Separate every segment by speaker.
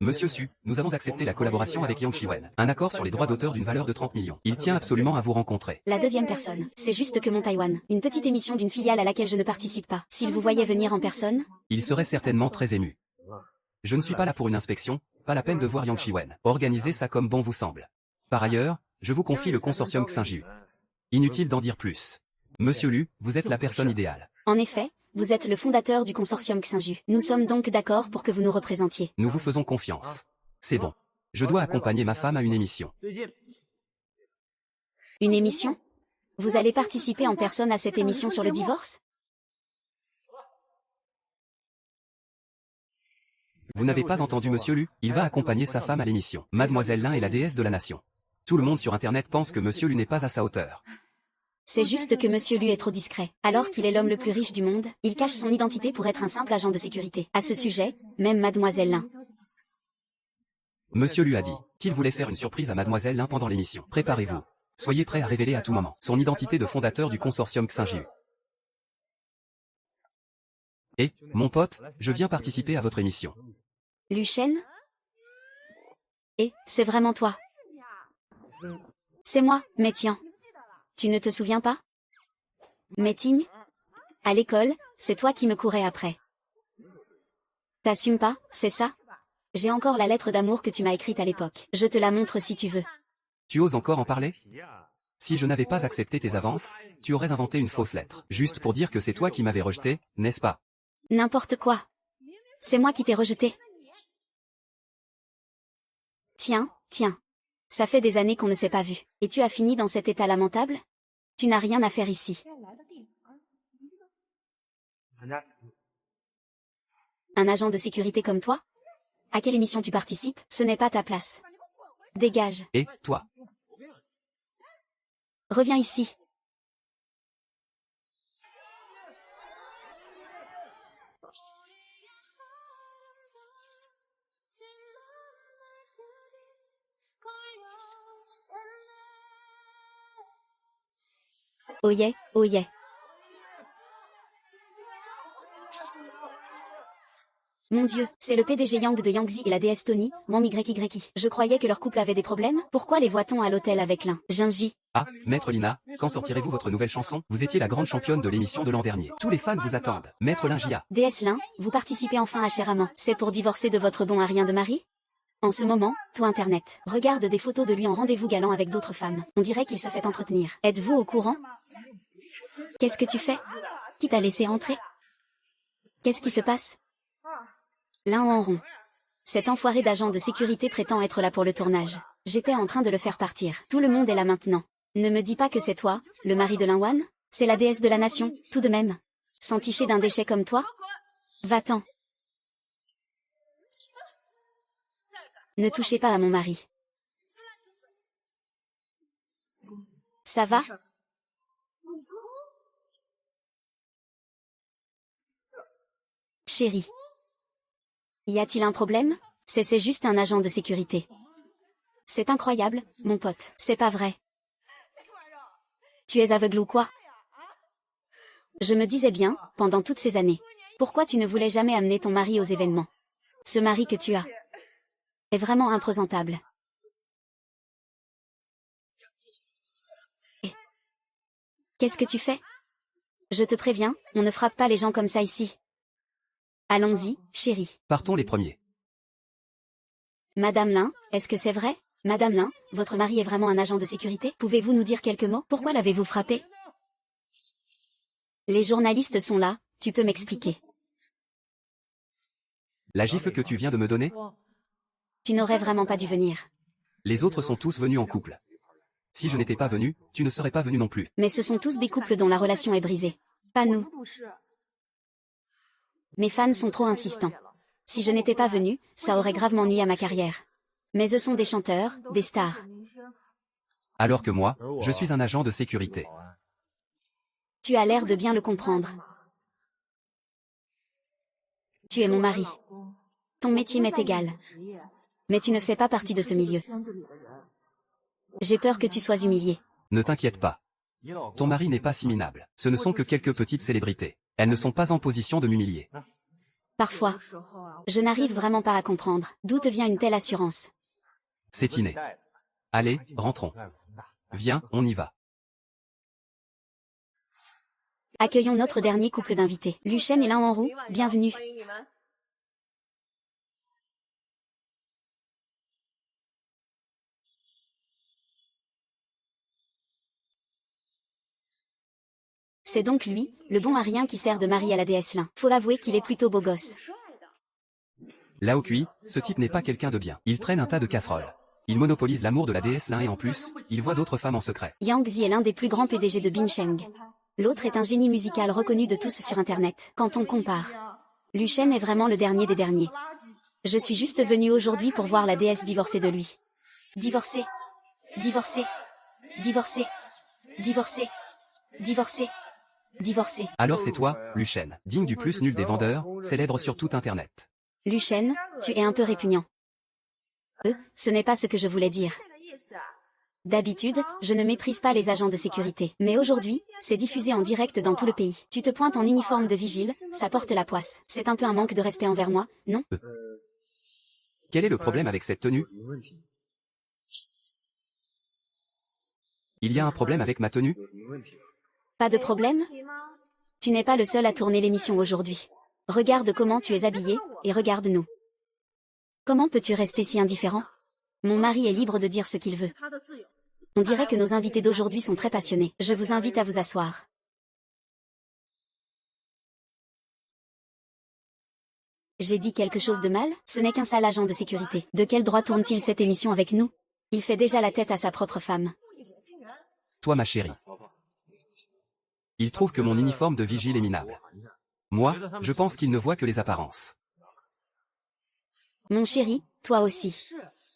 Speaker 1: Monsieur Su, nous avons accepté la collaboration avec Yang Shiwen. Un accord sur les droits d'auteur d'une valeur de 30 millions. Il tient absolument à vous rencontrer.
Speaker 2: La deuxième personne, c'est juste que mon Taïwan. Une petite émission d'une filiale à laquelle je ne participe pas. S'il vous voyait venir en personne,
Speaker 1: Il serait certainement très ému. Je ne suis pas là pour une inspection, pas la peine de voir Yang Shiwen. Organisez ça comme bon vous semble. Par ailleurs, je vous confie le consortium Xinjiu. Inutile d'en dire plus. Monsieur Lu, vous êtes la personne idéale.
Speaker 2: en effet, vous êtes le fondateur du consortium Xinjiu. Nous sommes donc d'accord pour que vous nous représentiez.
Speaker 1: Nous vous faisons confiance. C'est bon. Je dois accompagner ma femme à une émission.
Speaker 2: Une émission? Vous allez participer en personne à cette émission sur le divorce?
Speaker 1: Vous n'avez pas entendu Monsieur Lu, il va accompagner sa femme à l'émission. Mademoiselle Lin est la déesse de la nation. Tout le monde sur Internet pense que Monsieur Lu n'est pas à sa hauteur.
Speaker 2: C'est juste que Monsieur Lu est trop discret. Alors qu'il est l'homme le plus riche du monde, il cache son identité pour être un simple agent de sécurité. À ce sujet, même Mademoiselle Lin.
Speaker 1: Monsieur Lu a dit qu'il voulait faire une surprise à Mademoiselle Lin pendant l'émission. Préparez-vous. Soyez prêts à révéler à tout moment son identité de fondateur du consortium Xinjiu. Et, mon pote, je viens participer à votre émission.
Speaker 2: Lu Shen? C'est vraiment toi. C'est moi, Métian. Tu ne te souviens pas? Méting? À l'école, c'est toi qui me courais après. T'assumes pas, c'est ça? J'ai encore la lettre d'amour que tu m'as écrite à l'époque. Je te la montre si tu veux.
Speaker 1: Tu oses encore en parler? Si je n'avais pas accepté tes avances, tu aurais inventé une fausse lettre. Juste pour dire que c'est toi qui m'avais rejeté, n'est-ce pas?
Speaker 2: N'importe quoi. C'est moi qui t'ai rejeté. Tiens. Ça fait des années qu'on ne s'est pas vu. Et tu as fini dans cet état lamentable? Tu n'as rien à faire ici. Un agent de sécurité comme toi? À quelle émission tu participes? Ce n'est pas ta place. Dégage.
Speaker 1: Et, toi?
Speaker 2: Reviens ici. Oh yeah, oh yeah. Mon Dieu, c'est le PDG Yang de Yangzi et la déesse Tony, mon YYI. Je croyais que leur couple avait des problèmes. Pourquoi les voit-on à l'hôtel avec l'un? Jinji.
Speaker 1: Ah, Maître Lina, quand sortirez-vous votre nouvelle chanson? Vous étiez la grande championne de l'émission de l'an dernier. Tous les fans vous attendent. Maître Lingia.
Speaker 2: Déesse Lin, vous participez enfin à Cher Amant. C'est pour divorcer de votre bon à rien de mari? En ce moment, tout Internet regarde des photos de lui en rendez-vous galant avec d'autres femmes. On dirait qu'il se fait entretenir. Êtes-vous au courant? Qu'est-ce que tu fais? Qui t'a laissé entrer? Qu'est-ce qui se passe? L'un en rond. Cet enfoiré d'agent de sécurité prétend être là pour le tournage. J'étais en train de le faire partir. Tout le monde est là maintenant. Ne me dis pas que c'est toi, le mari de Linwan? C'est la déesse de la nation, tout de même. S'enticher d'un déchet comme toi? Va-t'en. Ne touchez pas à mon mari. Ça va? Chérie. Y a-t-il un problème? C'est juste un agent de sécurité. C'est incroyable, mon pote. C'est pas vrai. Tu es aveugle ou quoi? Je me disais bien, pendant toutes ces années. Pourquoi tu ne voulais jamais amener ton mari aux événements? Ce mari que tu as est vraiment imprésentable. Et qu'est-ce que tu fais? Je te préviens, on ne frappe pas les gens comme ça ici. Allons-y, chérie.
Speaker 1: Partons les premiers.
Speaker 2: Madame Lin, est-ce que c'est vrai? Madame Lin, votre mari est vraiment un agent de sécurité? Pouvez-vous nous dire quelques mots? Pourquoi l'avez-vous frappé? Les journalistes sont là, tu peux m'expliquer.
Speaker 1: La gifle que tu viens de me donner?
Speaker 2: Tu n'aurais vraiment pas dû venir.
Speaker 1: Les autres sont tous venus en couple. Si je n'étais pas venu, tu ne serais pas venu non plus.
Speaker 2: Mais ce sont tous des couples dont la relation est brisée. Pas nous. Mes fans sont trop insistants. Si je n'étais pas venu, ça aurait gravement nui à ma carrière. Mais eux sont des chanteurs, des stars.
Speaker 1: Alors que moi, je suis un agent de sécurité.
Speaker 2: Tu as l'air de bien le comprendre. Tu es mon mari. Ton métier m'est égal. Mais tu ne fais pas partie de ce milieu. J'ai peur que tu sois humilié.
Speaker 1: Ne t'inquiète pas. Ton mari n'est pas si minable. Ce ne sont que quelques petites célébrités. Elles ne sont pas en position de m'humilier.
Speaker 2: Parfois, je n'arrive vraiment pas à comprendre d'où te vient une telle assurance.
Speaker 1: C'est inné. Allez, rentrons. Viens, on y va.
Speaker 2: Accueillons notre dernier couple d'invités. Lucien et Lan Hanru, bienvenue. C'est donc lui, le bon à rien qui sert de mari à la déesse Lin. Faut avouer qu'il est plutôt beau gosse.
Speaker 1: Là au QI, ce type n'est pas quelqu'un de bien. Il traîne un tas de casseroles. Il monopolise l'amour de la déesse Lin et en plus, il voit d'autres femmes en secret.
Speaker 2: Yang Zi est l'un des plus grands PDG de Bincheng. L'autre est un génie musical reconnu de tous sur Internet. Quand on compare, Lucien est vraiment le dernier des derniers. Je suis juste venue aujourd'hui pour voir la déesse divorcer de lui. Divorcer. Divorcer. Divorcer. Divorcer. Divorcer. Divorcer.
Speaker 1: Alors c'est toi, Lucien, digne du plus nul des vendeurs, célèbre sur tout Internet.
Speaker 2: Lucien, tu es un peu répugnant. Ce n'est pas ce que je voulais dire. D'habitude, je ne méprise pas les agents de sécurité. Mais aujourd'hui, c'est diffusé en direct dans tout le pays. Tu te pointes en uniforme de vigile, ça porte la poisse. C'est un peu un manque de respect envers moi, non?
Speaker 1: Quel est le problème avec cette tenue? Il y a un problème avec ma tenue?
Speaker 2: Pas de problème? Tu n'es pas le seul à tourner l'émission aujourd'hui. Regarde comment tu es habillé, et regarde-nous. Comment peux-tu rester si indifférent? Mon mari est libre de dire ce qu'il veut. On dirait que nos invités d'aujourd'hui sont très passionnés. Je vous invite à vous asseoir. J'ai dit quelque chose de mal? Ce n'est qu'un sale agent de sécurité. De quel droit tourne-t-il cette émission avec nous? Il fait déjà la tête à sa propre femme.
Speaker 1: Toi ma chérie. Il trouve que mon uniforme de vigile est minable. Moi, je pense qu'il ne voit que les apparences.
Speaker 2: Mon chéri, toi aussi.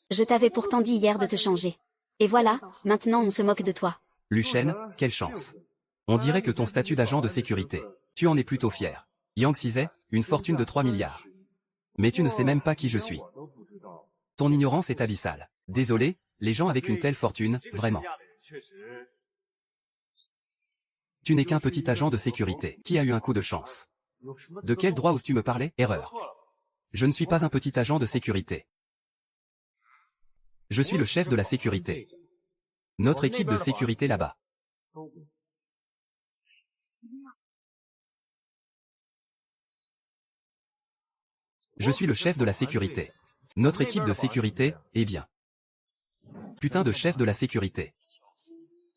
Speaker 2: Je t'avais pourtant dit hier de te changer. Et voilà, maintenant on se moque de toi.
Speaker 1: Lucien, quelle chance. On dirait que ton statut d'agent de sécurité, tu en es plutôt fier. Yang Xizai, une fortune de 3 milliards. Mais tu ne sais même pas qui je suis. Ton ignorance est abyssale. Désolé, les gens avec une telle fortune, vraiment. Tu n'es qu'un petit agent de sécurité, qui a eu un coup de chance. De quel droit oses-tu me parler? Erreur. Je ne suis pas un petit agent de sécurité. Je suis le chef de la sécurité. Notre équipe de sécurité là-bas. Je suis le chef de la sécurité. Notre équipe de sécurité, eh bien. Putain de chef de la sécurité.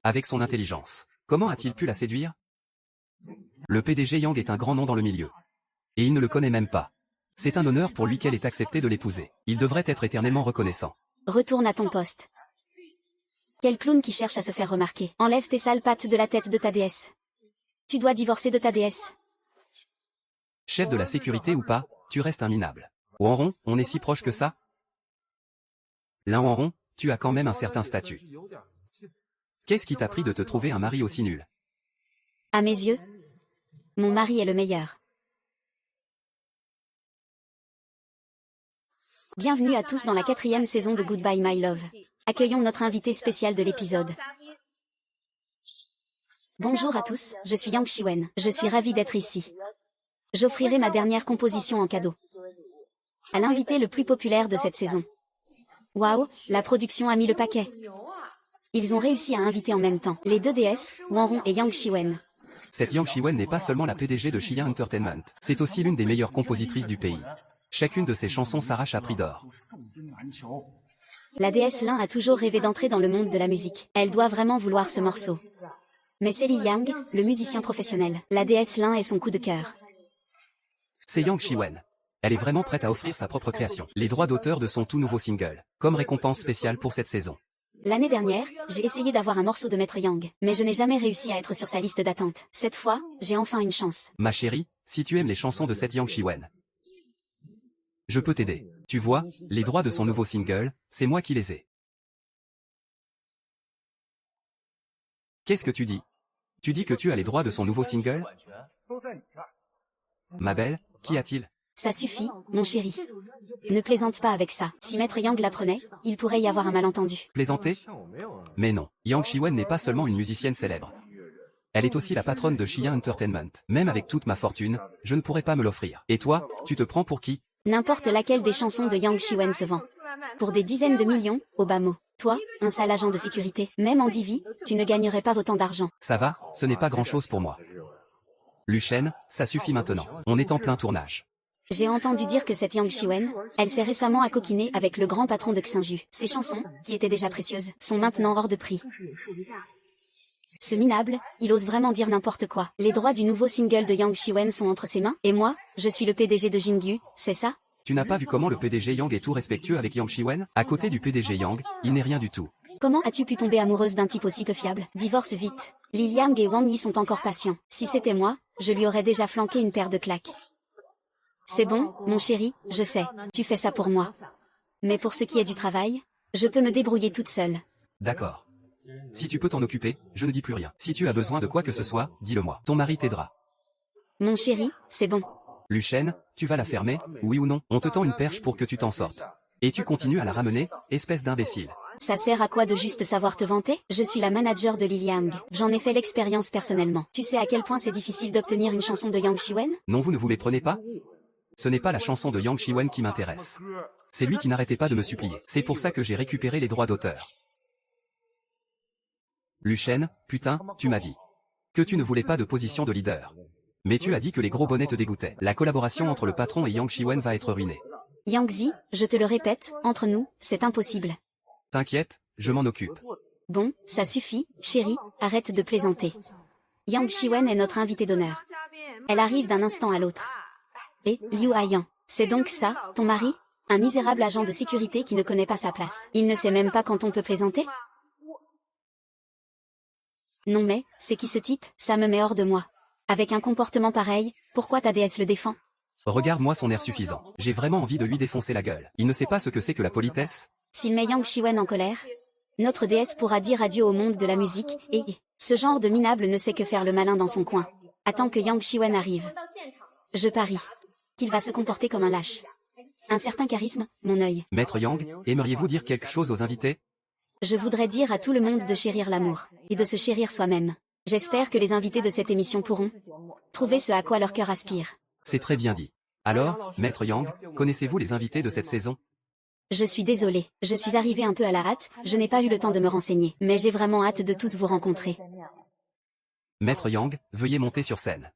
Speaker 1: Avec son intelligence. Comment a-t-il pu la séduire? Le PDG Yang est un grand nom dans le milieu. Et il ne le connaît même pas. C'est un honneur pour lui qu'elle ait accepté de l'épouser. Il devrait être éternellement reconnaissant.
Speaker 2: Retourne à ton poste. Quel clown qui cherche à se faire remarquer. Enlève tes sales pattes de la tête de ta déesse. Tu dois divorcer de ta déesse.
Speaker 1: Chef de la sécurité ou pas, tu restes un minable. Wanron, on est si proche que ça? Lan Wanron, tu as quand même un certain statut. Qu'est-ce qui t'a pris de te trouver un mari aussi nul?
Speaker 2: À mes yeux, mon mari est le meilleur. Bienvenue à tous dans la 4e saison de Goodbye My Love. Accueillons notre invité spécial de l'épisode. Bonjour à tous, je suis Yang Shiwen. Je suis ravie d'être ici. J'offrirai ma dernière composition en cadeau à l'invité le plus populaire de cette saison. Waouh, la production a mis le paquet. Ils ont réussi à inviter en même temps les deux déesses, Wanron et Yang Shiwen.
Speaker 1: Cette Yang Shiwen n'est pas seulement la PDG de Xia Entertainment, c'est aussi l'une des meilleures compositrices du pays. Chacune de ses chansons s'arrache à prix d'or.
Speaker 2: La déesse Lin a toujours rêvé d'entrer dans le monde de la musique. Elle doit vraiment vouloir ce morceau. Mais c'est Li Yang, le musicien professionnel. La déesse Lin est son coup de cœur.
Speaker 1: C'est Yang Shiwen. Elle est vraiment prête à offrir sa propre création, les droits d'auteur de son tout nouveau single, comme récompense spéciale pour cette saison.
Speaker 2: L'année dernière, j'ai essayé d'avoir un morceau de Maître Yang, mais je n'ai jamais réussi à être sur sa liste d'attente. Cette fois, j'ai enfin une chance.
Speaker 1: Ma chérie, si tu aimes les chansons de cette Yang Shiwen, je peux t'aider. Tu vois, les droits de son nouveau single, c'est moi qui les ai. Qu'est-ce que tu dis? Tu dis que tu as les droits de son nouveau single? Ma belle, qu'y a-t-il?
Speaker 2: Ça suffit, mon chéri. Ne plaisante pas avec ça. Si Maître Yang l'apprenait, il pourrait y avoir un malentendu.
Speaker 1: Plaisanter? Mais non, Yang Shiwen n'est pas seulement une musicienne célèbre. Elle est aussi la patronne de Xia Entertainment. Même avec toute ma fortune, je ne pourrais pas me l'offrir. Et toi, tu te prends pour qui?
Speaker 2: N'importe laquelle des chansons de Yang Shiwen se vend. Pour des dizaines de millions, au bas mot. Toi, un sale agent de sécurité, même en divi, tu ne gagnerais pas autant d'argent.
Speaker 1: Ça va, ce n'est pas grand-chose pour moi. Luchen, ça suffit maintenant. On est en plein tournage.
Speaker 2: J'ai entendu dire que cette Yang Shiwen, elle s'est récemment accoquinée avec le grand patron de Xinju. Ses chansons, qui étaient déjà précieuses, sont maintenant hors de prix. Ce minable, il ose vraiment dire n'importe quoi. Les droits du nouveau single de Yang Shiwen sont entre ses mains, et moi, je suis le PDG de Jingyu, c'est ça?
Speaker 1: Tu n'as pas vu comment le PDG Yang est tout respectueux avec Yang Shiwen? À côté du PDG Yang, il n'est rien du tout.
Speaker 2: Comment as-tu pu tomber amoureuse d'un type aussi peu fiable? Divorce vite. Li Liang et Wang Yi sont encore patients. Si c'était moi, je lui aurais déjà flanqué une paire de claques. C'est bon, mon chéri, je sais, tu fais ça pour moi. Mais pour ce qui est du travail, je peux me débrouiller toute seule.
Speaker 1: D'accord. Si tu peux t'en occuper, je ne dis plus rien. Si tu as besoin de quoi que ce soit, dis-le-moi. Ton mari t'aidera.
Speaker 2: Mon chéri, c'est bon.
Speaker 1: Luchen, tu vas la fermer, oui ou non? On te tend une perche pour que tu t'en sortes. Et tu continues à la ramener, espèce d'imbécile.
Speaker 2: Ça sert à quoi de juste savoir te vanter? Je suis la manager de Li Liang. J'en ai fait l'expérience personnellement. Tu sais à quel point c'est difficile d'obtenir une chanson de Yang Shiwen?
Speaker 1: Non, vous ne vous méprenez pas? Ce n'est pas la chanson de Yang Shiwen qui m'intéresse. C'est lui qui n'arrêtait pas de me supplier. C'est pour ça que j'ai récupéré les droits d'auteur. Luchen, putain, tu m'as dit que tu ne voulais pas de position de leader. Mais tu as dit que les gros bonnets te dégoûtaient. La collaboration entre le patron et Yang Shiwen va être ruinée.
Speaker 2: Yang Zi, je te le répète, entre nous, c'est impossible.
Speaker 1: T'inquiète, je m'en occupe.
Speaker 2: Bon, ça suffit, chérie, arrête de plaisanter. Yang Shiwen est notre invitée d'honneur. Elle arrive d'un instant à l'autre. Et, Liu Haiyan, c'est donc ça, ton mari? Un misérable agent de sécurité qui ne connaît pas sa place. Il ne sait même pas quand on peut plaisanter? Non mais, c'est qui ce type? Ça me met hors de moi. Avec un comportement pareil, pourquoi ta déesse le défend?
Speaker 1: Regarde-moi son air suffisant. J'ai vraiment envie de lui défoncer la gueule. Il ne sait pas ce que c'est que la politesse?
Speaker 2: S'il met Yang Shiwen en colère, notre déesse pourra dire adieu au monde de la musique, et ce genre de minable ne sait que faire le malin dans son coin. Attends que Yang Shiwen arrive. Je parie qu'il va se comporter comme un lâche. Un certain charisme, mon œil.
Speaker 1: Maître Yang, aimeriez-vous dire quelque chose aux invités?
Speaker 2: Je voudrais dire à tout le monde de chérir l'amour, et de se chérir soi-même. J'espère que les invités de cette émission pourront trouver ce à quoi leur cœur aspire.
Speaker 1: C'est très bien dit. Alors, Maître Yang, connaissez-vous les invités de cette saison?
Speaker 2: Je suis désolée, je suis arrivée un peu à la hâte, je n'ai pas eu le temps de me renseigner, mais j'ai vraiment hâte de tous vous rencontrer.
Speaker 1: Maître Yang, veuillez monter sur scène.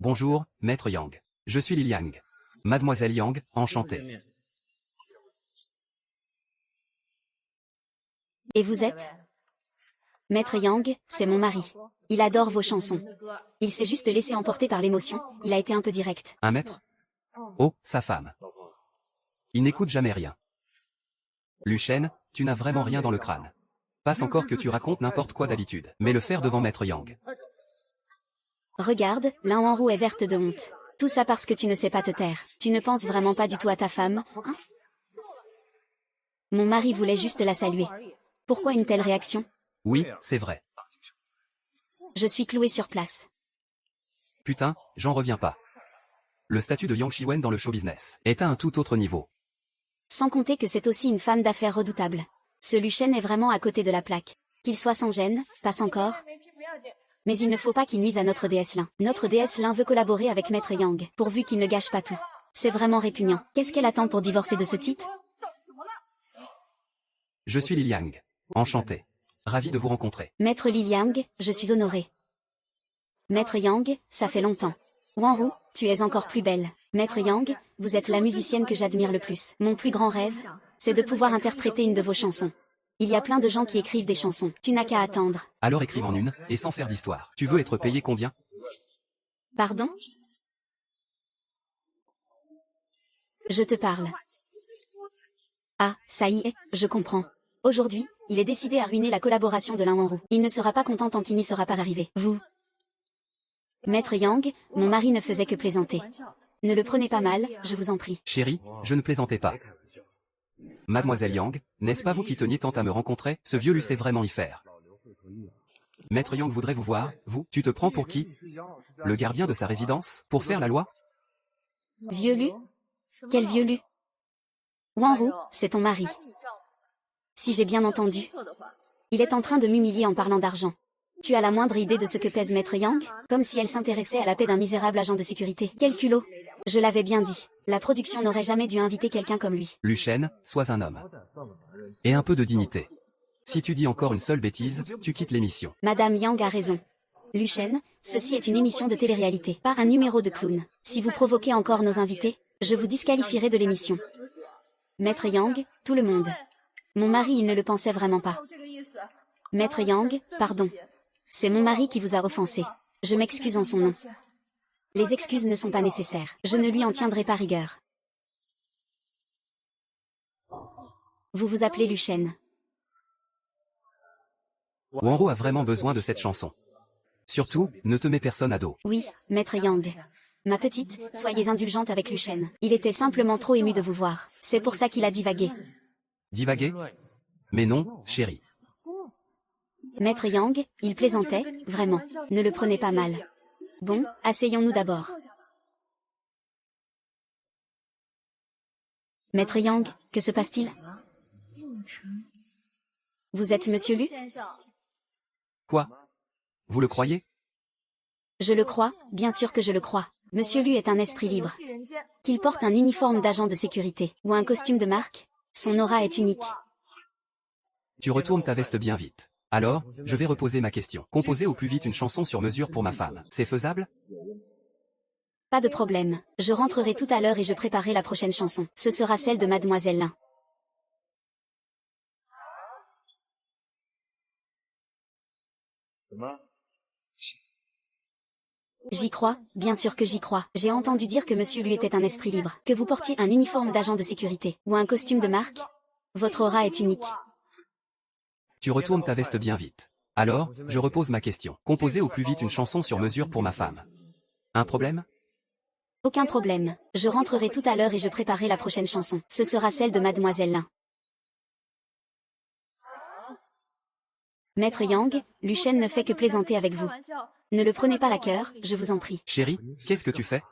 Speaker 1: Bonjour, Maître Yang. Je suis Li Liang. Mademoiselle Yang, enchantée.
Speaker 2: Et vous êtes? Maître Yang, c'est mon mari. Il adore vos chansons. Il s'est juste laissé emporter par l'émotion, il a été un peu direct.
Speaker 1: Un maître? Oh, sa femme. Il n'écoute jamais rien. Luchen, tu n'as vraiment rien dans le crâne. Passe encore que tu racontes n'importe quoi d'habitude. Mais le faire devant Maître Yang.
Speaker 2: Regarde, la Wanru est verte de honte. Tout ça parce que tu ne sais pas te taire. Tu ne penses vraiment pas du tout à ta femme, hein? Mon mari voulait juste la saluer. Pourquoi une telle réaction?
Speaker 1: Oui, c'est vrai.
Speaker 2: Je suis clouée sur place.
Speaker 1: Putain, j'en reviens pas. Le statut de Yang Shiwen dans le show business est à un tout autre niveau.
Speaker 2: Sans compter que c'est aussi une femme d'affaires redoutable. Ce Luchen est vraiment à côté de la plaque. Qu'il soit sans gêne, passe encore. Mais il ne faut pas qu'il nuise à notre déesse Lin. Notre déesse Lin veut collaborer avec Maître Yang, pourvu qu'il ne gâche pas tout. C'est vraiment répugnant. Qu'est-ce qu'elle attend pour divorcer de ce type?
Speaker 1: Je suis Li Liang. Enchanté. Ravi de vous rencontrer.
Speaker 2: Maître Li Liang, je suis honoré. Maître Yang, ça fait longtemps. Wanru, tu es encore plus belle. Maître Yang, vous êtes la musicienne que j'admire le plus. Mon plus grand rêve, c'est de pouvoir interpréter une de vos chansons. Il y a plein de gens qui écrivent des chansons. Tu n'as qu'à attendre.
Speaker 1: Alors écrive en une, et sans faire d'histoire. Tu veux être payé combien?
Speaker 2: Pardon? Je te parle. Ah, ça y est, je comprends. Aujourd'hui, il est décidé à ruiner la collaboration de Lin Wanru. Il ne sera pas content tant qu'il n'y sera pas arrivé. Vous? Maître Yang, mon mari ne faisait que plaisanter. Ne le prenez pas mal, je vous en prie.
Speaker 1: Chérie, je ne plaisantais pas. Mademoiselle Yang, n'est-ce pas vous qui teniez tant à me rencontrer? Ce vieux lui sait vraiment y faire. Maître Yang voudrait vous voir, vous, tu te prends pour qui? Le gardien de sa résidence, pour faire la loi?
Speaker 2: Vieux Lu? Quel vieux Lu? Wanru, c'est ton mari. Si j'ai bien entendu. Il est en train de m'humilier en parlant d'argent. Tu as la moindre idée de ce que pèse Maître Yang? Comme si elle s'intéressait à la paix d'un misérable agent de sécurité. Quel culot! Je l'avais bien dit. La production n'aurait jamais dû inviter quelqu'un comme lui.
Speaker 1: Lu Shen, sois un homme. Et un peu de dignité. Si tu dis encore une seule bêtise, tu quittes l'émission.
Speaker 2: Madame Yang a raison. Lu Shen, ceci est une émission de télé-réalité, pas un numéro de clown. Si vous provoquez encore nos invités, je vous disqualifierai de l'émission. Maître Yang, tout le monde. Mon mari, il ne le pensait vraiment pas. Maître Yang, pardon. C'est mon mari qui vous a offensé. Je m'excuse en son nom. Les excuses ne sont pas nécessaires. Je ne lui en tiendrai pas rigueur. Vous vous appelez Lu Shen.
Speaker 1: Wanru a vraiment besoin de cette chanson. Surtout, ne te mets personne à dos.
Speaker 2: Oui, Maître Yang. Ma petite, soyez indulgente avec Lu Shen. Il était simplement trop ému de vous voir. C'est pour ça qu'il a divagué.
Speaker 1: Divaguer? Mais non, chérie.
Speaker 2: Maître Yang, il plaisantait, vraiment. Ne le prenez pas mal. Bon, asseyons-nous d'abord. Maître Yang, que se passe-t-il? Vous êtes Monsieur Lu?
Speaker 1: Quoi? Vous le croyez?
Speaker 2: Je le crois, bien sûr que je le crois. Monsieur Lu est un esprit libre. Qu'il porte un uniforme d'agent de sécurité, ou un costume de marque, son aura est unique.
Speaker 1: Tu retournes ta veste bien vite. Alors, je vais reposer ma question. Composer au plus vite une chanson sur mesure pour ma femme. C'est faisable?
Speaker 2: Pas de problème. Je rentrerai tout à l'heure et je préparerai la prochaine chanson. Ce sera celle de Mademoiselle Lin. J'y crois, bien sûr que j'y crois. J'ai entendu dire que Monsieur Lu était un esprit libre. Que vous portiez un uniforme d'agent de sécurité, ou un costume de marque. Votre aura est unique.
Speaker 1: Tu retournes ta veste bien vite. Alors, je repose ma question. Composer au plus vite une chanson sur mesure pour ma femme. Un problème?
Speaker 2: Aucun problème. Je rentrerai tout à l'heure et je préparerai la prochaine chanson. Ce sera celle de Mademoiselle Lin. Maître Yang, Lu Shen ne fait que plaisanter avec vous. Ne le prenez pas à cœur, je vous en prie.
Speaker 1: Chérie, qu'est-ce que tu fais?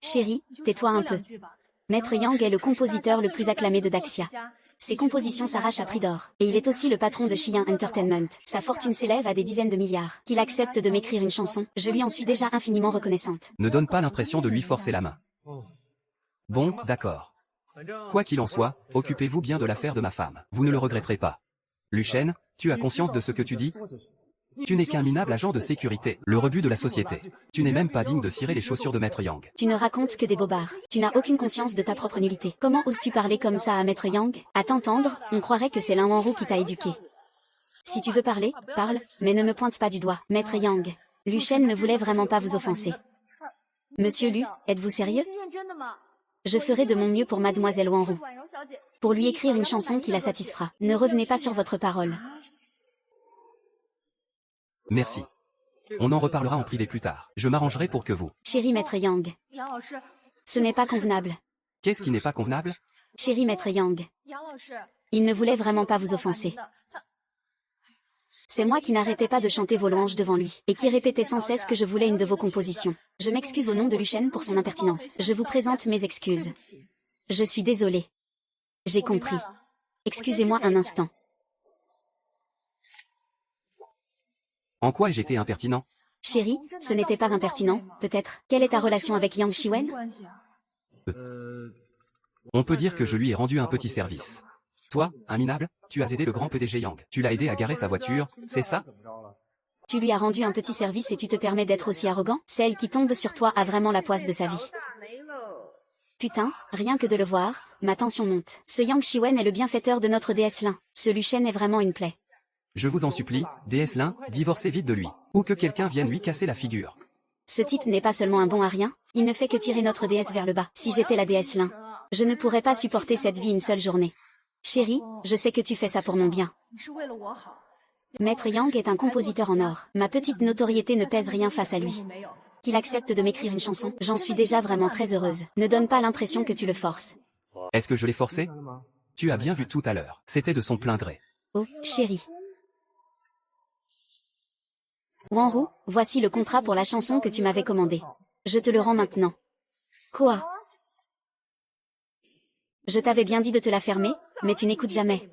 Speaker 2: Chérie, tais-toi un peu. Maître Yang est le compositeur le plus acclamé de Daxia. Ses compositions s'arrachent à prix d'or. Et il est aussi le patron de Xi'an Entertainment. Sa fortune s'élève à des dizaines de milliards. Qu'il accepte de m'écrire une chanson, je lui en suis déjà infiniment reconnaissante.
Speaker 1: Ne donne pas l'impression de lui forcer la main. Bon, d'accord. Quoi qu'il en soit, occupez-vous bien de l'affaire de ma femme. Vous ne le regretterez pas. Lu Shen, tu as conscience de ce que tu dis? Tu n'es qu'un minable agent de sécurité, le rebut de la société. Tu n'es même pas digne de cirer les chaussures de Maître Yang.
Speaker 2: Tu ne racontes que des bobards. Tu n'as aucune conscience de ta propre nullité. Comment oses-tu parler comme ça à Maître Yang? À t'entendre, on croirait que c'est Lin Wanru qui t'a éduqué. Si tu veux parler, parle, mais ne me pointe pas du doigt. Maître Yang, Lu Shen ne voulait vraiment pas vous offenser. Monsieur Lu, êtes-vous sérieux? Je ferai de mon mieux pour Mademoiselle Wanru. Pour lui écrire une chanson qui la satisfera. Ne revenez pas sur votre parole.
Speaker 1: Merci. On en reparlera en privé plus tard. Je m'arrangerai pour que vous...
Speaker 2: Chéri Maître Yang. Ce n'est pas convenable.
Speaker 1: Qu'est-ce qui n'est pas convenable?
Speaker 2: Chéri Maître Yang. Il ne voulait vraiment pas vous offenser. C'est moi qui n'arrêtais pas de chanter vos louanges devant lui, et qui répétait sans cesse que je voulais une de vos compositions. Je m'excuse au nom de Lu Shen pour son impertinence. Je vous présente mes excuses. Je suis désolée. J'ai compris. Excusez-moi un instant.
Speaker 1: En quoi ai-je été impertinent?
Speaker 2: Chérie, ce n'était pas impertinent, peut-être. Quelle est ta relation avec Yang Shiwen?
Speaker 1: On peut dire que je lui ai rendu un petit service. Toi, un minable, tu as aidé le grand PDG Yang. Tu l'as aidé à garer sa voiture, c'est ça?
Speaker 2: Tu lui as rendu un petit service et tu te permets d'être aussi arrogant? Celle qui tombe sur toi a vraiment la poisse de sa vie. Putain, rien que de le voir, ma tension monte. Ce Yang Shiwen est le bienfaiteur de notre déesse Lin. Ce Lu Shen est vraiment une plaie.
Speaker 1: Je vous en supplie, déesse Lin, divorcez vite de lui. Ou que quelqu'un vienne lui casser la figure.
Speaker 2: Ce type n'est pas seulement un bon à rien, il ne fait que tirer notre déesse vers le bas. Si j'étais la déesse Lin, je ne pourrais pas supporter cette vie une seule journée. Chérie, je sais que tu fais ça pour mon bien. Maître Yang est un compositeur en or. Ma petite notoriété ne pèse rien face à lui. Qu'il accepte de m'écrire une chanson, j'en suis déjà vraiment très heureuse. Ne donne pas l'impression que tu le forces.
Speaker 1: Est-ce que je l'ai forcé? Tu as bien vu tout à l'heure. C'était de son plein gré.
Speaker 2: Oh, chérie. Wanru, voici le contrat pour la chanson que tu m'avais commandé. Je te le rends maintenant. Quoi? Je t'avais bien dit de te la fermer, mais tu n'écoutes jamais.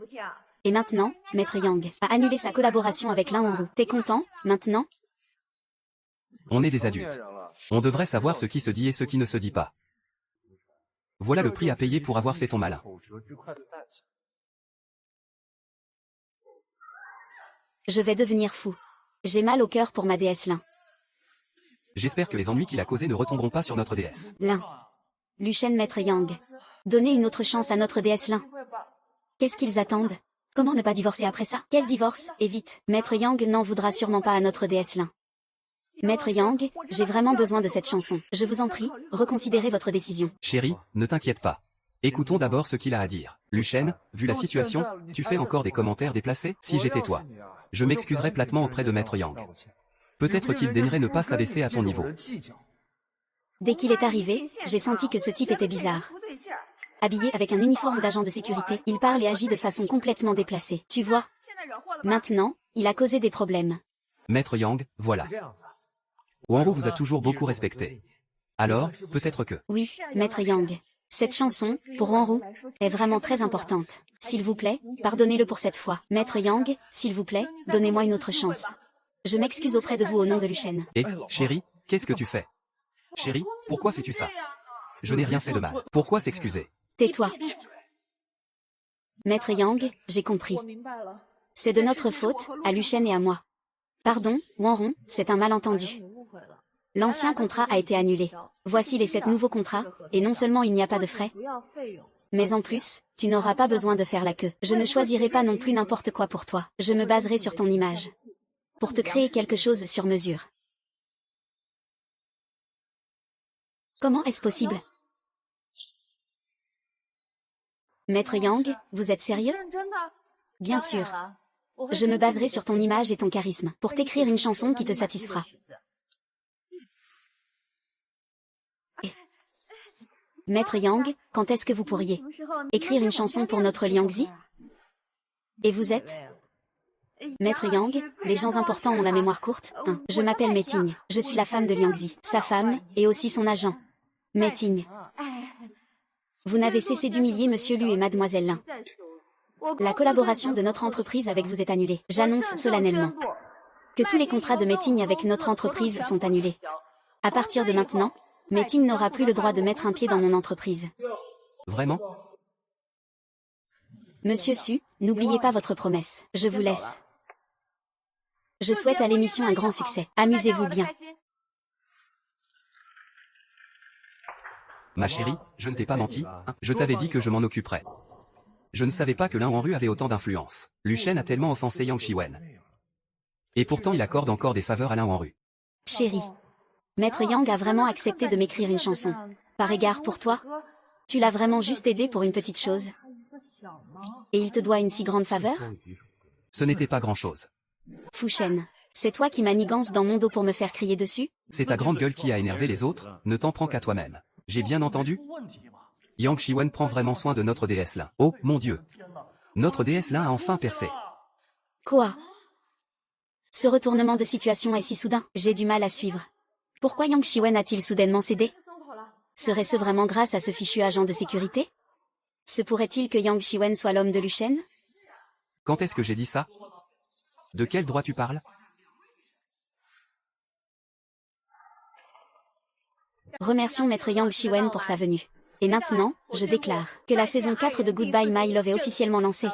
Speaker 2: Et maintenant, Maître Yang a annulé sa collaboration avec Lin Wanru. T'es content, maintenant?
Speaker 1: On est des adultes. On devrait savoir ce qui se dit et ce qui ne se dit pas. Voilà le prix à payer pour avoir fait ton malin.
Speaker 2: Je vais devenir fou. J'ai mal au cœur pour ma déesse Lin.
Speaker 1: J'espère que les ennuis qu'il a causés ne retomberont pas sur notre déesse.
Speaker 2: Lin. Luchen Maître Yang. Donnez une autre chance à notre déesse Lin. Qu'est-ce qu'ils attendent? Comment ne pas divorcer après ça? Quel divorce? Et vite. Maître Yang n'en voudra sûrement pas à notre déesse Lin. Maître Yang, j'ai vraiment besoin de cette chanson. Je vous en prie, reconsidérez votre décision.
Speaker 1: Chérie, ne t'inquiète pas. Écoutons d'abord ce qu'il a à dire. Luchen, vu la situation, tu fais encore des commentaires déplacés? Si j'étais toi, je m'excuserais platement auprès de Maître Yang. Peut-être qu'il daignerait ne pas s'abaisser à ton niveau.
Speaker 2: Dès qu'il est arrivé, j'ai senti que ce type était bizarre. Habillé avec un uniforme d'agent de sécurité, il parle et agit de façon complètement déplacée. Tu vois? Maintenant, il a causé des problèmes.
Speaker 1: Maître Yang, voilà. Wanru vous a toujours beaucoup respecté. Alors, peut-être que...
Speaker 2: Oui, Maître Yang. Cette chanson, pour Wanru, est vraiment très importante. S'il vous plaît, pardonnez-le pour cette fois. Maître Yang, s'il vous plaît, donnez-moi une autre chance. Je m'excuse auprès de vous au nom de Luchen.
Speaker 1: Et, chérie, qu'est-ce que tu fais? Chérie, pourquoi fais-tu ça? Je n'ai rien fait de mal. Pourquoi s'excuser?
Speaker 2: Tais-toi. Maître Yang, j'ai compris. C'est de notre faute, à Luchen et à moi. Pardon, Wanru, c'est un malentendu. L'ancien contrat a été annulé. Voici les 7 nouveaux contrats, et non seulement il n'y a pas de frais, mais en plus, tu n'auras pas besoin de faire la queue. Je ne choisirai pas non plus n'importe quoi pour toi. Je me baserai sur ton image. Pour te créer quelque chose sur mesure. Comment est-ce possible? Maître Yang, vous êtes sérieux? Bien sûr. Je me baserai sur ton image et ton charisme, pour t'écrire une chanson qui te satisfera. Maître Yang, quand est-ce que vous pourriez écrire une chanson pour notre Liangzi? Et vous êtes? Maître Yang, les gens importants ont la mémoire courte. Je m'appelle Meting, je suis la femme de Liangzi, sa femme, et aussi son agent. Meting. Vous n'avez cessé d'humilier Monsieur Lu et Mademoiselle Lin. La collaboration de notre entreprise avec vous est annulée. J'annonce solennellement que tous les contrats de Meting avec notre entreprise sont annulés. À partir de maintenant, Meting n'aura plus le droit de mettre un pied dans mon entreprise.
Speaker 1: Vraiment?
Speaker 2: Monsieur Su, n'oubliez pas votre promesse. Je vous laisse. Je souhaite à l'émission un grand succès. Amusez-vous bien.
Speaker 1: Ma chérie, je ne t'ai pas menti, hein, je t'avais dit que je m'en occuperais. Je ne savais pas que Lin Wanru avait autant d'influence. Luchen a tellement offensé Yang Shiwen. Et pourtant il accorde encore des faveurs à Lin Wanru.
Speaker 2: Chérie, Maître Yang a vraiment accepté de m'écrire une chanson. Par égard pour toi, tu l'as vraiment juste aidé pour une petite chose. Et il te doit une si grande faveur?
Speaker 1: Ce n'était pas grand-chose.
Speaker 2: Fushen, c'est toi qui manigances dans mon dos pour me faire crier dessus?
Speaker 1: C'est ta grande gueule qui a énervé les autres, ne t'en prends qu'à toi-même. J'ai bien entendu? Yang Shiwen prend vraiment soin de notre déesse Lin. Oh, mon Dieu! Notre déesse Lin a enfin percé.
Speaker 2: Quoi? Ce retournement de situation est si soudain, j'ai du mal à suivre. Pourquoi Yang Shiwen a-t-il soudainement cédé? Serait-ce vraiment grâce à ce fichu agent de sécurité? Se pourrait-il que Yang Shiwen soit l'homme de Luchen?
Speaker 1: Quand est-ce que j'ai dit ça? De quel droit tu parles?
Speaker 2: Remercions Maître Yang Shiwen pour sa venue. Et maintenant, je déclare que la saison 4 de Goodbye My Love est officiellement lancée.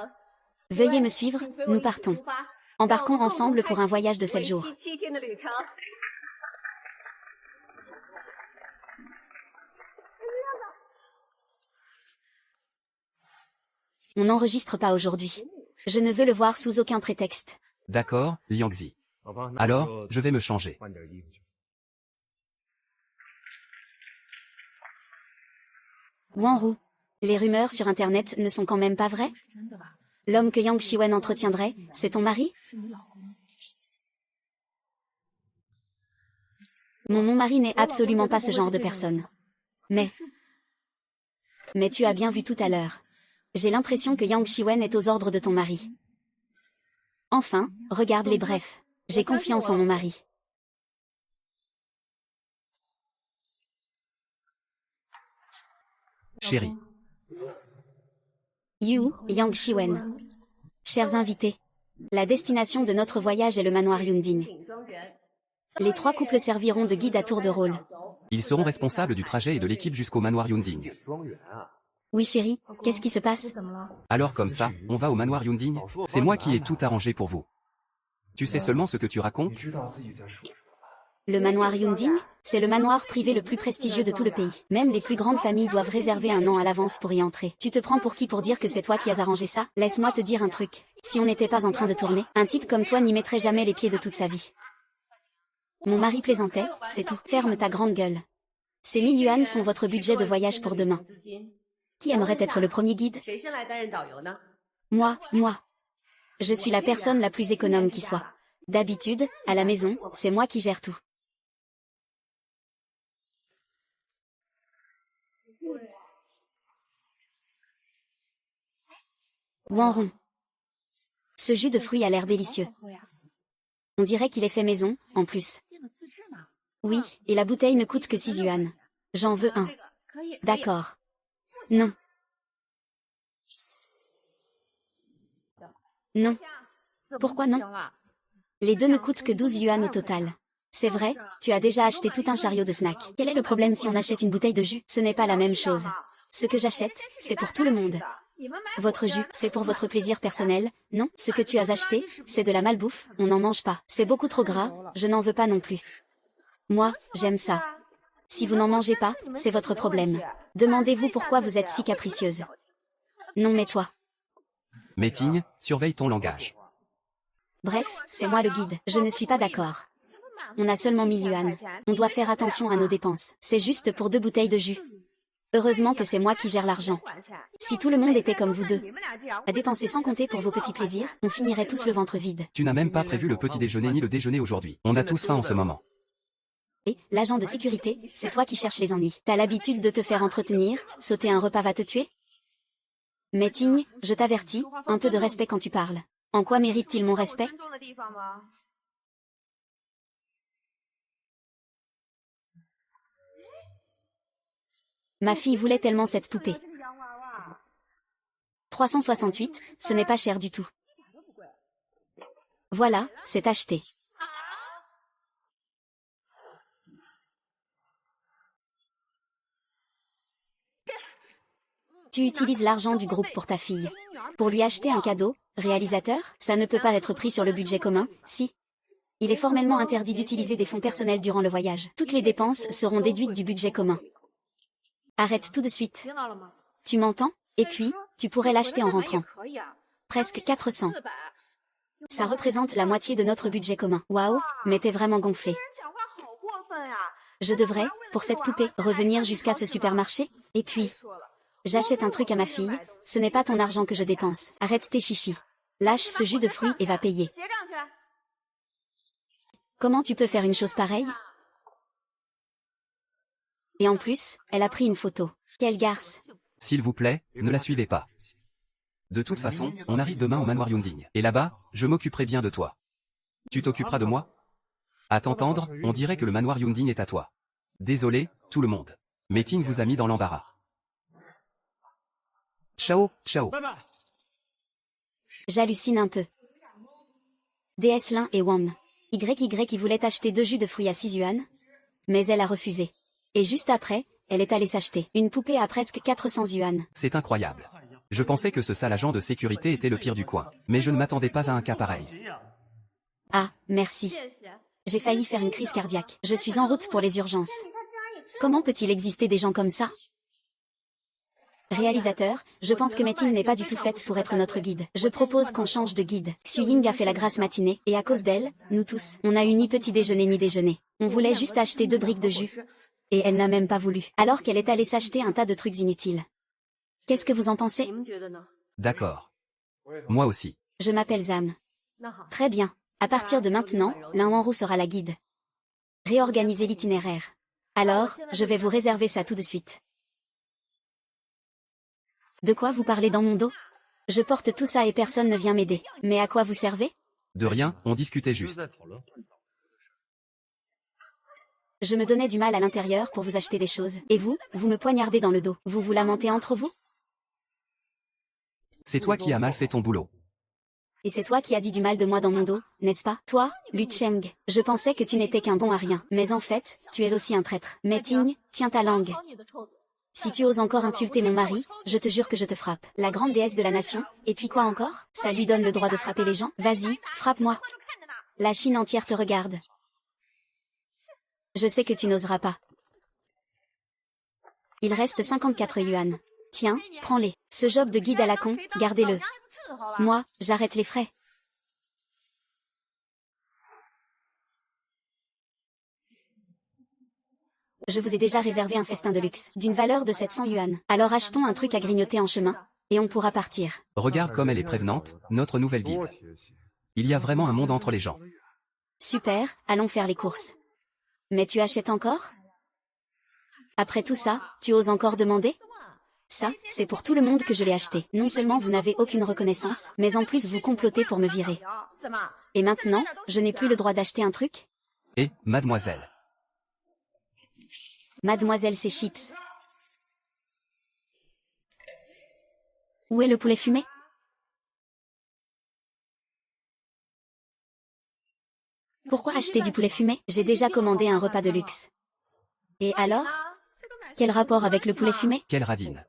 Speaker 2: Veuillez me suivre, nous partons. Embarquons ensemble pour un voyage de 7 jours. On n'enregistre pas aujourd'hui. Je ne veux le voir sous aucun prétexte.
Speaker 1: D'accord, Liangzi. Alors, je vais me changer.
Speaker 2: Wanru, les rumeurs sur Internet ne sont quand même pas vraies? L'homme que Yang Shiwen entretiendrait, c'est ton mari? Mon mari n'est absolument pas ce genre de personne. Mais tu as bien vu tout à l'heure. J'ai l'impression que Yang Shiwen est aux ordres de ton mari. Enfin, regarde les brefs. J'ai confiance en mon mari.
Speaker 1: Chérie,
Speaker 2: Yu, Yang Shiwen. Chers invités, la destination de notre voyage est le manoir Yunding. Les 3 couples serviront de guide à tour de rôle.
Speaker 1: ils seront responsables du trajet et de l'équipe jusqu'au manoir Yunding.
Speaker 2: Oui chérie, qu'est-ce qui se passe?
Speaker 1: Alors comme ça, on va au manoir Yunding? C'est moi qui ai tout arrangé pour vous. Tu sais seulement ce que tu racontes?
Speaker 2: Le manoir Yunding, c'est le manoir privé le plus prestigieux de tout le pays. Même les plus grandes familles doivent réserver un an à l'avance pour y entrer. Tu te prends pour qui pour dire que c'est toi qui as arrangé ça? Laisse-moi te dire un truc. Si on n'était pas en train de tourner, un type comme toi n'y mettrait jamais les pieds de toute sa vie. Mon mari plaisantait, c'est tout. Ferme ta grande gueule. Ces 1000 yuan sont votre budget de voyage pour demain. Qui aimerait être le premier guide? Moi. Je suis la personne la plus économe qui soit. D'habitude, à la maison, c'est moi qui gère tout. Wanron. Ce jus de fruits a l'air délicieux. On dirait qu'il est fait maison, en plus. Oui, et la bouteille ne coûte que 6 yuan. J'en veux un. D'accord. Non. Non. Pourquoi non? Les deux ne coûtent que 12 yuan au total. C'est vrai, tu as déjà acheté tout un chariot de snacks. Quel est le problème si on achète une bouteille de jus? Ce n'est pas la même chose. Ce que j'achète, c'est pour tout le monde. Votre jus, c'est pour votre plaisir personnel, non? Ce que tu as acheté, c'est de la malbouffe, on n'en mange pas. C'est beaucoup trop gras, je n'en veux pas non plus. Moi, j'aime ça. Si vous n'en mangez pas, c'est votre problème. Demandez-vous pourquoi vous êtes si capricieuse. Non mais toi.
Speaker 1: Meeting, surveille ton langage.
Speaker 2: Bref, c'est moi le guide, je ne suis pas d'accord. On a seulement 1000 yuan. On doit faire attention à nos dépenses. C'est juste pour 2 bouteilles de jus. Heureusement que c'est moi qui gère l'argent. Si tout le monde était comme vous deux, à dépenser sans compter pour vos petits plaisirs, on finirait tous le ventre vide.
Speaker 1: Tu n'as même pas prévu le petit déjeuner ni le déjeuner aujourd'hui. On a tous faim en ce moment.
Speaker 2: Et, l'agent de sécurité, c'est toi qui cherches les ennuis. T'as l'habitude de te faire entretenir, sauter un repas va te tuer? Meeting, je t'avertis, un peu de respect quand tu parles. En quoi mérite-t-il mon respect? Ma fille voulait tellement cette poupée. 368, ce n'est pas cher du tout. Voilà, c'est acheté. Tu utilises l'argent du groupe pour ta fille. Pour lui acheter un cadeau, réalisateur, ça ne peut pas être pris sur le budget commun, si. Il est formellement interdit d'utiliser des fonds personnels durant le voyage. Toutes les dépenses seront déduites du budget commun. Arrête tout de suite. Tu m'entends? Et puis, tu pourrais l'acheter en rentrant. Presque 400. Ça représente la moitié de notre budget commun. Waouh, mais t'es vraiment gonflé. Je devrais, pour cette poupée, revenir jusqu'à ce supermarché? Et puis, j'achète un truc à ma fille, ce n'est pas ton argent que je dépense. Arrête tes chichis. Lâche ce jus de fruits et va payer. Comment tu peux faire une chose pareille? Et en plus, elle a pris une photo. Quelle garce.
Speaker 1: S'il vous plaît, ne la suivez pas. De toute façon, on arrive demain au manoir Yunding. Et là-bas, je m'occuperai bien de toi. Tu t'occuperas de moi? À t'entendre, on dirait que le manoir Yunding est à toi. Désolé, tout le monde. Meeting vous a mis dans l'embarras. Ciao.
Speaker 2: J'hallucine un peu. DS Lin et Wang. YY qui voulait acheter 2 jus de fruits à 6 yuan. Mais elle a refusé. Et juste après, elle est allée s'acheter une poupée à presque 400 yuan.
Speaker 1: C'est incroyable. Je pensais que ce sale agent de sécurité était le pire du coin. Mais je ne m'attendais pas à un cas pareil.
Speaker 2: Ah, merci. J'ai failli faire une crise cardiaque. Je suis en route pour les urgences. Comment peut-il exister des gens comme ça? Réalisateur, je pense que Meeting n'est pas du tout faite pour être notre guide. Je propose qu'on change de guide. Xu Ying a fait la grasse matinée, et à cause d'elle, nous tous, on a eu ni petit déjeuner ni déjeuner. On voulait juste acheter 2 briques de jus. Et elle n'a même pas voulu, alors qu'elle est allée s'acheter un tas de trucs inutiles. Qu'est-ce que vous en pensez?
Speaker 1: D'accord. Moi aussi.
Speaker 2: Je m'appelle Zam. Très bien. À partir de maintenant, Lin Wanru sera la guide. Réorganisez l'itinéraire. Alors, je vais vous réserver ça tout de suite. De quoi vous parlez dans mon dos? Je porte tout ça et personne ne vient m'aider. Mais à quoi vous servez?
Speaker 1: De rien, on discutait juste.
Speaker 2: Je me donnais du mal à l'intérieur pour vous acheter des choses. Et vous, vous me poignardez dans le dos. Vous vous lamentez entre vous?
Speaker 1: C'est toi qui as mal fait ton boulot.
Speaker 2: Et c'est toi qui as dit du mal de moi dans mon dos, n'est-ce pas? Toi, Lu Cheng. Je pensais que tu n'étais qu'un bon à rien. Mais en fait, tu es aussi un traître. Mais Ting, tiens ta langue. Si tu oses encore insulter mon mari, je te jure que je te frappe. La grande déesse de la nation. Et puis quoi encore? Ça lui donne le droit de frapper les gens? Vas-y, frappe-moi. La Chine entière te regarde. Je sais que tu n'oseras pas. Il reste 54 yuan. Tiens, prends-les. Ce job de guide à la con, gardez-le. Moi, j'arrête les frais. Je vous ai déjà réservé un festin de luxe, d'une valeur de 700 yuan. Alors achetons un truc à grignoter en chemin, et on pourra partir.
Speaker 1: Regarde comme elle est prévenante, notre nouvelle guide. Il y a vraiment un monde entre les gens.
Speaker 2: Super, allons faire les courses. Mais tu achètes encore? Après tout ça, tu oses encore demander? Ça, c'est pour tout le monde que je l'ai acheté. Non seulement vous n'avez aucune reconnaissance, mais en plus vous complotez pour me virer. Et maintenant, je n'ai plus le droit d'acheter un truc?
Speaker 1: Et, mademoiselle.
Speaker 2: Mademoiselle, c'est chips. Où est le poulet fumé? Pourquoi acheter du poulet fumé? J'ai déjà commandé un repas de luxe. Et alors? Quel rapport avec le poulet fumé?
Speaker 1: Quelle radine.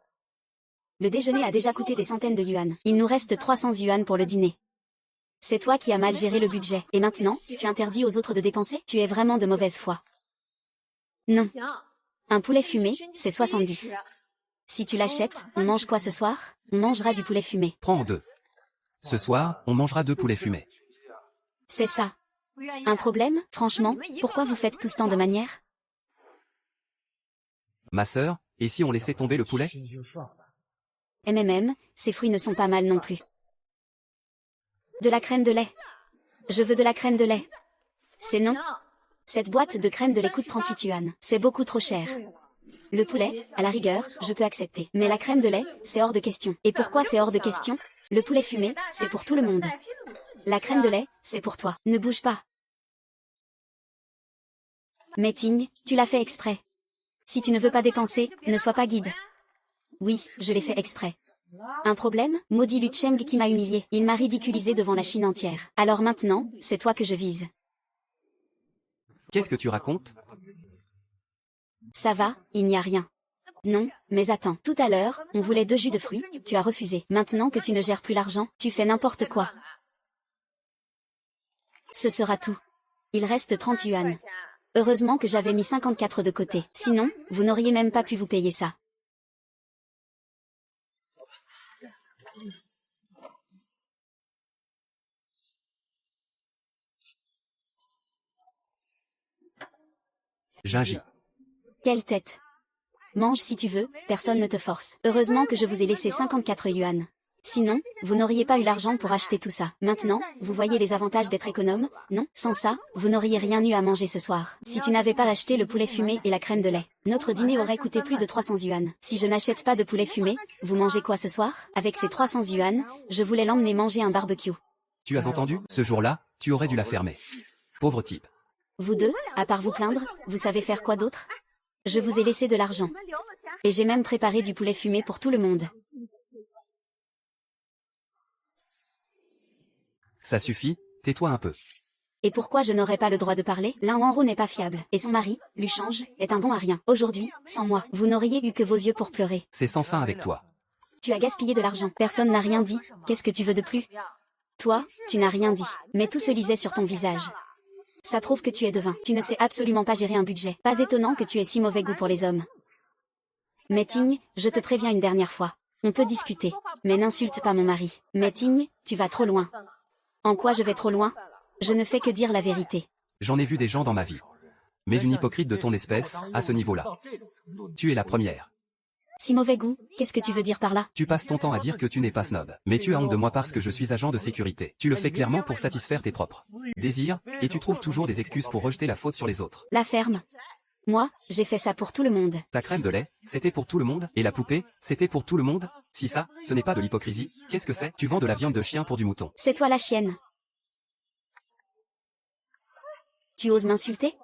Speaker 2: Le déjeuner a déjà coûté des centaines de yuan. Il nous reste 300 yuan pour le dîner. C'est toi qui as mal géré le budget. Et maintenant, tu interdis aux autres de dépenser? Tu es vraiment de mauvaise foi. Non. Un poulet fumé, c'est 70. Si tu l'achètes, on mange quoi ce soir? On mangera du poulet fumé.
Speaker 1: Prends en deux. Ce soir, on mangera 2 poulets fumés.
Speaker 2: C'est ça. Un problème? Franchement, pourquoi vous faites tout ce temps de manière?
Speaker 1: Ma sœur, et si on laissait tomber le poulet?
Speaker 2: Ces fruits ne sont pas mal non plus. De la crème de lait. Je veux de la crème de lait. C'est non. Cette boîte de crème de lait coûte 38 yuan. C'est beaucoup trop cher. Le poulet, à la rigueur, je peux accepter. Mais la crème de lait, c'est hors de question. Et pourquoi c'est hors de question? Le poulet fumé, c'est pour tout le monde. La crème de lait, c'est pour toi. Ne bouge pas. Mais Ting, tu l'as fait exprès. Si tu ne veux pas dépenser, ne sois pas guide. Oui, je l'ai fait exprès. Un problème? Maudit Lu Cheng qui m'a humilié. Il m'a ridiculisé devant la Chine entière. Alors maintenant, c'est toi que je vise.
Speaker 1: Qu'est-ce que tu racontes?
Speaker 2: Ça va, il n'y a rien. Non, mais attends. Tout à l'heure, on voulait 2 jus de fruits, tu as refusé. Maintenant que tu ne gères plus l'argent, tu fais n'importe quoi. Ce sera tout. Il reste 30 yuan. Heureusement que j'avais mis 54 de côté. Sinon, vous n'auriez même pas pu vous payer ça.
Speaker 1: Gingy.
Speaker 2: Quelle tête. Mange si tu veux, personne ne te force. Heureusement que je vous ai laissé 54 yuan. Sinon, vous n'auriez pas eu l'argent pour acheter tout ça. Maintenant, vous voyez les avantages d'être économe? Non, sans ça, vous n'auriez rien eu à manger ce soir. Si tu n'avais pas acheté le poulet fumé et la crème de lait, notre dîner aurait coûté plus de 300 yuan. Si je n'achète pas de poulet fumé, vous mangez quoi ce soir? Avec ces 300 yuan, je voulais l'emmener manger un barbecue.
Speaker 1: Tu as entendu? Ce jour-là, tu aurais dû la fermer. Pauvre type.
Speaker 2: Vous deux, à part vous plaindre, vous savez faire quoi d'autre? Je vous ai laissé de l'argent. Et j'ai même préparé du poulet fumé pour tout le monde.
Speaker 1: Ça suffit, tais-toi un peu.
Speaker 2: Et pourquoi je n'aurais pas le droit de parler? Lin Wanro n'est pas fiable. Et son mari, Lu Change, est un bon à rien. Aujourd'hui, sans moi, vous n'auriez eu que vos yeux pour pleurer.
Speaker 1: C'est sans fin avec toi.
Speaker 2: Tu as gaspillé de l'argent. Personne n'a rien dit. Qu'est-ce que tu veux de plus? Toi, tu n'as rien dit. Mais tout se lisait sur ton visage. Ça prouve que tu es devin. Tu ne sais absolument pas gérer un budget. Pas étonnant que tu aies si mauvais goût pour les hommes. Mais Ting, je te préviens une dernière fois. On peut discuter. Mais n'insulte pas mon mari. Mais Ting, tu vas trop loin. En quoi je vais trop loin? Je ne fais que dire la vérité.
Speaker 1: J'en ai vu des gens dans ma vie. Mais une hypocrite de ton espèce, à ce niveau-là. Tu es la première.
Speaker 2: Si mauvais goût, qu'est-ce que tu veux dire par là?
Speaker 1: Tu passes ton temps à dire que tu n'es pas snob. Mais tu as honte de moi parce que je suis agent de sécurité. Tu le fais clairement pour satisfaire tes propres désirs, et tu trouves toujours des excuses pour rejeter la faute sur les autres.
Speaker 2: La ferme. Moi, j'ai fait ça pour tout le monde.
Speaker 1: Ta crème de lait, c'était pour tout le monde, et la poupée, c'était pour tout le monde? Si ça, ce n'est pas de l'hypocrisie, qu'est-ce que c'est? Tu vends de la viande de chien pour du mouton.
Speaker 2: C'est toi la chienne. Tu oses m'insulter?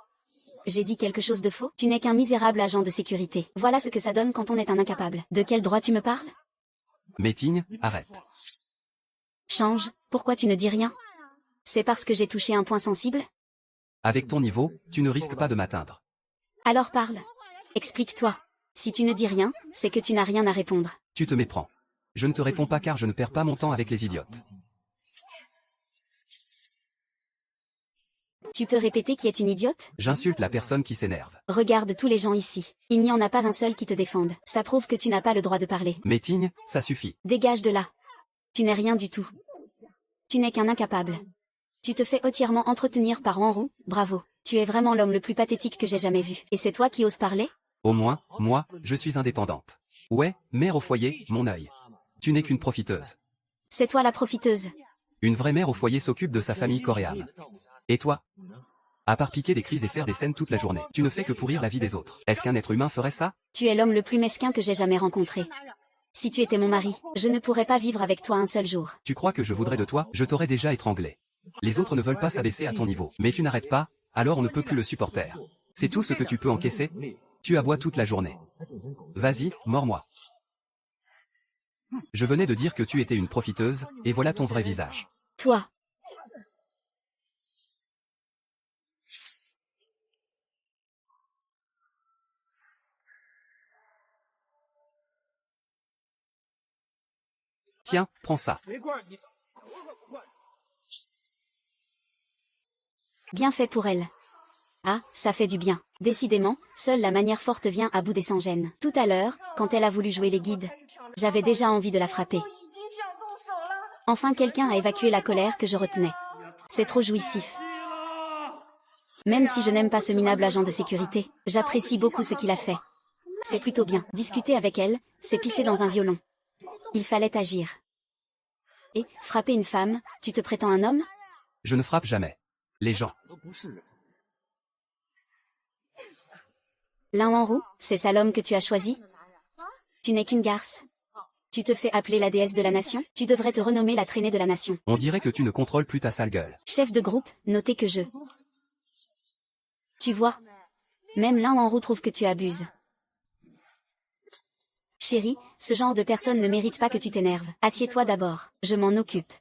Speaker 2: J'ai dit quelque chose de faux? Tu n'es qu'un misérable agent de sécurité. Voilà ce que ça donne quand on est un incapable. De quel droit tu me parles?
Speaker 1: Meeting, arrête.
Speaker 2: Change, pourquoi tu ne dis rien? C'est parce que j'ai touché un point sensible?
Speaker 1: Avec ton niveau, tu ne risques pas de m'atteindre.
Speaker 2: Alors parle. Explique-toi. Si tu ne dis rien, c'est que tu n'as rien à répondre.
Speaker 1: Tu te méprends. Je ne te réponds pas car je ne perds pas mon temps avec les idiotes.
Speaker 2: Tu peux répéter qui est une idiote?
Speaker 1: J'insulte la personne qui s'énerve.
Speaker 2: Regarde tous les gens ici. Il n'y en a pas un seul qui te défende. Ça prouve que tu n'as pas le droit de parler.
Speaker 1: Meeting, ça suffit.
Speaker 2: Dégage de là. Tu n'es rien du tout. Tu n'es qu'un incapable. Tu te fais entièrement entretenir par Enroux, bravo. Tu es vraiment l'homme le plus pathétique que j'ai jamais vu. Et c'est toi qui oses parler?
Speaker 1: Au moins, moi, je suis indépendante. Ouais, mère au foyer, mon œil. Tu n'es qu'une profiteuse.
Speaker 2: C'est toi la profiteuse.
Speaker 1: Une vraie mère au foyer s'occupe de sa famille coréenne. Et toi? À part piquer des crises et faire des scènes toute la journée, tu ne fais que pourrir la vie des autres. Est-ce qu'un être humain ferait ça?
Speaker 2: Tu es l'homme le plus mesquin que j'ai jamais rencontré. Si tu étais mon mari, je ne pourrais pas vivre avec toi un seul jour.
Speaker 1: Tu crois que je voudrais de toi? Je t'aurais déjà étranglé. Les autres ne veulent pas s'abaisser à ton niveau. Mais tu n'arrêtes pas, alors on ne peut plus le supporter. C'est tout ce que tu peux encaisser? Tu aboies toute la journée. Vas-y, mords-moi. Je venais de dire que tu étais une profiteuse, et voilà ton vrai visage.
Speaker 2: Toi.
Speaker 1: Tiens, prends ça.
Speaker 2: Bien fait pour elle. Ah, ça fait du bien. Décidément, seule la manière forte vient à bout des sans-gêne. Tout à l'heure, quand elle a voulu jouer les guides, j'avais déjà envie de la frapper. Enfin quelqu'un a évacué la colère que je retenais. C'est trop jouissif. Même si je n'aime pas ce minable agent de sécurité, j'apprécie beaucoup ce qu'il a fait. C'est plutôt bien. Discuter avec elle, c'est pisser dans un violon. Il fallait agir. Et, frapper une femme, tu te prétends un homme?
Speaker 1: Je ne frappe jamais. Les gens.
Speaker 2: Lin Enroux, c'est ça l'homme que tu as choisi? Tu n'es qu'une garce. Tu te fais appeler la déesse de la nation? Tu devrais te renommer la traînée de la nation.
Speaker 1: On dirait que tu ne contrôles plus ta sale gueule.
Speaker 2: Chef de groupe, notez que je... Tu vois, même Lin Enroux trouve que tu abuses. Chérie, ce genre de personne ne mérite pas que tu t'énerves. Assieds-toi d'abord, je m'en occupe.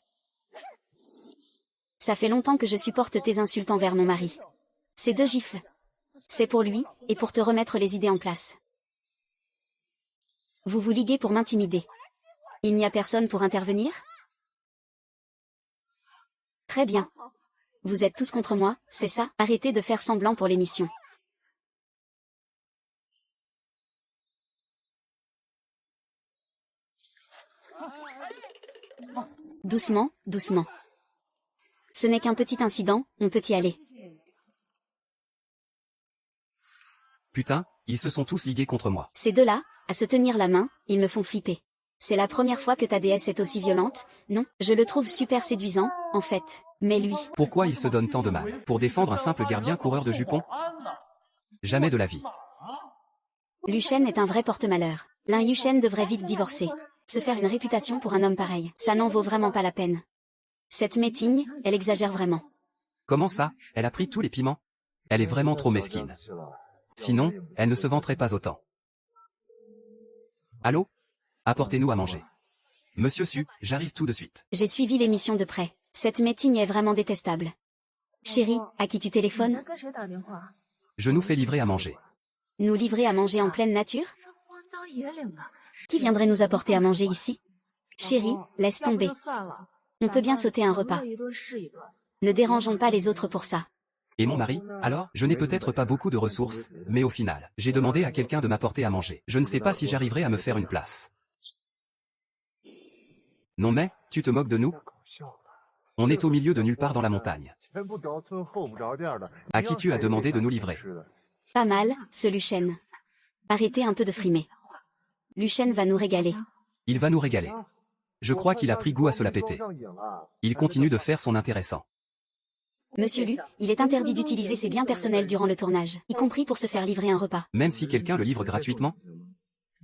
Speaker 2: Ça fait longtemps que je supporte tes insultes envers mon mari. Ces 2 gifles. C'est pour lui, et pour te remettre les idées en place. Vous vous liguez pour m'intimider. Il n'y a personne pour intervenir? Très bien. Vous êtes tous contre moi, c'est ça? Arrêtez de faire semblant pour l'émission. Doucement, doucement. Ce n'est qu'un petit incident, on peut y aller.
Speaker 1: Putain, ils se sont tous ligués contre moi.
Speaker 2: Ces deux-là, à se tenir la main, ils me font flipper. C'est la première fois que ta déesse est aussi violente, non? Je le trouve super séduisant, en fait. Mais lui...
Speaker 1: Pourquoi il se donne tant de mal? Pour défendre un simple gardien coureur de jupons? Jamais de la vie.
Speaker 2: Luchen est un vrai porte-malheur. Lin Yuchen devrait vite divorcer. Se faire une réputation pour un homme pareil, ça n'en vaut vraiment pas la peine. Cette Meeting, elle exagère vraiment.
Speaker 1: Comment ça? Elle a pris tous les piments? Elle est vraiment trop mesquine. Sinon, elle ne se vanterait pas autant. Allô? Apportez-nous à manger. Monsieur Su, j'arrive tout de suite.
Speaker 2: J'ai suivi l'émission de près. Cette Meeting est vraiment détestable. Chérie, à qui tu téléphones?
Speaker 1: Je nous fais livrer à manger.
Speaker 2: Nous livrer à manger en pleine nature? Qui viendrait nous apporter à manger ici? Chérie, laisse tomber. On peut bien sauter un repas. Ne dérangeons pas les autres pour ça.
Speaker 1: Et mon mari, alors? Je n'ai peut-être pas beaucoup de ressources, mais au final, j'ai demandé à quelqu'un de m'apporter à manger. Je ne sais pas si j'arriverai à me faire une place. Non mais, tu te moques de nous? On est au milieu de nulle part dans la montagne. À qui tu as demandé de nous livrer?
Speaker 2: Pas mal, ce Luchen. Arrêtez un peu de frimer. Luchen va nous régaler.
Speaker 1: Il va nous régaler. Je crois qu'il a pris goût à se la péter. Il continue de faire son intéressant.
Speaker 2: Monsieur Lu, il est interdit d'utiliser ses biens personnels durant le tournage, y compris pour se faire livrer un repas.
Speaker 1: Même si quelqu'un le livre gratuitement?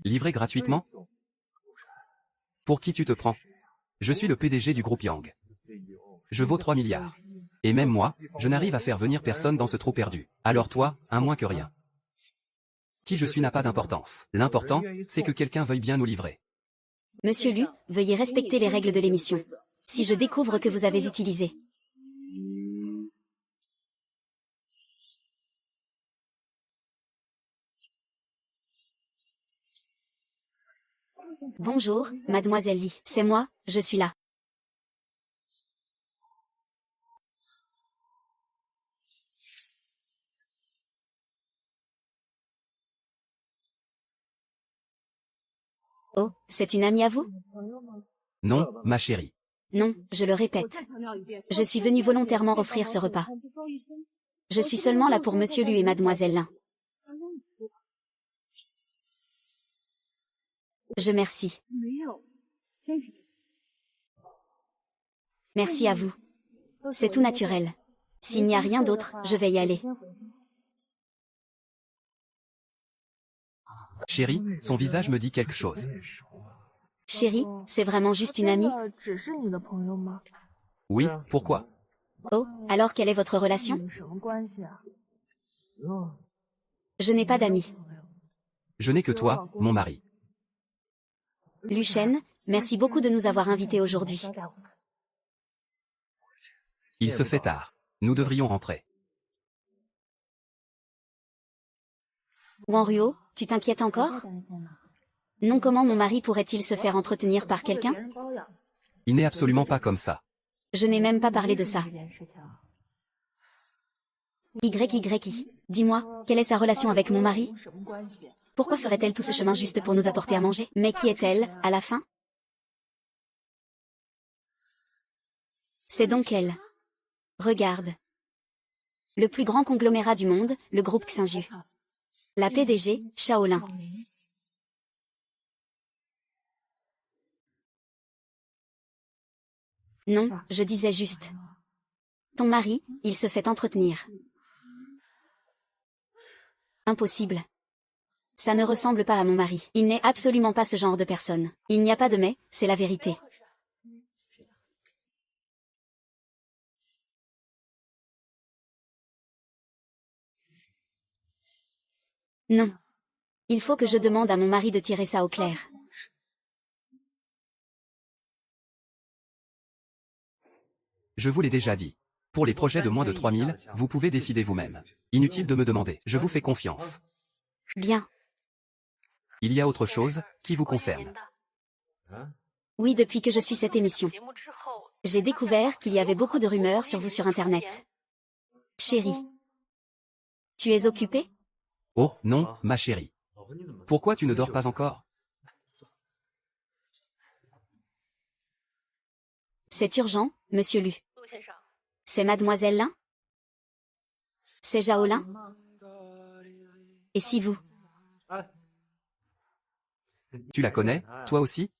Speaker 1: Livrer gratuitement? Pour qui tu te prends? Je suis le PDG du groupe Yang. Je vaux 3 milliards. Et même moi, je n'arrive à faire venir personne dans ce trou perdu. Alors toi, un moins que rien. Qui je suis n'a pas d'importance. L'important, c'est que quelqu'un veuille bien nous livrer.
Speaker 2: Monsieur Lu, veuillez respecter les règles de l'émission. Si je découvre que vous avez utilisé Bonjour, mademoiselle Lee. C'est moi, je suis là. Oh, c'est une amie à vous?
Speaker 1: Non, ma chérie.
Speaker 2: Non, je le répète. Je suis venue volontairement offrir ce repas. Je suis seulement là pour monsieur Lu et mademoiselle Lin. Je merci. Merci à vous. C'est tout naturel. S'il n'y a rien d'autre, je vais y aller.
Speaker 1: Chérie, son visage me dit quelque chose.
Speaker 2: Chérie, c'est vraiment juste une amie?
Speaker 1: Oui, pourquoi?
Speaker 2: Oh, alors quelle est votre relation? Je n'ai pas d'amis.
Speaker 1: Je n'ai que toi, mon mari.
Speaker 2: Lucien, merci beaucoup de nous avoir invités aujourd'hui.
Speaker 1: Il se fait tard. Nous devrions rentrer.
Speaker 2: Wanruo, tu t'inquiètes encore? Non, comment mon mari pourrait-il se faire entretenir par quelqu'un?
Speaker 1: Il n'est absolument pas comme ça.
Speaker 2: Je n'ai même pas parlé de ça. YYI, dis-moi, quelle est sa relation avec mon mari? Pourquoi ferait-elle tout ce chemin juste pour nous apporter à manger? Mais qui est-elle, à la fin? C'est donc elle. Regarde. Le plus grand conglomérat du monde, le groupe Xinju. La PDG, Shaolin. Non, je disais juste. Ton mari, il se fait entretenir. Impossible. Ça ne ressemble pas à mon mari. Il n'est absolument pas ce genre de personne. Il n'y a pas de mais, c'est la vérité. Non. Il faut que je demande à mon mari de tirer ça au clair.
Speaker 1: Je vous l'ai déjà dit. Pour les projets de moins de 3000, vous pouvez décider vous-même. Inutile de me demander, je vous fais confiance.
Speaker 2: Bien.
Speaker 1: Il y a autre chose, qui vous concerne.
Speaker 2: Oui, depuis que je suis cette émission. J'ai découvert qu'il y avait beaucoup de rumeurs sur vous sur Internet. Chérie. Tu es occupée?
Speaker 1: Oh, non, ma chérie. Pourquoi tu ne dors pas encore?
Speaker 2: C'est urgent, monsieur Lu. C'est mademoiselle Lin? C'est Jaolin? Et si vous?
Speaker 1: Tu la connais, toi aussi?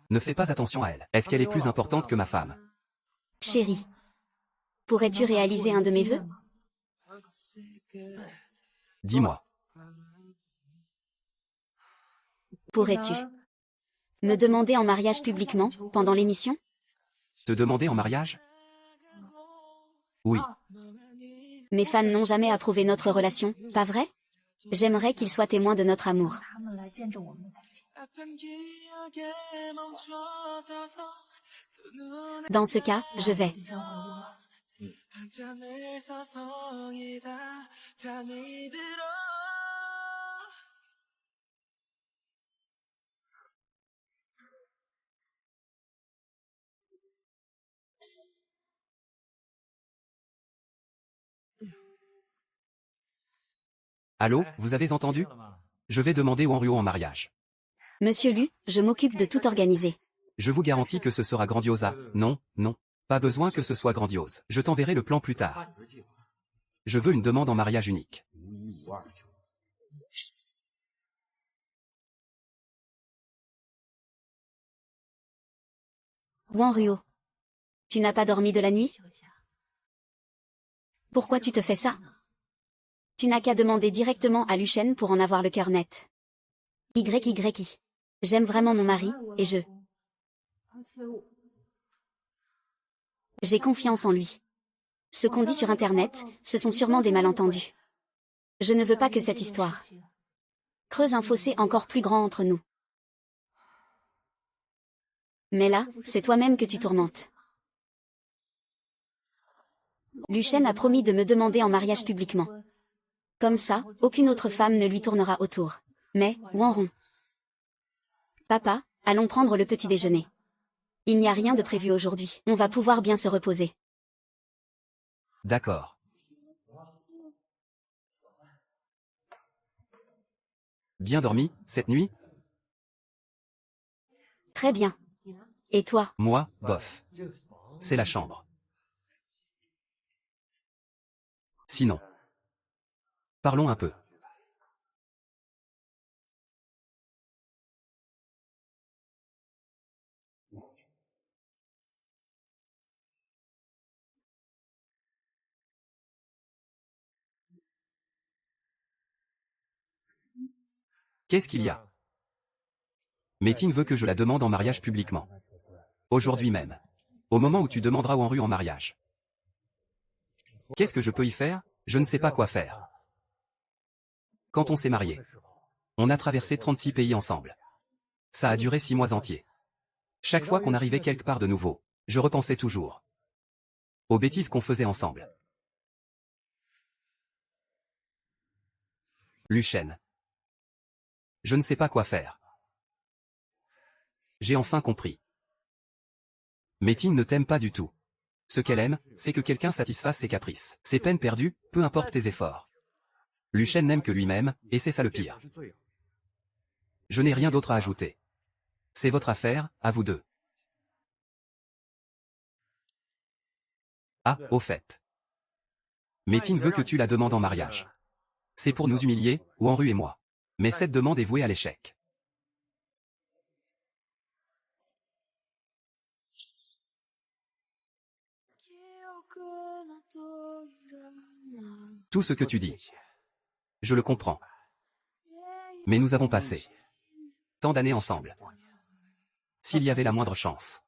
Speaker 1: Ne fais pas attention à elle. Est-ce qu'elle est plus importante que ma femme?
Speaker 2: Chérie. Pourrais-tu réaliser un de mes vœux?
Speaker 1: Dis-moi.
Speaker 2: Pourrais-tu me demander en mariage publiquement, pendant l'émission?
Speaker 1: Te demander en mariage? Oui.
Speaker 2: Mes fans n'ont jamais approuvé notre relation, pas vrai? J'aimerais qu'ils soient témoins de notre amour. Dans ce cas, je vais.
Speaker 1: Allô, vous avez entendu? Je vais demander Wanruo en mariage.
Speaker 2: Monsieur Lu, je m'occupe de tout organiser.
Speaker 1: Je vous garantis que ce sera grandiose. Non, non. Pas besoin que ce soit grandiose. Je t'enverrai le plan plus tard. Je veux une demande en mariage unique.
Speaker 2: Wanruo. Tu n'as pas dormi de la nuit? Pourquoi tu te fais ça? Tu n'as qu'à demander directement à Lucien pour en avoir le cœur net. YYI. J'aime vraiment mon mari, et j'ai confiance en lui. Ce qu'on dit sur Internet, ce sont sûrement des malentendus. Je ne veux pas que cette histoire creuse un fossé encore plus grand entre nous. Mais là, c'est toi-même que tu tourmentes. Luchen a promis de me demander en mariage publiquement. Comme ça, aucune autre femme ne lui tournera autour. Mais, Wanron. Papa, allons prendre le petit déjeuner. Il n'y a rien de prévu aujourd'hui. On va pouvoir bien se reposer.
Speaker 1: D'accord. Bien dormi, cette nuit?
Speaker 2: Très bien. Et toi?
Speaker 1: Moi, bof. C'est la chambre. Sinon. Parlons un peu. Qu'est-ce qu'il y a? Métine veut que je la demande en mariage publiquement. Aujourd'hui même. Au moment où tu demanderas Wanru en mariage. Qu'est-ce que je peux y faire? Je ne sais pas quoi faire. Quand on s'est marié, on a traversé 36 pays ensemble. Ça a duré 6 mois entiers. Chaque fois qu'on arrivait quelque part de nouveau, je repensais toujours aux bêtises qu'on faisait ensemble. Luchen. Je ne sais pas quoi faire. J'ai enfin compris. Métine ne t'aime pas du tout. Ce qu'elle aime, c'est que quelqu'un satisfasse ses caprices. Ses peines perdues, peu importe tes efforts. Luchen n'aime que lui-même, et c'est ça le pire. Je n'ai rien d'autre à ajouter. C'est votre affaire, à vous deux. Ah, au fait. Métine veut que tu la demandes en mariage. C'est pour nous humilier, Wanru et moi. Mais cette demande est vouée à l'échec. Tout ce que tu dis. Je le comprends. Mais nous avons passé tant d'années ensemble. S'il y avait la moindre chance.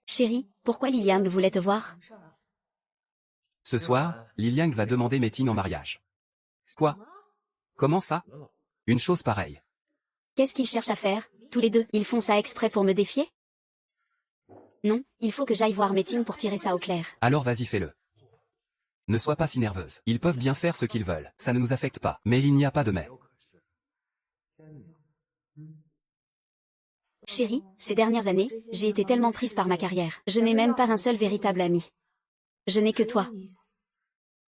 Speaker 2: Chérie, pourquoi Liliang voulait te voir?
Speaker 1: Ce soir, Liliang va demander Métine en mariage. Quoi? Comment ça? Une chose pareille.
Speaker 2: Qu'est-ce qu'ils cherchent à faire, tous les deux? Ils font ça exprès pour me défier? Non, il faut que j'aille voir Métine pour tirer ça au clair.
Speaker 1: Alors vas-y fais-le. Ne sois pas si nerveuse. Ils peuvent bien faire ce qu'ils veulent. Ça ne nous affecte pas. Mais il n'y a pas de mais.
Speaker 2: Chérie, ces dernières années, j'ai été tellement prise par ma carrière. Je n'ai même pas un seul véritable ami. Je n'ai que toi.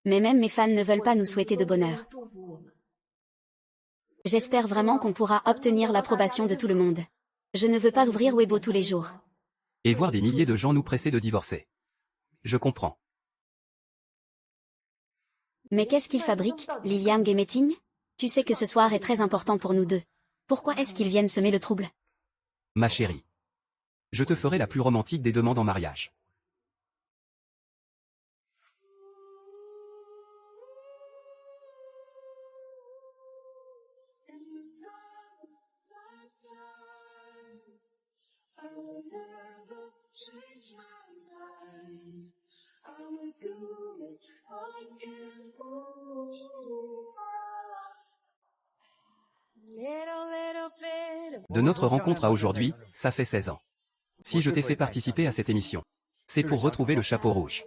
Speaker 2: Mais même mes fans ne veulent pas nous souhaiter de bonheur. J'espère vraiment qu'on pourra obtenir l'approbation de tout le monde. Je ne veux pas ouvrir Weibo tous les jours.
Speaker 1: Et voir des milliers de gens nous presser de divorcer. Je comprends.
Speaker 2: Mais qu'est-ce qu'ils fabriquent, Liliang et Métine? Tu sais que ce soir est très important pour nous deux. Pourquoi est-ce qu'ils viennent semer le trouble?
Speaker 1: Ma chérie. Je te ferai la plus romantique des demandes en mariage. De notre rencontre à aujourd'hui, ça fait 16 ans. Si je t'ai fait participer à cette émission, c'est pour retrouver le chapeau rouge.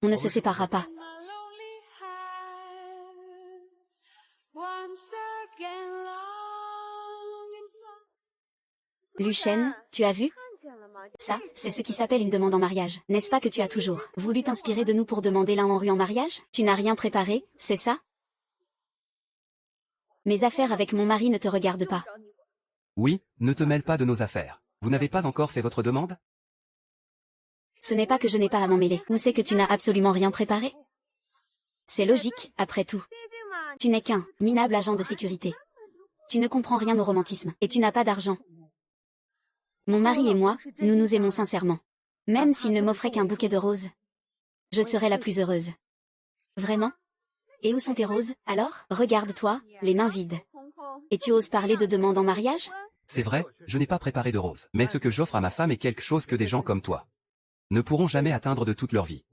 Speaker 2: On ne se séparera pas. Luchen, tu as vu? Ça, c'est ce qui s'appelle une demande en mariage. N'est-ce pas que tu as toujours voulu t'inspirer de nous pour demander l'un en rue en mariage? Tu n'as rien préparé, c'est ça? Mes affaires avec mon mari ne te regardent pas.
Speaker 1: Oui, ne te mêle pas de nos affaires. Vous n'avez pas encore fait votre demande?
Speaker 2: Ce n'est pas que je n'ai pas à m'en mêler. Ou c'est que tu n'as absolument rien préparé? C'est logique, après tout. Tu n'es qu'un minable agent de sécurité. Tu ne comprends rien au romantisme, et tu n'as pas d'argent. Mon mari et moi, nous nous aimons sincèrement. Même s'il ne m'offrait qu'un bouquet de roses, je serais la plus heureuse. Vraiment? Et où sont tes roses, alors? Regarde-toi, les mains vides. Et tu oses parler de demande en mariage?
Speaker 1: C'est vrai, je n'ai pas préparé de rose. Mais ce que j'offre à ma femme est quelque chose que des gens comme toi ne pourront jamais atteindre de toute leur vie.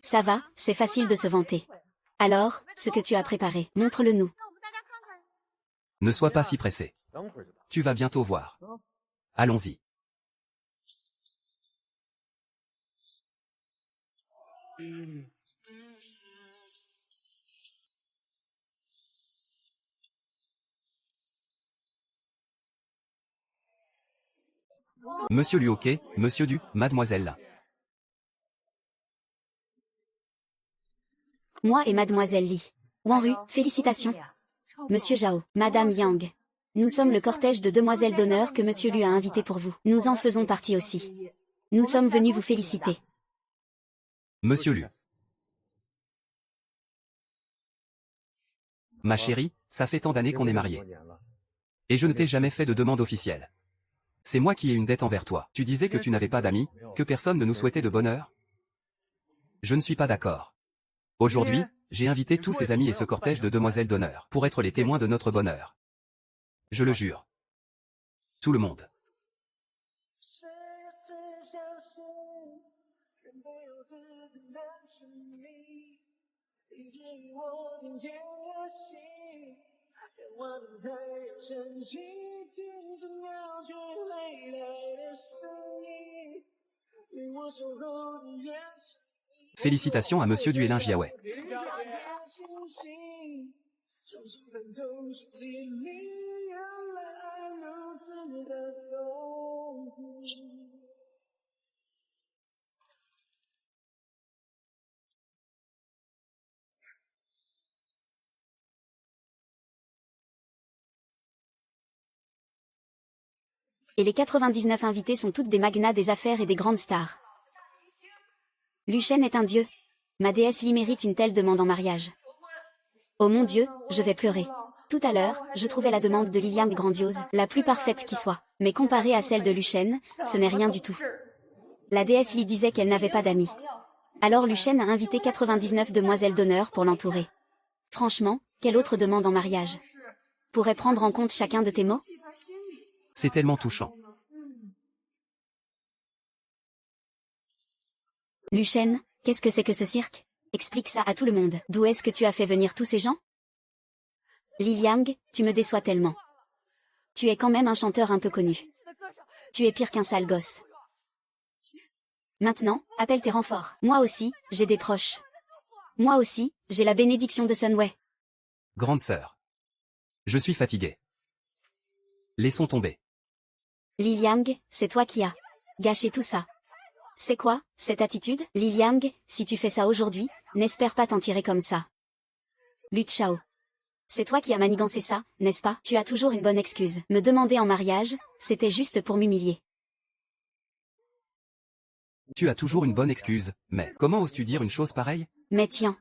Speaker 2: Ça va, c'est facile de se vanter. Alors, ce que tu as préparé, montre-le nous.
Speaker 1: Ne sois pas si pressé. Tu vas bientôt voir. Allons-y. Monsieur Luoké, Monsieur Du, Mademoiselle.
Speaker 2: Moi et Mademoiselle Li. Wanru, félicitations. Monsieur Zhao, Madame Yang. Nous sommes le cortège de demoiselles d'honneur que Monsieur Lu a invité pour vous. Nous en faisons partie aussi. Nous sommes venus vous féliciter.
Speaker 1: Monsieur Lu. Ma chérie, ça fait tant d'années qu'on est mariés. Et je ne t'ai jamais fait de demande officielle. C'est moi qui ai une dette envers toi. Tu disais que tu n'avais pas d'amis, que personne ne nous souhaitait de bonheur. Je ne suis pas d'accord. Aujourd'hui, j'ai invité tous ces amis et ce cortège de demoiselles d'honneur pour être les témoins de notre bonheur. Je le jure. Tout le monde. Félicitations à Monsieur Duélin Jiawei.
Speaker 2: Et les 99 invités sont toutes des magnats des affaires et des grandes stars. Lu Shen est un dieu. Ma déesse Li mérite une telle demande en mariage. Oh mon Dieu, je vais pleurer. Tout à l'heure, je trouvais la demande de Liliang grandiose, la plus parfaite qui soit. Mais comparée à celle de Lu Shen, ce n'est rien du tout. La déesse Li disait qu'elle n'avait pas d'amis. Alors Lu Shen a invité 99 demoiselles d'honneur pour l'entourer. Franchement, quelle autre demande en mariage pourrait prendre en compte chacun de tes mots?
Speaker 1: C'est tellement touchant.
Speaker 2: Lu Shen, qu'est-ce que c'est que ce cirque? Explique ça à tout le monde. D'où est-ce que tu as fait venir tous ces gens? Li Liang, tu me déçois tellement. Tu es quand même un chanteur un peu connu. Tu es pire qu'un sale gosse. Maintenant, appelle tes renforts. Moi aussi, j'ai des proches. Moi aussi, j'ai la bénédiction de Sun Wei.
Speaker 1: Grande sœur. Je suis fatigué. Laissons tomber.
Speaker 2: Li Liang, c'est toi qui as gâché tout ça. C'est quoi, cette attitude? Li Liang, si tu fais ça aujourd'hui, n'espère pas t'en tirer comme ça. Lu Chao. C'est toi qui as manigancé ça, n'est-ce pas? Tu as toujours une bonne excuse. Me demander en mariage, c'était juste pour m'humilier.
Speaker 1: Tu as toujours une bonne excuse, mais comment oses-tu dire une chose pareille?
Speaker 2: Mais tiens.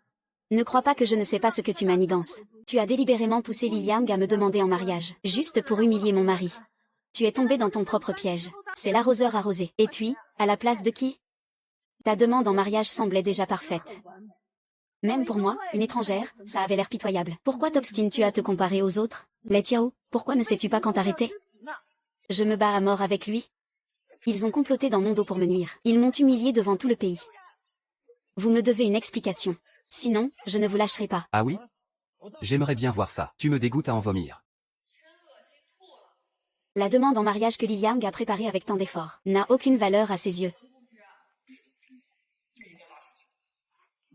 Speaker 2: Ne crois pas que je ne sais pas ce que tu manigances. Tu as délibérément poussé Li Liang à me demander en mariage, juste pour humilier mon mari. Tu es tombé dans ton propre piège. C'est l'arroseur arrosé. Et puis, à la place de qui? Ta demande en mariage semblait déjà parfaite. Même pour moi, une étrangère, ça avait l'air pitoyable. Pourquoi t'obstines-tu à te comparer aux autres? Les Tiao, pourquoi ne sais-tu pas quand t'arrêter? Je me bats à mort avec lui. Ils ont comploté dans mon dos pour me nuire. Ils m'ont humilié devant tout le pays. Vous me devez une explication. Sinon, je ne vous lâcherai pas.
Speaker 1: Ah oui? J'aimerais bien voir ça. Tu me dégoûtes à en vomir.
Speaker 2: La demande en mariage que Li Liang a préparée avec tant d'efforts n'a aucune valeur à ses yeux.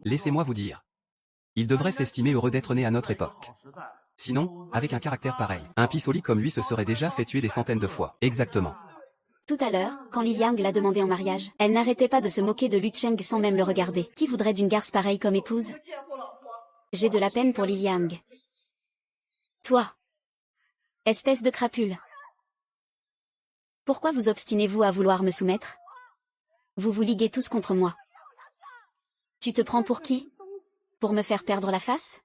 Speaker 1: Laissez-moi vous dire. Il devrait s'estimer heureux d'être né à notre époque. Sinon, avec un caractère pareil, un pisoli comme lui se serait déjà fait tuer des centaines de fois. Exactement.
Speaker 2: Tout à l'heure, quand Li Liang l'a demandé en mariage, elle n'arrêtait pas de se moquer de Lu Cheng sans même le regarder. Qui voudrait d'une garce pareille comme épouse? J'ai de la peine pour Li Liang. Toi. Espèce de crapule. Pourquoi vous obstinez-vous à vouloir me soumettre? Vous vous liguez tous contre moi. Tu te prends pour qui? Pour me faire perdre la face?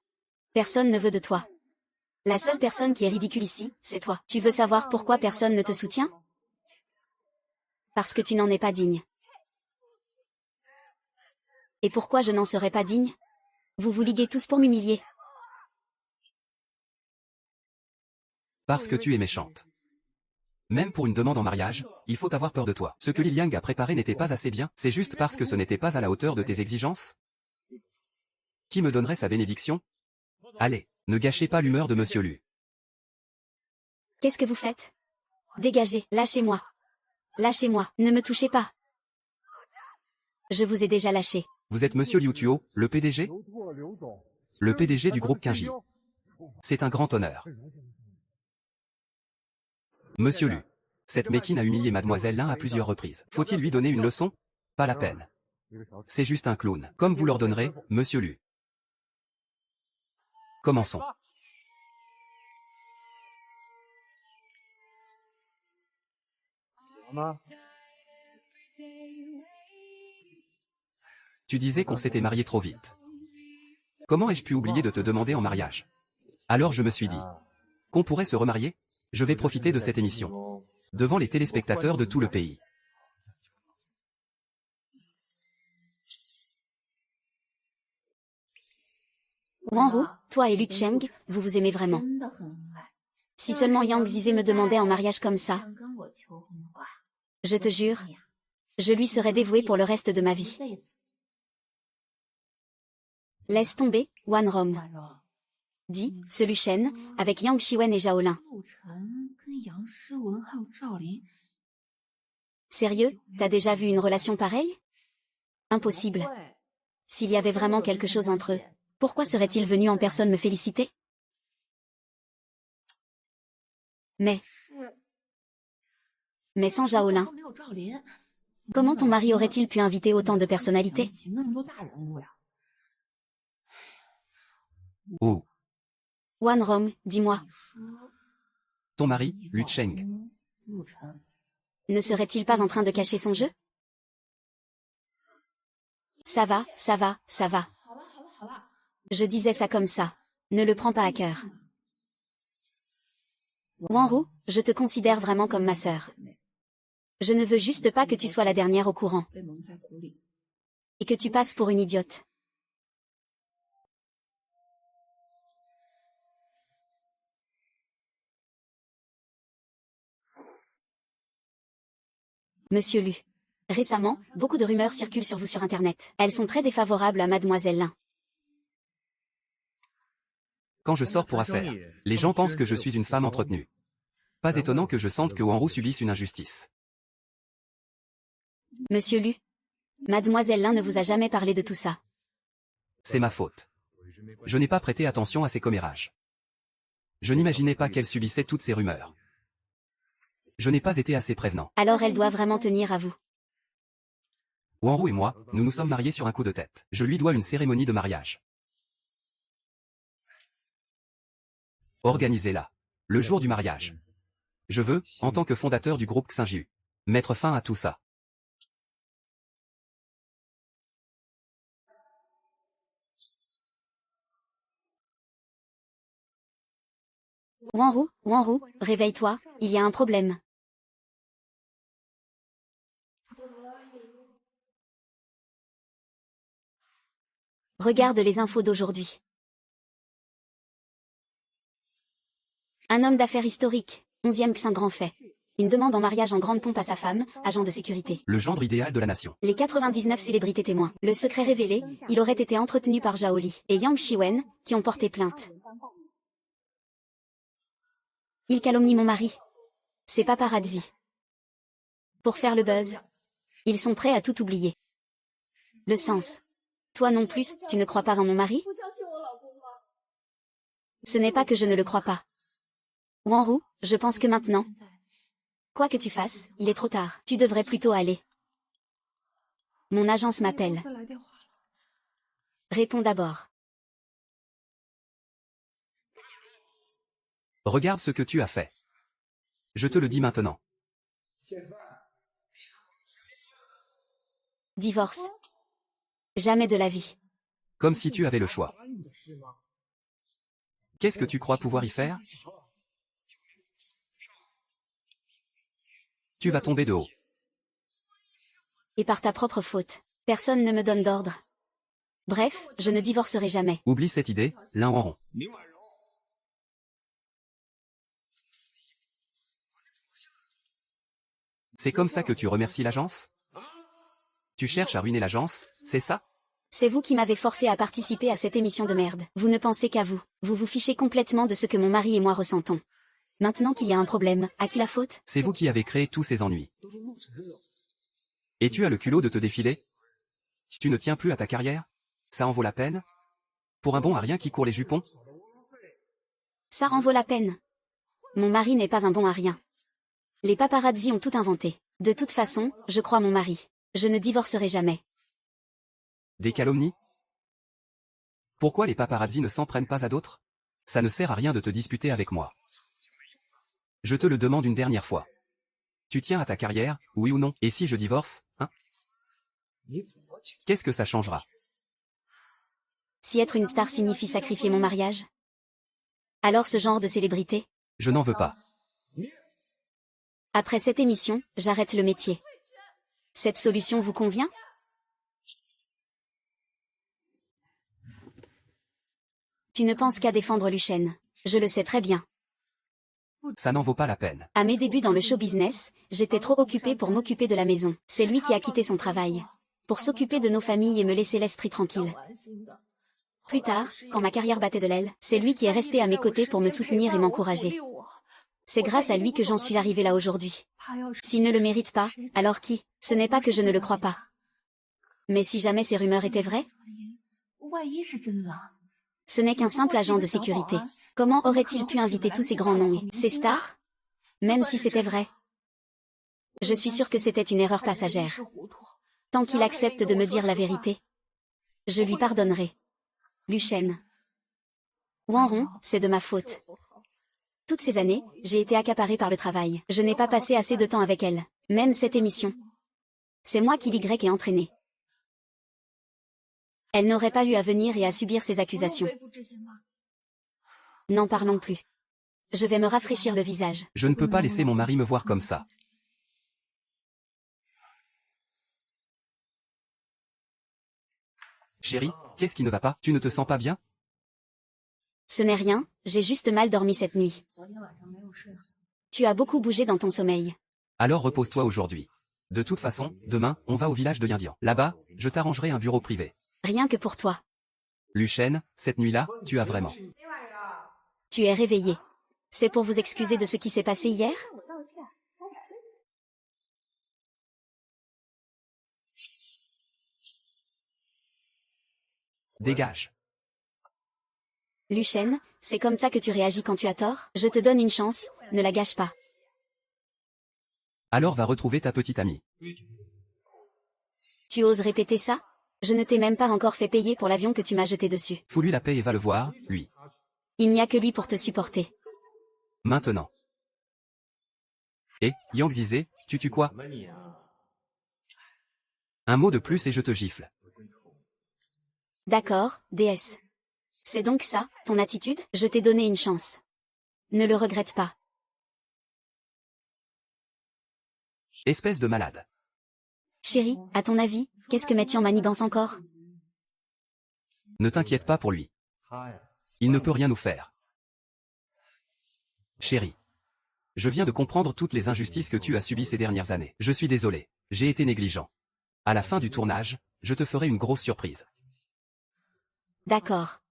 Speaker 2: Personne ne veut de toi. La seule personne qui est ridicule ici, c'est toi. Tu veux savoir pourquoi personne ne te soutient? Parce que tu n'en es pas digne. Et pourquoi je n'en serais pas digne? Vous vous liguez tous pour m'humilier.
Speaker 1: Parce que tu es méchante. Même pour une demande en mariage, il faut avoir peur de toi. Ce que Li Liang a préparé n'était pas assez bien, c'est juste parce que ce n'était pas à la hauteur de tes exigences? Qui me donnerait sa bénédiction? Allez, ne gâchez pas l'humeur de Monsieur Lu.
Speaker 2: Qu'est-ce que vous faites? Dégagez, lâchez-moi. Lâchez-moi, ne me touchez pas. Je vous ai déjà lâché.
Speaker 1: Vous êtes Monsieur Liu Tuo, le PDG? Le PDG du groupe Qingji. C'est un grand honneur. Monsieur Lu, cette méquine a humilié Mademoiselle Lin à plusieurs reprises. Faut-il lui donner une leçon? Pas la peine. C'est juste un clown. Comme vous l'ordonnerez, Monsieur Lu. Commençons. Tu disais qu'on s'était marié trop vite. Comment ai-je pu oublier de te demander en mariage? Alors je me suis dit qu'on pourrait se remarier? Je vais profiter de cette émission, devant les téléspectateurs de tout le pays.
Speaker 2: Wanru, toi et Lu Cheng, vous vous aimez vraiment. Si seulement Yang Zizé me demandait en mariage comme ça, je te jure, je lui serais dévouée pour le reste de ma vie. Laisse tomber, Wan Rom. Dis, ce Lu Shen, avec Yang Shiwen et Zhao Lin. Sérieux, t'as déjà vu une relation pareille? Impossible. S'il y avait vraiment quelque chose entre eux, pourquoi serait-il venu en personne me féliciter? Mais sans Zhao Lin, comment ton mari aurait-il pu inviter autant de personnalités?
Speaker 1: Oh.
Speaker 2: Wan Rom, dis-moi,
Speaker 1: Ton mari, Lu Cheng.
Speaker 2: ne serait-il pas en train de cacher son jeu? Ça va, ça va, ça va. Je disais ça comme ça. Ne le prends pas à cœur. Wanru, je te considère vraiment comme ma sœur. Je ne veux juste pas que tu sois la dernière au courant. Et que tu passes pour une idiote. Monsieur Lu. Récemment, beaucoup de rumeurs circulent sur vous sur Internet. Elles sont très défavorables à Mademoiselle Lin.
Speaker 1: Quand je sors pour affaires, les gens pensent que je suis une femme entretenue. Pas étonnant que je sente que Wanru subisse une injustice.
Speaker 2: Monsieur Lu. Mademoiselle Lin ne vous a jamais parlé de tout ça.
Speaker 1: C'est ma faute. Je n'ai pas prêté attention à ses commérages. Je n'imaginais pas qu'elle subissait toutes ces rumeurs. Je n'ai pas été assez prévenant.
Speaker 2: Alors elle doit vraiment tenir à vous.
Speaker 1: Wanru et moi, nous nous sommes mariés sur un coup de tête. Je lui dois une cérémonie de mariage. Organisez-la. Le jour du mariage. Je veux, en tant que fondateur du groupe Xinjiu, mettre fin à tout ça.
Speaker 2: Wanru, réveille-toi, il y a un problème. Regarde les infos d'aujourd'hui. Un homme d'affaires historique, 11e Xin grand fait. Une demande en mariage en grande pompe à sa femme, agent de sécurité.
Speaker 1: Le gendre idéal de la nation.
Speaker 2: Les 99 célébrités témoins. Le secret révélé, il aurait été entretenu par Zhao Li et Yang Shiwen, qui ont porté plainte. Il calomnie mon mari. C'est paparazzi. Pour faire le buzz, ils sont prêts à tout oublier. Le sens. Toi non plus, tu ne crois pas en mon mari? Ce n'est pas que je ne le crois pas. Wanru, je pense que maintenant, quoi que tu fasses, il est trop tard. Tu devrais plutôt aller. Mon agence m'appelle. Réponds d'abord.
Speaker 1: Regarde ce que tu as fait. Je te le dis maintenant.
Speaker 2: Divorce. Jamais de la vie.
Speaker 1: Comme si tu avais le choix. Qu'est-ce que tu crois pouvoir y faire? Tu vas tomber de haut.
Speaker 2: Et par ta propre faute. Personne ne me donne d'ordre. Bref, je ne divorcerai jamais.
Speaker 1: Oublie cette idée, Lin Wanron. C'est comme ça que tu remercies l'agence? Tu cherches à ruiner l'agence, c'est ça?
Speaker 2: C'est vous qui m'avez forcé à participer à cette émission de merde. Vous ne pensez qu'à vous. Vous vous fichez complètement de ce que mon mari et moi ressentons. Maintenant qu'il y a un problème, à qui la faute?
Speaker 1: C'est vous qui avez créé tous ces ennuis. Et tu as le culot de te défiler? Tu ne tiens plus à ta carrière? Ça en vaut la peine? Pour un bon à rien qui court les jupons?
Speaker 2: Ça en vaut la peine. Mon mari n'est pas un bon à rien. Les paparazzi ont tout inventé. De toute façon, je crois mon mari. Je ne divorcerai jamais.
Speaker 1: Des calomnies? Pourquoi les paparazzi ne s'en prennent pas à d'autres? Ça ne sert à rien de te disputer avec moi. Je te le demande une dernière fois. Tu tiens à ta carrière, oui ou non? Et si je divorce, hein? Qu'est-ce que ça changera?
Speaker 2: Si être une star signifie sacrifier mon mariage? Alors ce genre de célébrité?
Speaker 1: Je n'en veux pas.
Speaker 2: Après cette émission, j'arrête le métier. Cette solution vous convient? Tu ne penses qu'à défendre Lucien. Je le sais très bien.
Speaker 1: Ça n'en vaut pas la peine.
Speaker 2: À mes débuts dans le show business, j'étais trop occupée pour m'occuper de la maison. C'est lui qui a quitté son travail. Pour s'occuper de nos familles et me laisser l'esprit tranquille. Plus tard, quand ma carrière battait de l'aile, c'est lui qui est resté à mes côtés pour me soutenir et m'encourager. C'est grâce à lui que j'en suis arrivée là aujourd'hui. S'il ne le mérite pas, alors qui? Ce n'est pas que je ne le crois pas. Mais si jamais ces rumeurs étaient vraies? Ce n'est qu'un simple agent de sécurité. Comment aurait-il pu inviter tous ces grands noms et ces stars? Même si c'était vrai. Je suis sûre que c'était une erreur passagère. Tant qu'il accepte de me dire la vérité, je lui pardonnerai. Lucien. Wanron, c'est de ma faute. Toutes ces années, j'ai été accaparée par le travail. Je n'ai pas passé assez de temps avec elle. Même cette émission. C'est moi qui l'ai entraînée. Elle n'aurait pas eu à venir et à subir ces accusations. N'en parlons plus. Je vais me rafraîchir le visage.
Speaker 1: Je ne peux pas laisser mon mari me voir comme ça. Chérie, qu'est-ce qui ne va pas? Tu ne te sens pas bien?
Speaker 2: Ce n'est rien, j'ai juste mal dormi cette nuit. Tu as beaucoup bougé dans ton sommeil.
Speaker 1: Alors repose-toi aujourd'hui. De toute façon, demain, on va au village de Yindian. Là-bas, je t'arrangerai un bureau privé.
Speaker 2: Rien que pour toi.
Speaker 1: Lucien, cette nuit-là, tu as vraiment...
Speaker 2: Tu es réveillé. C'est pour vous excuser de ce qui s'est passé hier?
Speaker 1: Dégage.
Speaker 2: Lucien, c'est comme ça que tu réagis quand tu as tort? Je te donne une chance, ne la gâche pas.
Speaker 1: Alors va retrouver ta petite amie.
Speaker 2: Tu oses répéter ça? Je ne t'ai même pas encore fait payer pour l'avion que tu m'as jeté dessus.
Speaker 1: Fous-lui la paix et va le voir, lui.
Speaker 2: Il n'y a que lui pour te supporter.
Speaker 1: Maintenant. Et, Yang Zizé, tu tues quoi? Un mot de plus et je te gifle.
Speaker 2: D'accord, déesse. C'est donc ça, ton attitude? Je t'ai donné une chance. Ne le regrette pas.
Speaker 1: Espèce de malade.
Speaker 2: Chérie, à ton avis, qu'est-ce que Métian manigance encore?
Speaker 1: Ne t'inquiète pas pour lui. Il ne peut rien nous faire. Chérie. Je viens de comprendre toutes les injustices que tu as subies ces dernières années. Je suis désolé, j'ai été négligent. À la fin du tournage, je te ferai une grosse surprise.
Speaker 2: D'accord.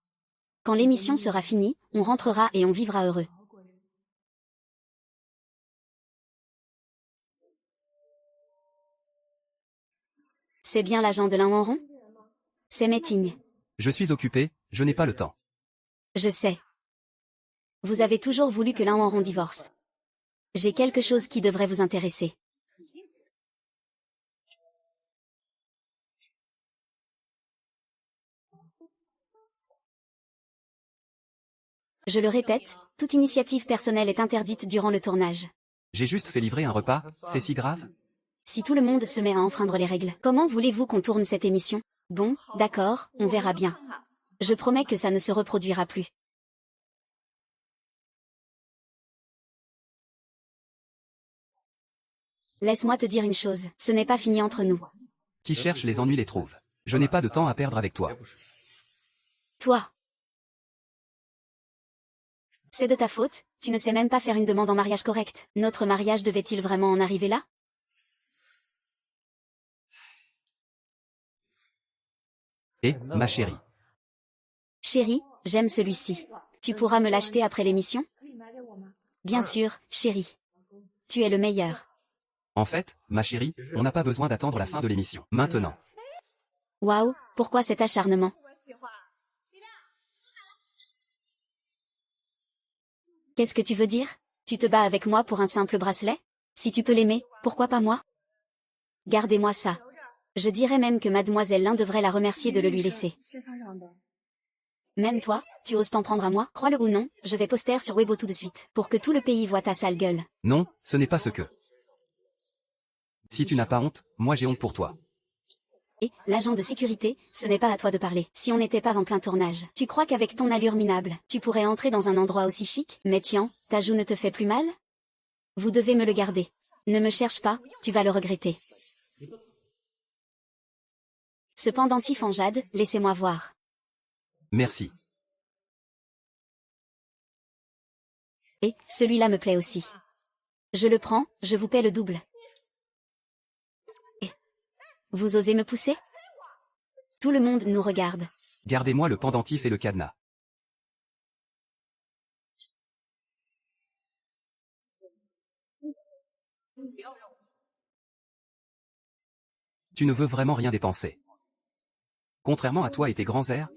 Speaker 2: Quand l'émission sera finie, on rentrera et on vivra heureux. C'est bien l'agent de Wanron? C'est Meeting.
Speaker 1: Je suis occupé, je n'ai pas le temps.
Speaker 2: Je sais. Vous avez toujours voulu que Wanron divorce. J'ai quelque chose qui devrait vous intéresser. Je le répète, toute initiative personnelle est interdite durant le tournage.
Speaker 1: J'ai juste fait livrer un repas, c'est si grave?
Speaker 2: Si tout le monde se met à enfreindre les règles, comment voulez-vous qu'on tourne cette émission? Bon, d'accord, on verra bien. Je promets que ça ne se reproduira plus. Laisse-moi te dire une chose, ce n'est pas fini entre nous.
Speaker 1: Qui cherche les ennuis les trouve. Je n'ai pas de temps à perdre avec toi.
Speaker 2: Toi. C'est de ta faute, tu ne sais même pas faire une demande en mariage correcte. Notre mariage devait-il vraiment en arriver là?
Speaker 1: Et, ma chérie.
Speaker 2: Chérie, j'aime celui-ci. Tu pourras me l'acheter après l'émission? Bien sûr, chérie. Tu es le meilleur.
Speaker 1: En fait, ma chérie, on n'a pas besoin d'attendre la fin de l'émission. Maintenant.
Speaker 2: Waouh, pourquoi cet acharnement? Qu'est-ce que tu veux dire? Tu te bats avec moi pour un simple bracelet? Si tu peux l'aimer, pourquoi pas moi? Gardez-moi ça. Je dirais même que mademoiselle Lin devrait la remercier de le lui laisser. Même toi, tu oses t'en prendre à moi? Crois-le ou non, je vais poster sur Weibo tout de suite, pour que tout le pays voit ta sale gueule.
Speaker 1: Non, ce n'est pas ce que. Si tu n'as pas honte, moi j'ai honte pour toi.
Speaker 2: Et, l'agent de sécurité, ce n'est pas à toi de parler. Si on n'était pas en plein tournage, tu crois qu'avec ton allure minable, tu pourrais entrer dans un endroit aussi chic? Mais tiens, ta joue ne te fait plus mal? Vous devez me le garder. Ne me cherche pas, tu vas le regretter. Ce pendentif en jade, laissez-moi voir.
Speaker 1: Merci.
Speaker 2: Et, celui-là me plaît aussi. Je le prends, je vous paie le double. Et, vous osez me pousser? Tout le monde nous regarde.
Speaker 1: Gardez-moi le pendentif et le cadenas. Tu ne veux vraiment rien dépenser. Contrairement à toi et tes grands airs,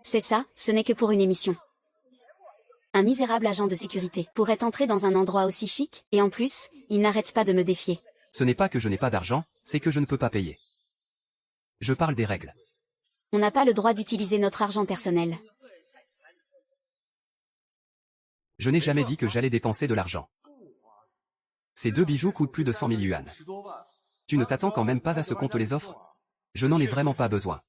Speaker 2: C'est ça, ce n'est que pour une émission. Un misérable agent de sécurité pourrait entrer dans un endroit aussi chic, et en plus, il n'arrête pas de me défier.
Speaker 1: ce n'est pas que je n'ai pas d'argent, c'est que je ne peux pas payer. Je parle des règles.
Speaker 2: On n'a pas le droit d'utiliser notre argent personnel.
Speaker 1: Je n'ai jamais dit que j'allais dépenser de l'argent. Ces 2 bijoux coûtent plus de 100 000 yuan. Tu ne t'attends quand même pas à ce qu'on te les offre? Je n'en ai vraiment pas besoin.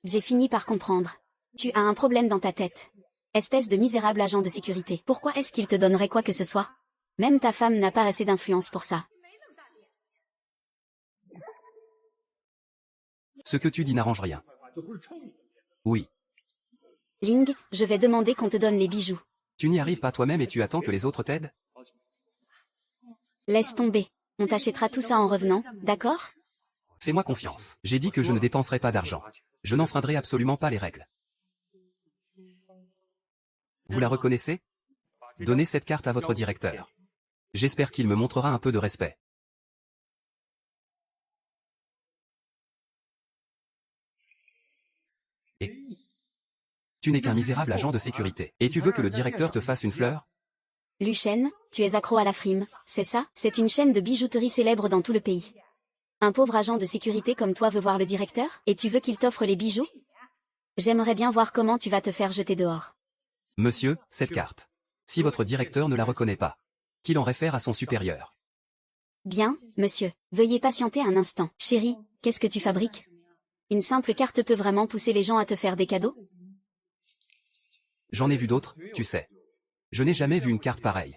Speaker 2: J'ai fini par comprendre. Tu as un problème dans ta tête. Espèce de misérable agent de sécurité. Pourquoi est-ce qu'il te donnerait quoi que ce soit? Même ta femme n'a pas assez d'influence pour ça.
Speaker 1: Ce que tu dis n'arrange rien. Oui.
Speaker 2: Ling, je vais demander qu'on te donne les bijoux.
Speaker 1: Tu n'y arrives pas toi-même et tu attends que les autres t'aident?
Speaker 2: Laisse tomber. On t'achètera tout ça en revenant, d'accord?
Speaker 1: Fais-moi confiance. J'ai dit que je ne dépenserai pas d'argent. Je n'enfreindrai absolument pas les règles. Vous la reconnaissez? Donnez cette carte à votre directeur. J'espère qu'il me montrera un peu de respect. Et tu n'es qu'un misérable agent de sécurité. Et tu veux que le directeur te fasse une fleur?
Speaker 2: Lucien, tu es accro à la frime, c'est ça? C'est une chaîne de bijouterie célèbre dans tout le pays. Un pauvre agent de sécurité comme toi veut voir le directeur, et tu veux qu'il t'offre les bijoux? J'aimerais bien voir comment tu vas te faire jeter dehors.
Speaker 1: Monsieur, cette carte. Si votre directeur ne la reconnaît pas, qu'il en réfère à son supérieur.
Speaker 2: Bien, monsieur, veuillez patienter un instant. Chérie, qu'est-ce que tu fabriques? Une simple carte peut vraiment pousser les gens à te faire des cadeaux?
Speaker 1: J'en ai vu d'autres, tu sais. Je n'ai jamais vu une carte pareille.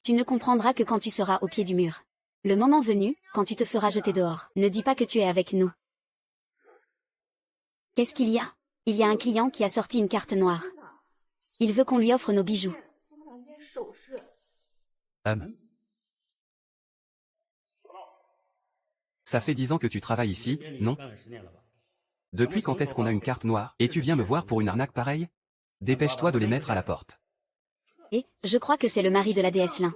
Speaker 2: Tu ne comprendras que quand tu seras au pied du mur. Le moment venu, quand tu te feras jeter dehors, ne dis pas que tu es avec nous. Qu'est-ce qu'il y a? Il y a un client qui a sorti une carte noire. Il veut qu'on lui offre nos bijoux.
Speaker 1: Ça fait 10 ans que tu travailles ici, non? Depuis quand est-ce qu'on a une carte noire, et tu viens me voir pour une arnaque pareille? Dépêche-toi de les mettre à la porte.
Speaker 2: Et, je crois que c'est le mari de la déesse Lin.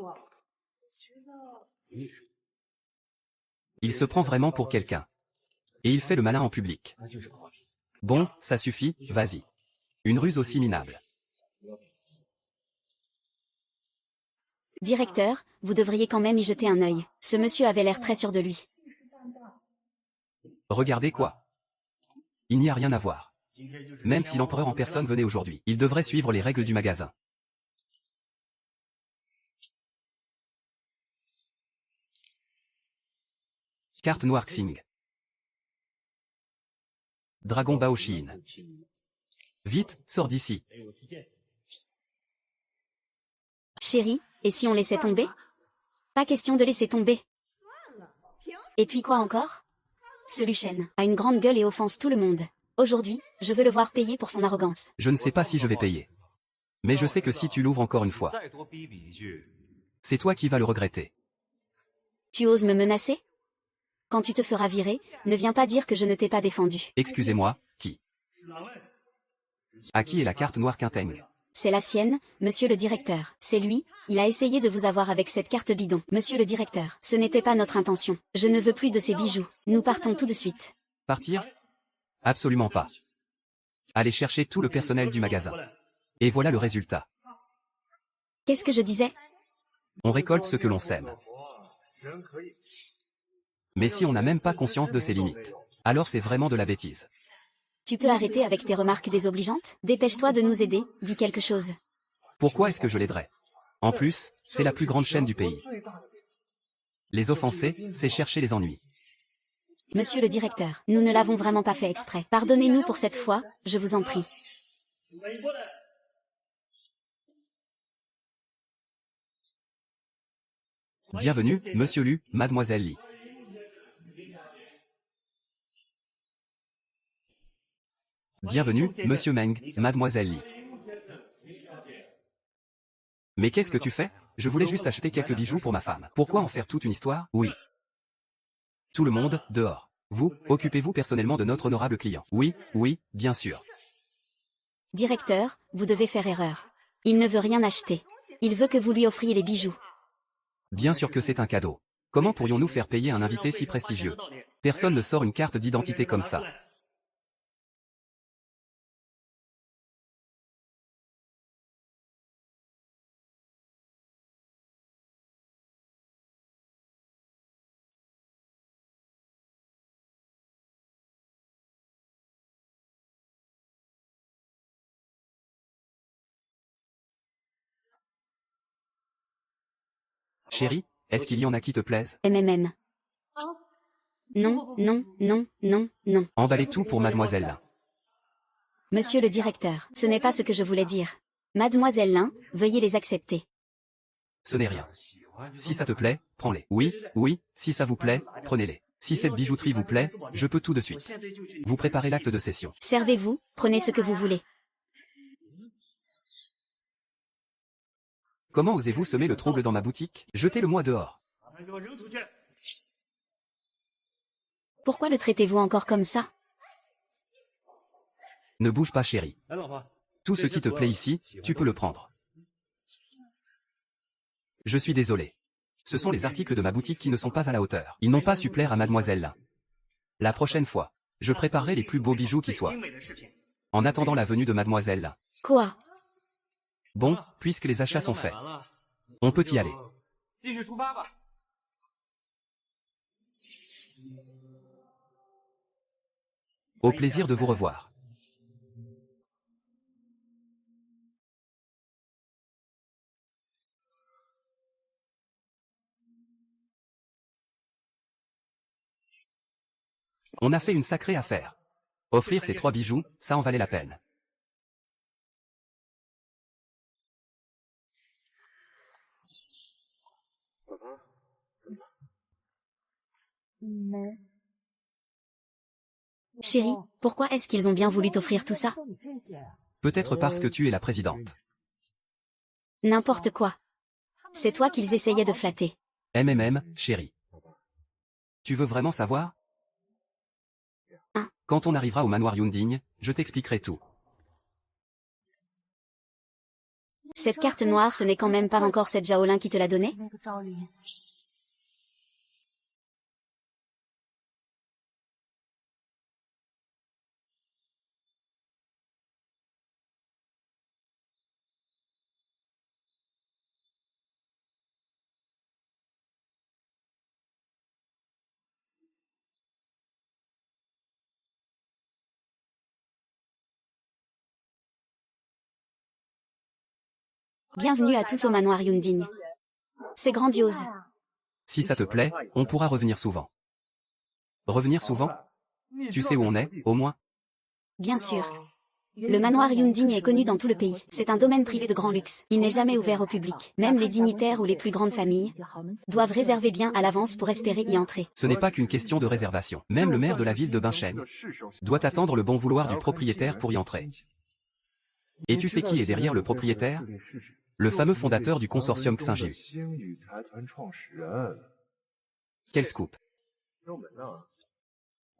Speaker 1: Il se prend vraiment pour quelqu'un. Et il fait le malin en public. Bon, ça suffit, vas-y. Une ruse aussi minable.
Speaker 2: Directeur, vous devriez quand même y jeter un œil. Ce monsieur avait l'air très sûr de lui.
Speaker 1: Regardez quoi? Il n'y a rien à voir. Même si l'empereur en personne venait aujourd'hui, il devrait suivre les règles du magasin. Carte noire Xing. Dragon Baoshin. Vite, sors d'ici.
Speaker 2: Chérie, et si on laissait tomber? Pas question de laisser tomber. Et puis quoi encore? Ce Lucien a une grande gueule et offense tout le monde. Aujourd'hui, je veux le voir payer pour son arrogance.
Speaker 1: Je ne sais pas si je vais payer. Mais je sais que si tu l'ouvres encore une fois, c'est toi qui vas le regretter.
Speaker 2: Tu oses me menacer? Quand tu te feras virer, ne viens pas dire que je ne t'ai pas défendu.
Speaker 1: Excusez-moi, qui? À qui est la carte noire Quinteng?
Speaker 2: C'est la sienne, monsieur le directeur. C'est lui, il a essayé de vous avoir avec cette carte bidon. Monsieur le directeur, ce n'était pas notre intention. Je ne veux plus de ces bijoux. Nous partons tout de suite.
Speaker 1: Partir? Absolument pas. Allez chercher tout le personnel du magasin. Et voilà le résultat.
Speaker 2: Qu'est-ce que je disais?
Speaker 1: On récolte ce que l'on sème. Mais si on n'a même pas conscience de ses limites, alors c'est vraiment de la bêtise.
Speaker 2: Tu peux arrêter avec tes remarques désobligeantes? Dépêche-toi de nous aider, dis quelque chose.
Speaker 1: Pourquoi est-ce que je l'aiderais? En plus, c'est la plus grande chaîne du pays. Les offenser, c'est chercher les ennuis.
Speaker 2: Monsieur le directeur, nous ne l'avons vraiment pas fait exprès. Pardonnez-nous pour cette fois, je vous en prie.
Speaker 1: Bienvenue, Monsieur Lu, Mademoiselle Li. Bienvenue, Monsieur Meng, Mademoiselle Li. Mais qu'est-ce que tu fais? Je voulais juste acheter quelques bijoux pour ma femme. Pourquoi en faire toute une histoire? Oui. Tout le monde, dehors. Vous, occupez-vous personnellement de notre honorable client. Oui, oui, bien sûr.
Speaker 2: Directeur, vous devez faire erreur. Il ne veut rien acheter. Il veut que vous lui offriez les bijoux.
Speaker 1: Bien sûr que c'est un cadeau. Comment pourrions-nous faire payer un invité si prestigieux? Personne ne sort une carte d'identité comme ça. Chérie, est-ce qu'il y en a qui te plaisent?
Speaker 2: MMM. Non, non, non, non, non.
Speaker 1: Emballez tout pour Mademoiselle Lin.
Speaker 2: Monsieur le directeur, ce n'est pas ce que je voulais dire. Mademoiselle Lin, veuillez les accepter.
Speaker 1: Ce n'est rien. Si ça te plaît, prends-les. Oui, oui, si ça vous plaît, prenez-les. Si cette bijouterie vous plaît, je peux tout de suite. Vous préparez l'acte de cession.
Speaker 2: Servez-vous, prenez ce que vous voulez.
Speaker 1: Comment osez-vous semer le trouble dans ma boutique? Jetez-le-moi dehors.
Speaker 2: Pourquoi le traitez-vous encore comme ça?
Speaker 1: Ne bouge pas, chérie. Tout ce qui te plaît ici, tu peux le prendre. Je suis désolé. Ce sont les articles de ma boutique qui ne sont pas à la hauteur. Ils n'ont pas su plaire à Mademoiselle Lin. La prochaine fois, je préparerai les plus beaux bijoux qui soient. En attendant la venue de Mademoiselle Lin.
Speaker 2: Quoi?
Speaker 1: Bon, puisque les achats sont faits, on peut y aller. Au plaisir de vous revoir. On a fait une sacrée affaire. Offrir ces 3 bijoux, ça en valait la peine.
Speaker 2: Chérie, pourquoi est-ce qu'ils ont bien voulu t'offrir tout ça?
Speaker 1: Peut-être parce que tu es la présidente.
Speaker 2: N'importe quoi. C'est toi qu'ils essayaient de flatter.
Speaker 1: Chérie. Tu veux vraiment savoir?
Speaker 2: Hein?
Speaker 1: Quand on arrivera au manoir Yunding, je t'expliquerai tout.
Speaker 2: Cette carte noire, ce n'est quand même pas encore cette Jaolin qui te l'a donnée? Bienvenue à tous au manoir Yunding. C'est grandiose.
Speaker 1: Si ça te plaît, on pourra revenir souvent. Revenir souvent? Tu sais où on est, au moins?
Speaker 2: Bien sûr. Le manoir Yunding est connu dans tout le pays. C'est un domaine privé de grand luxe. Il n'est jamais ouvert au public. Même les dignitaires ou les plus grandes familles doivent réserver bien à l'avance pour espérer y entrer.
Speaker 1: Ce n'est pas qu'une question de réservation. Même le maire de la ville de Bincheng doit attendre le bon vouloir du propriétaire pour y entrer. Et tu sais qui est derrière le propriétaire? Le fameux fondateur du consortium Xingyu. Quel scoop!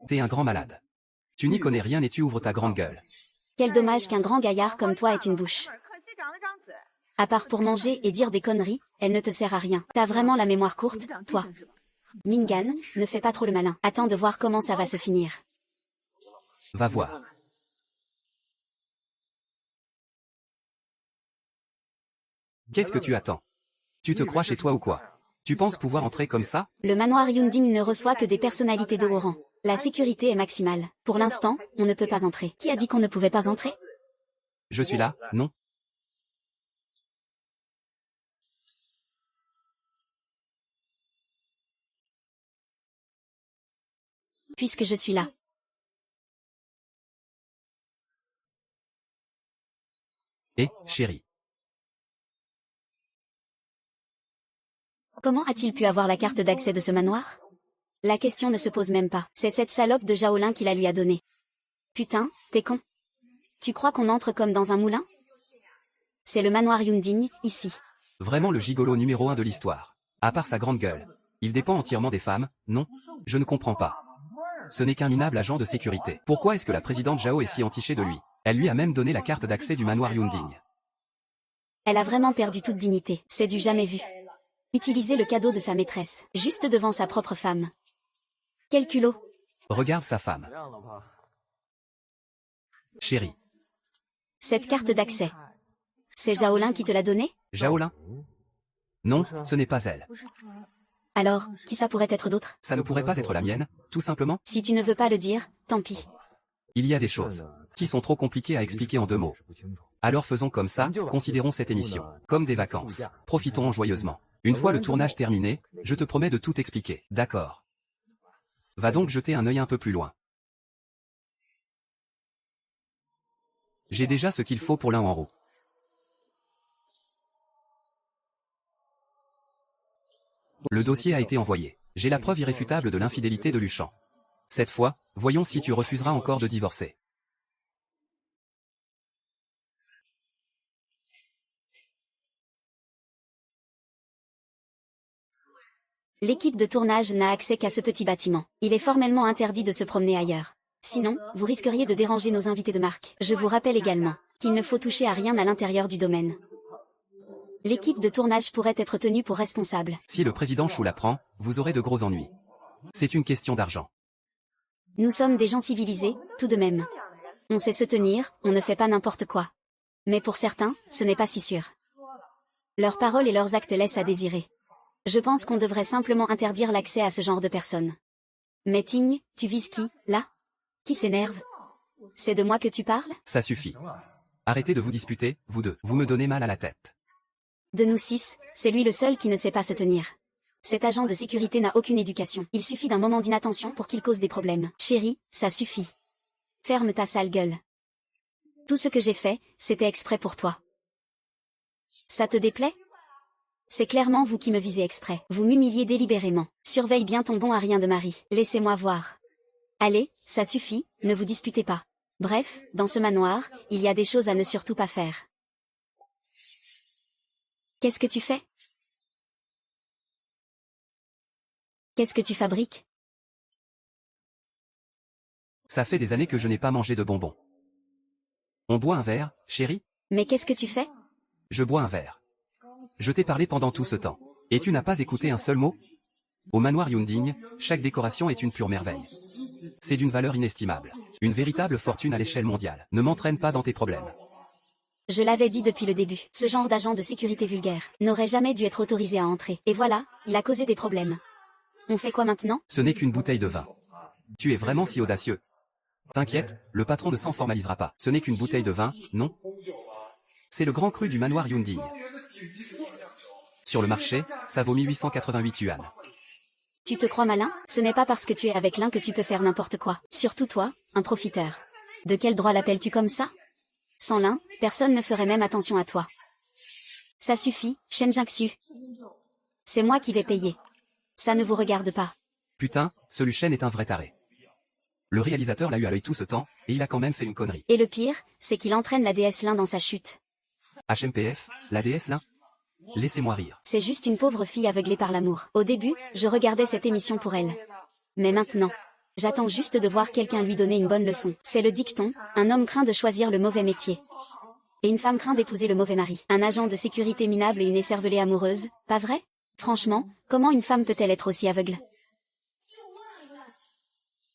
Speaker 1: T'es un grand malade. Tu n'y connais rien et tu ouvres ta grande gueule.
Speaker 2: Quel dommage qu'un grand gaillard comme toi ait une bouche. À part pour manger et dire des conneries, elle ne te sert à rien. T'as vraiment la mémoire courte, toi. Mingan, ne fais pas trop le malin. Attends de voir comment ça va se finir.
Speaker 1: Va voir. Qu'est-ce que tu attends? Tu te crois chez toi ou quoi? Tu penses pouvoir entrer comme ça?
Speaker 2: Le manoir Yunding ne reçoit que des personnalités de haut rang. La sécurité est maximale. Pour l'instant, on ne peut pas entrer. Qui a dit qu'on ne pouvait pas entrer?
Speaker 1: Je suis là, non?
Speaker 2: Puisque je suis là.
Speaker 1: Eh, chérie.
Speaker 2: Comment a-t-il pu avoir la carte d'accès de ce manoir? La question ne se pose même pas. C'est cette salope de Zhaolin qui la lui a donnée. Putain, t'es con. Tu crois qu'on entre comme dans un moulin? C'est le manoir Yunding, ici.
Speaker 1: Vraiment le gigolo numéro 1 de l'histoire. À part sa grande gueule. Il dépend entièrement des femmes, non? Je ne comprends pas. Ce n'est qu'un minable agent de sécurité. Pourquoi est-ce que la présidente Zhao est si entichée de lui? Elle lui a même donné la carte d'accès du manoir Yunding.
Speaker 2: Elle a vraiment perdu toute dignité. C'est du jamais vu. Utiliser le cadeau de sa maîtresse, juste devant sa propre femme. Quel culot.
Speaker 1: Regarde sa femme. Chérie.
Speaker 2: Cette carte d'accès. C'est Zhaolin qui te l'a donnée?
Speaker 1: Zhaolin? Non, ce n'est pas elle.
Speaker 2: Alors, qui ça pourrait être d'autre?
Speaker 1: Ça ne pourrait pas être la mienne, tout simplement?
Speaker 2: Si tu ne veux pas le dire, tant pis.
Speaker 1: Il y a des choses qui sont trop compliquées à expliquer en 2 mots. Alors faisons comme ça, considérons cette émission comme des vacances. Profitons joyeusement. Une fois le tournage terminé, je te promets de tout expliquer, d'accord? Va donc jeter un œil un peu plus loin. J'ai déjà ce qu'il faut pour l'un en roue. Le dossier a été envoyé. J'ai la preuve irréfutable de l'infidélité de Luchan. Cette fois, voyons si tu refuseras encore de divorcer.
Speaker 2: L'équipe de tournage n'a accès qu'à ce petit bâtiment. Il est formellement interdit de se promener ailleurs. Sinon, vous risqueriez de déranger nos invités de marque. Je vous rappelle également qu'il ne faut toucher à rien à l'intérieur du domaine. L'équipe de tournage pourrait être tenue pour responsable.
Speaker 1: Si le président Chou l'apprend, vous aurez de gros ennuis. C'est une question d'argent.
Speaker 2: Nous sommes des gens civilisés, tout de même. On sait se tenir, on ne fait pas n'importe quoi. Mais pour certains, ce n'est pas si sûr. Leurs paroles et leurs actes laissent à désirer. Je pense qu'on devrait simplement interdire l'accès à ce genre de personnes. Mais Ting, tu vises qui, là? Qui s'énerve? C'est de moi que tu parles?
Speaker 1: Ça suffit. Arrêtez de vous disputer, vous deux. Vous me donnez mal à la tête.
Speaker 2: De nous 6, c'est lui le seul qui ne sait pas se tenir. Cet agent de sécurité n'a aucune éducation. Il suffit d'un moment d'inattention pour qu'il cause des problèmes. Chérie, ça suffit. Ferme ta sale gueule. Tout ce que j'ai fait, c'était exprès pour toi. Ça te déplaît? C'est clairement vous qui me visez exprès. Vous m'humiliez délibérément. Surveille bien ton bon à rien de mari. Laissez-moi voir. Allez, ça suffit, ne vous disputez pas. Bref, dans ce manoir, il y a des choses à ne surtout pas faire. Qu'est-ce que tu fais? Qu'est-ce que tu fabriques?
Speaker 1: Ça fait des années que je n'ai pas mangé de bonbons. On boit un verre, chérie?
Speaker 2: Mais qu'est-ce que tu fais?
Speaker 1: Je bois un verre. Je t'ai parlé pendant tout ce temps. Et tu n'as pas écouté un seul mot? Au manoir Yunding, chaque décoration est une pure merveille. C'est d'une valeur inestimable. Une véritable fortune à l'échelle mondiale. Ne m'entraîne pas dans tes problèmes.
Speaker 2: Je l'avais dit depuis le début, ce genre d'agent de sécurité vulgaire n'aurait jamais dû être autorisé à entrer. Et voilà, il a causé des problèmes. On fait quoi maintenant?
Speaker 1: Ce n'est qu'une bouteille de vin. Tu es vraiment si audacieux. T'inquiète, le patron ne s'en formalisera pas. Ce n'est qu'une bouteille de vin, non? C'est le grand cru du manoir Yunding. Sur le marché, ça vaut 1888 yuan.
Speaker 2: Tu te crois malin? Ce n'est pas parce que tu es avec l'un que tu peux faire n'importe quoi. Surtout toi, un profiteur. De quel droit l'appelles-tu comme ça? Sans l'un, personne ne ferait même attention à toi. Ça suffit, Shen Jiangxu. C'est moi qui vais payer. Ça ne vous regarde pas.
Speaker 1: Putain, ce Lucien est un vrai taré. Le réalisateur l'a eu à l'œil tout ce temps, et il a quand même fait une connerie.
Speaker 2: Et le pire, c'est qu'il entraîne la déesse Lin dans sa chute.
Speaker 1: HMPF, la déesse Lin? Laissez-moi rire.
Speaker 2: C'est juste une pauvre fille aveuglée par l'amour. Au début, je regardais cette émission pour elle. Mais maintenant, j'attends juste de voir quelqu'un lui donner une bonne leçon. C'est le dicton, un homme craint de choisir le mauvais métier. Et une femme craint d'épouser le mauvais mari. Un agent de sécurité minable et une écervelée amoureuse, pas vrai? Franchement, comment une femme peut-elle être aussi aveugle?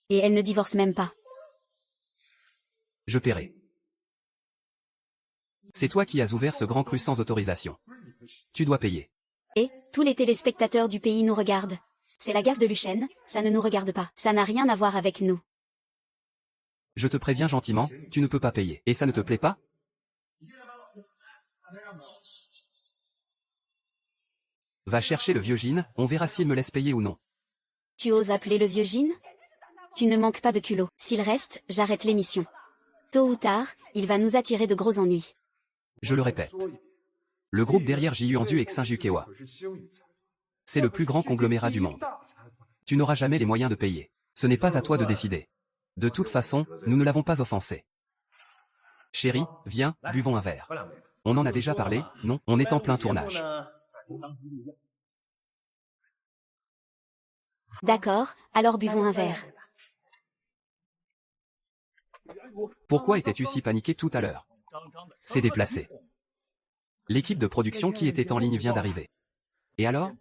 Speaker 2: Et elle ne divorce même pas.
Speaker 1: Je paierai. C'est toi qui as ouvert ce grand cru sans autorisation. Tu dois payer.
Speaker 2: Et, tous les téléspectateurs du pays nous regardent. C'est la gaffe de Luchen, ça ne nous regarde pas. Ça n'a rien à voir avec nous.
Speaker 1: Je te préviens gentiment, tu ne peux pas payer. Et ça ne te plaît pas? Va chercher le vieux Jean, on verra s'il me laisse payer ou non.
Speaker 2: Tu oses appeler le vieux Jean? Tu ne manques pas de culot. S'il reste, j'arrête l'émission. Tôt ou tard, il va nous attirer de gros ennuis.
Speaker 1: Je le répète. Le groupe derrière Jiuanzu et Xinjukewa. C'est le plus grand conglomérat du monde. Tu n'auras jamais les moyens de payer. Ce n'est pas à toi de décider. De toute façon, nous ne l'avons pas offensé. Chérie, viens, buvons un verre. On en a déjà parlé, non? On est en plein tournage.
Speaker 2: D'accord, alors buvons un verre.
Speaker 1: Pourquoi étais-tu si paniqué tout à l'heure? C'est déplacé. L'équipe de production qui était en ligne vient d'arriver. Et alors?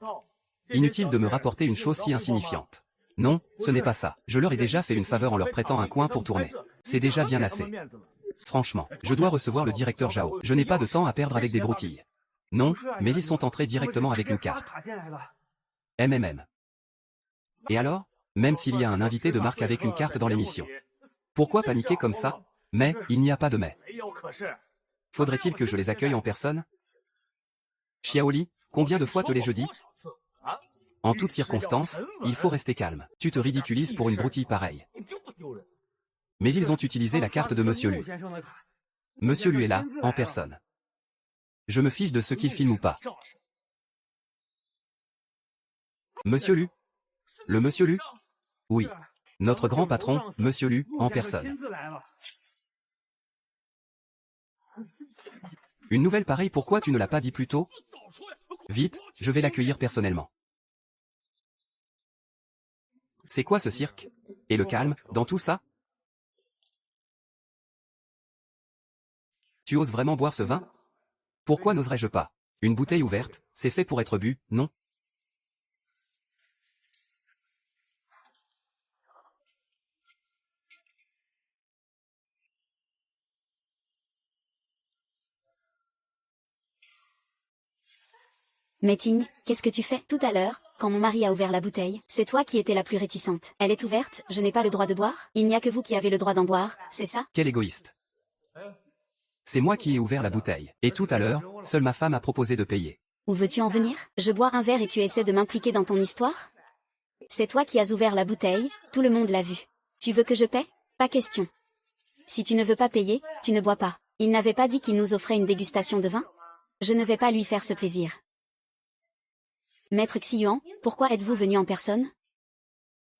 Speaker 1: Inutile de me rapporter une chose si insignifiante. Non, ce n'est pas ça. Je leur ai déjà fait une faveur en leur prêtant un coin pour tourner. C'est déjà bien assez. Franchement, je dois recevoir le directeur Zhao. Je n'ai pas de temps à perdre avec des broutilles. Non, mais ils sont entrés directement avec une carte. MMM. Et alors? Même s'il y a un invité de marque avec une carte dans l'émission. Pourquoi paniquer comme ça? Mais, il n'y a pas de mais. Faudrait-il que je les accueille en personne? Xiaoli, combien de fois te l'ai-je dit? En toutes circonstances, il faut rester calme. Tu te ridiculises pour une broutille pareille. Mais ils ont utilisé la carte de Monsieur Lu. Monsieur Lu est là, en personne. Je me fiche de ce qu'il filme ou pas. Monsieur Lu? Le Monsieur Lu? Oui. Notre grand patron, Monsieur Lu, en personne. Une nouvelle pareille, pourquoi tu ne l'as pas dit plus tôt? Vite, je vais l'accueillir personnellement. C'est quoi ce cirque? Et le calme, dans tout ça? Tu oses vraiment boire ce vin? Pourquoi n'oserais-je pas? Une bouteille ouverte, c'est fait pour être bu, non?
Speaker 2: Meeting, qu'est-ce que tu fais? Tout à l'heure, quand mon mari a ouvert la bouteille, c'est toi qui étais la plus réticente. Elle est ouverte, je n'ai pas le droit de boire? Il n'y a que vous qui avez le droit d'en boire, c'est ça?
Speaker 1: Quel égoïste. C'est moi qui ai ouvert la bouteille. Et tout à l'heure, seule ma femme a proposé de payer.
Speaker 2: Où veux-tu en venir? Je bois un verre et tu essaies de m'impliquer dans ton histoire? C'est toi qui as ouvert la bouteille, tout le monde l'a vu. Tu veux que je paie? Pas question. Si tu ne veux pas payer, tu ne bois pas. Il n'avait pas dit qu'il nous offrait une dégustation de vin? Je ne vais pas lui faire ce plaisir. Maître Xiyuan, pourquoi êtes-vous venu en personne?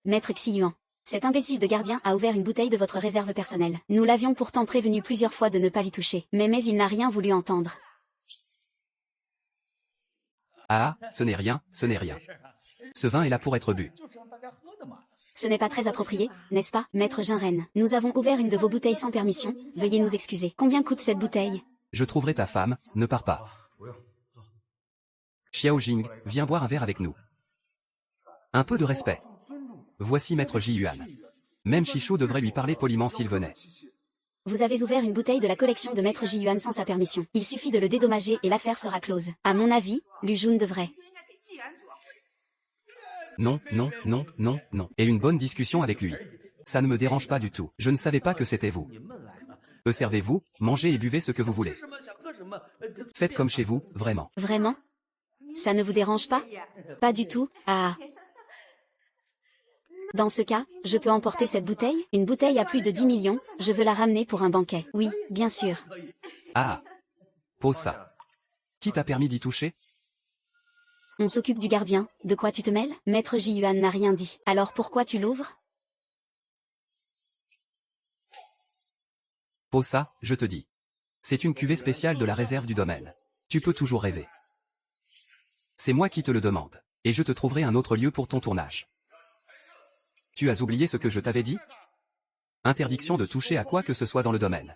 Speaker 2: Maître Xiyuan, cet imbécile de gardien a ouvert une bouteille de votre réserve personnelle. Nous l'avions pourtant prévenu plusieurs fois de ne pas y toucher. Mais il n'a rien voulu entendre.
Speaker 1: Ah, ce n'est rien, ce n'est rien. Ce vin est là pour être bu.
Speaker 2: Ce n'est pas très approprié, n'est-ce pas, Maître Jinren? Nous avons ouvert une de vos bouteilles sans permission, veuillez nous excuser. Combien coûte cette bouteille?
Speaker 1: Je trouverai ta femme, ne pars pas. Xiao Jing, viens boire un verre avec nous. Un peu de respect. Voici Maître Jiyuan. Même Chichou devrait lui parler poliment s'il venait.
Speaker 2: Vous avez ouvert une bouteille de la collection de Maître Jiyuan sans sa permission. Il suffit de le dédommager et l'affaire sera close. À mon avis, Lu Jun devrait.
Speaker 1: Non, non, non, non, non. Et une bonne discussion avec lui. Ça ne me dérange pas du tout. Je ne savais pas que c'était vous. Servez-vous, mangez et buvez ce que vous voulez. Faites comme chez vous, vraiment.
Speaker 2: Vraiment? Ça ne vous dérange pas? Pas du tout, ah. Dans ce cas, je peux emporter cette bouteille? Une bouteille à plus de 10 millions, je veux la ramener pour un banquet. Oui, bien sûr.
Speaker 1: Ah. Pose ça. Qui t'a permis d'y toucher?
Speaker 2: On s'occupe du gardien, de quoi tu te mêles? Maître Jiyuan n'a rien dit. Alors pourquoi tu l'ouvres?
Speaker 1: Pose ça, je te dis. C'est une cuvée spéciale de la réserve du domaine. Tu peux toujours rêver. C'est moi qui te le demande. Et je te trouverai un autre lieu pour ton tournage. Tu as oublié ce que je t'avais dit? Interdiction de toucher à quoi que ce soit dans le domaine.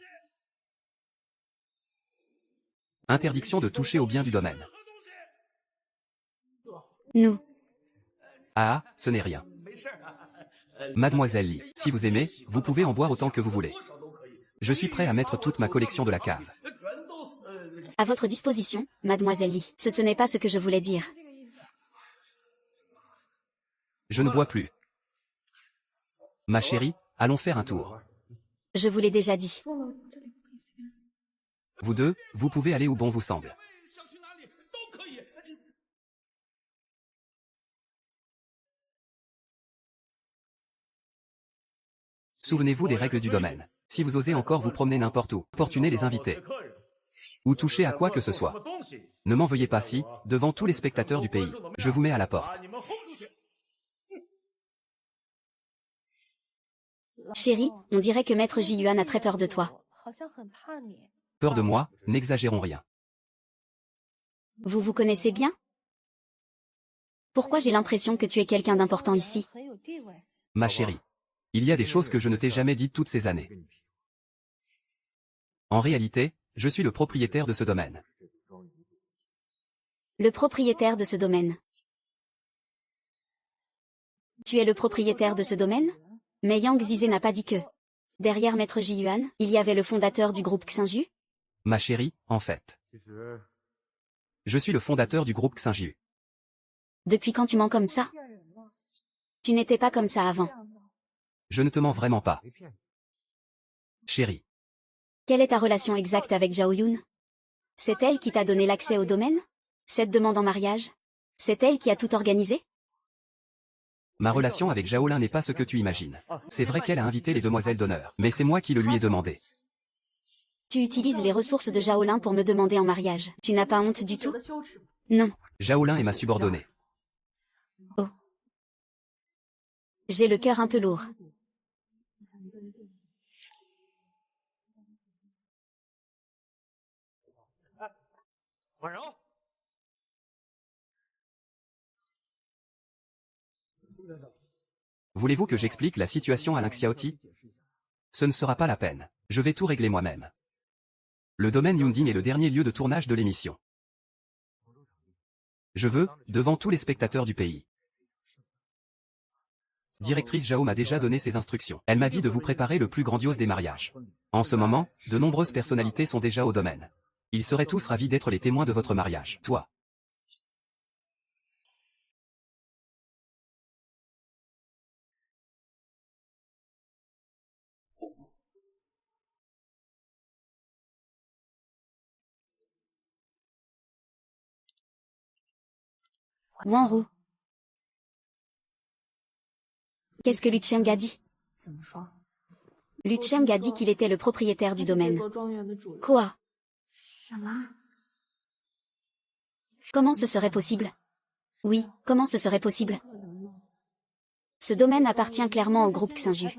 Speaker 1: Interdiction de toucher aux biens du domaine.
Speaker 2: Nous.
Speaker 1: Ah, ce n'est rien. Mademoiselle Li, si vous aimez, vous pouvez en boire autant que vous voulez. Je suis prêt à mettre toute ma collection de la cave.
Speaker 2: À votre disposition, mademoiselle Li. Ce n'est pas ce que je voulais dire.
Speaker 1: Je ne bois plus. Ma chérie, allons faire un tour.
Speaker 2: Je vous l'ai déjà dit.
Speaker 1: Vous deux, vous pouvez aller où bon vous semble. Souvenez-vous des règles du domaine. Si vous osez encore vous promener n'importe où, importuner les invités, ou toucher à quoi que ce soit, ne m'en veuillez pas si, devant tous les spectateurs du pays, je vous mets à la porte.
Speaker 2: Chérie, on dirait que Maître Ji-Yuan a très peur de toi.
Speaker 1: Peur de moi, n'exagérons rien.
Speaker 2: Vous vous connaissez bien? Pourquoi j'ai l'impression que tu es quelqu'un d'important ici?
Speaker 1: Ma chérie, il y a des choses que je ne t'ai jamais dites toutes ces années. En réalité, je suis le propriétaire de ce domaine.
Speaker 2: Le propriétaire de ce domaine. Tu es le propriétaire de ce domaine? Mais Yang Zizé n'a pas dit que. Derrière Maître Ji-Yuan, il y avait le fondateur du groupe Xinju?
Speaker 1: Ma chérie, en fait. Je suis le fondateur du groupe Xinju.
Speaker 2: Depuis quand tu mens comme ça? Tu n'étais pas comme ça avant.
Speaker 1: Je ne te mens vraiment pas. Chérie.
Speaker 2: Quelle est ta relation exacte avec Zhao Yun? C'est elle qui t'a donné l'accès au domaine? Cette demande en mariage? C'est elle qui a tout organisé?
Speaker 1: Ma relation avec Zhao Lin n'est pas ce que tu imagines. C'est vrai qu'elle a invité les demoiselles d'honneur, mais c'est moi qui le lui ai demandé.
Speaker 2: Tu utilises les ressources de Zhao Lin pour me demander en mariage. Tu n'as pas honte du tout? Non.
Speaker 1: Zhao Lin est ma subordonnée.
Speaker 2: Oh. J'ai le cœur un peu lourd.
Speaker 1: Voulez-vous que j'explique la situation à Lin Xiaoti? Ce ne sera pas la peine. Je vais tout régler moi-même. Le domaine Yunding est le dernier lieu de tournage de l'émission. Je veux, devant tous les spectateurs du pays. Directrice Zhao m'a déjà donné ses instructions. Elle m'a dit de vous préparer le plus grandiose des mariages. En ce moment, de nombreuses personnalités sont déjà au domaine. Ils seraient tous ravis d'être les témoins de votre mariage. Toi.
Speaker 2: Wanru. Qu'est-ce que Lu Cheng a dit? Lu Cheng a dit qu'il était le propriétaire du domaine. Quoi? Comment ce serait possible? Oui, comment ce serait possible? Ce domaine appartient clairement au groupe Xinju.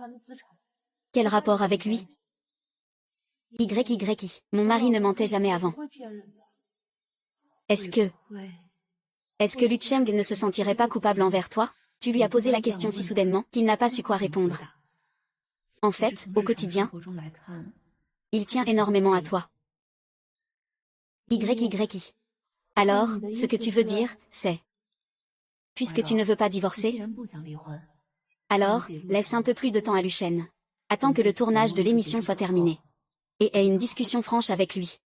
Speaker 2: Quel rapport avec lui? YYI. Mon mari ne mentait jamais avant. Est-ce que Lu Cheng ne se sentirait pas coupable envers toi? Tu lui as posé la question si soudainement qu'il n'a pas su quoi répondre. En fait, au quotidien, il tient énormément à toi. YYI. Alors, ce que tu veux dire, c'est... Puisque tu ne veux pas divorcer, alors, laisse un peu plus de temps à Lu Chen. Attends que le tournage de l'émission soit terminé. Et aie une discussion franche avec lui.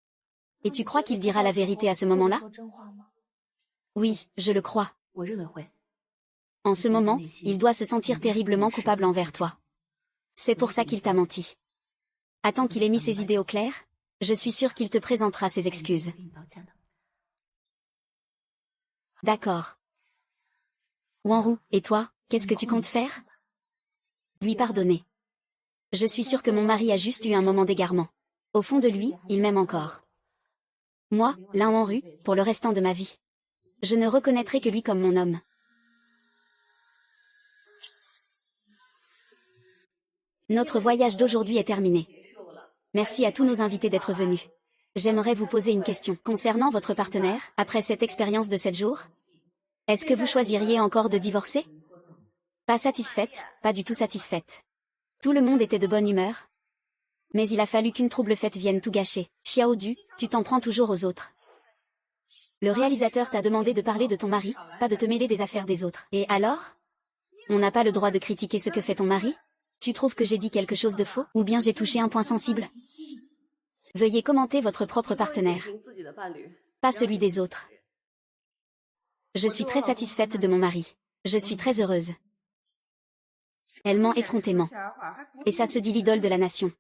Speaker 2: Et tu crois qu'il dira la vérité à ce moment-là? Oui, je le crois. En ce moment, il doit se sentir terriblement coupable envers toi. C'est pour ça qu'il t'a menti. Attends qu'il ait mis ses idées au clair, je suis sûre qu'il te présentera ses excuses. D'accord. Wanru, et toi, qu'est-ce que tu comptes faire? Lui pardonner. Je suis sûre que mon mari a juste eu un moment d'égarement. Au fond de lui, il m'aime encore. Moi, Lin Wanru, pour le restant de ma vie. Je ne reconnaîtrai que lui comme mon homme. Notre voyage d'aujourd'hui est terminé. Merci à tous nos invités d'être venus. J'aimerais vous poser une question. Concernant votre partenaire, après cette expérience de 7 jours, est-ce que vous choisiriez encore de divorcer? Pas satisfaite, pas du tout satisfaite. Tout le monde était de bonne humeur. Mais il a fallu qu'une trouble fête vienne tout gâcher. Xiao Du, tu t'en prends toujours aux autres. Le réalisateur t'a demandé de parler de ton mari, pas de te mêler des affaires des autres. Et alors? On n'a pas le droit de critiquer ce que fait ton mari? Tu trouves que j'ai dit quelque chose de faux, ou bien j'ai touché un point sensible? Veuillez commenter votre propre partenaire, pas celui des autres. Je suis très satisfaite de mon mari. Je suis très heureuse. Elle ment effrontément. Et ça se dit l'idole de la nation.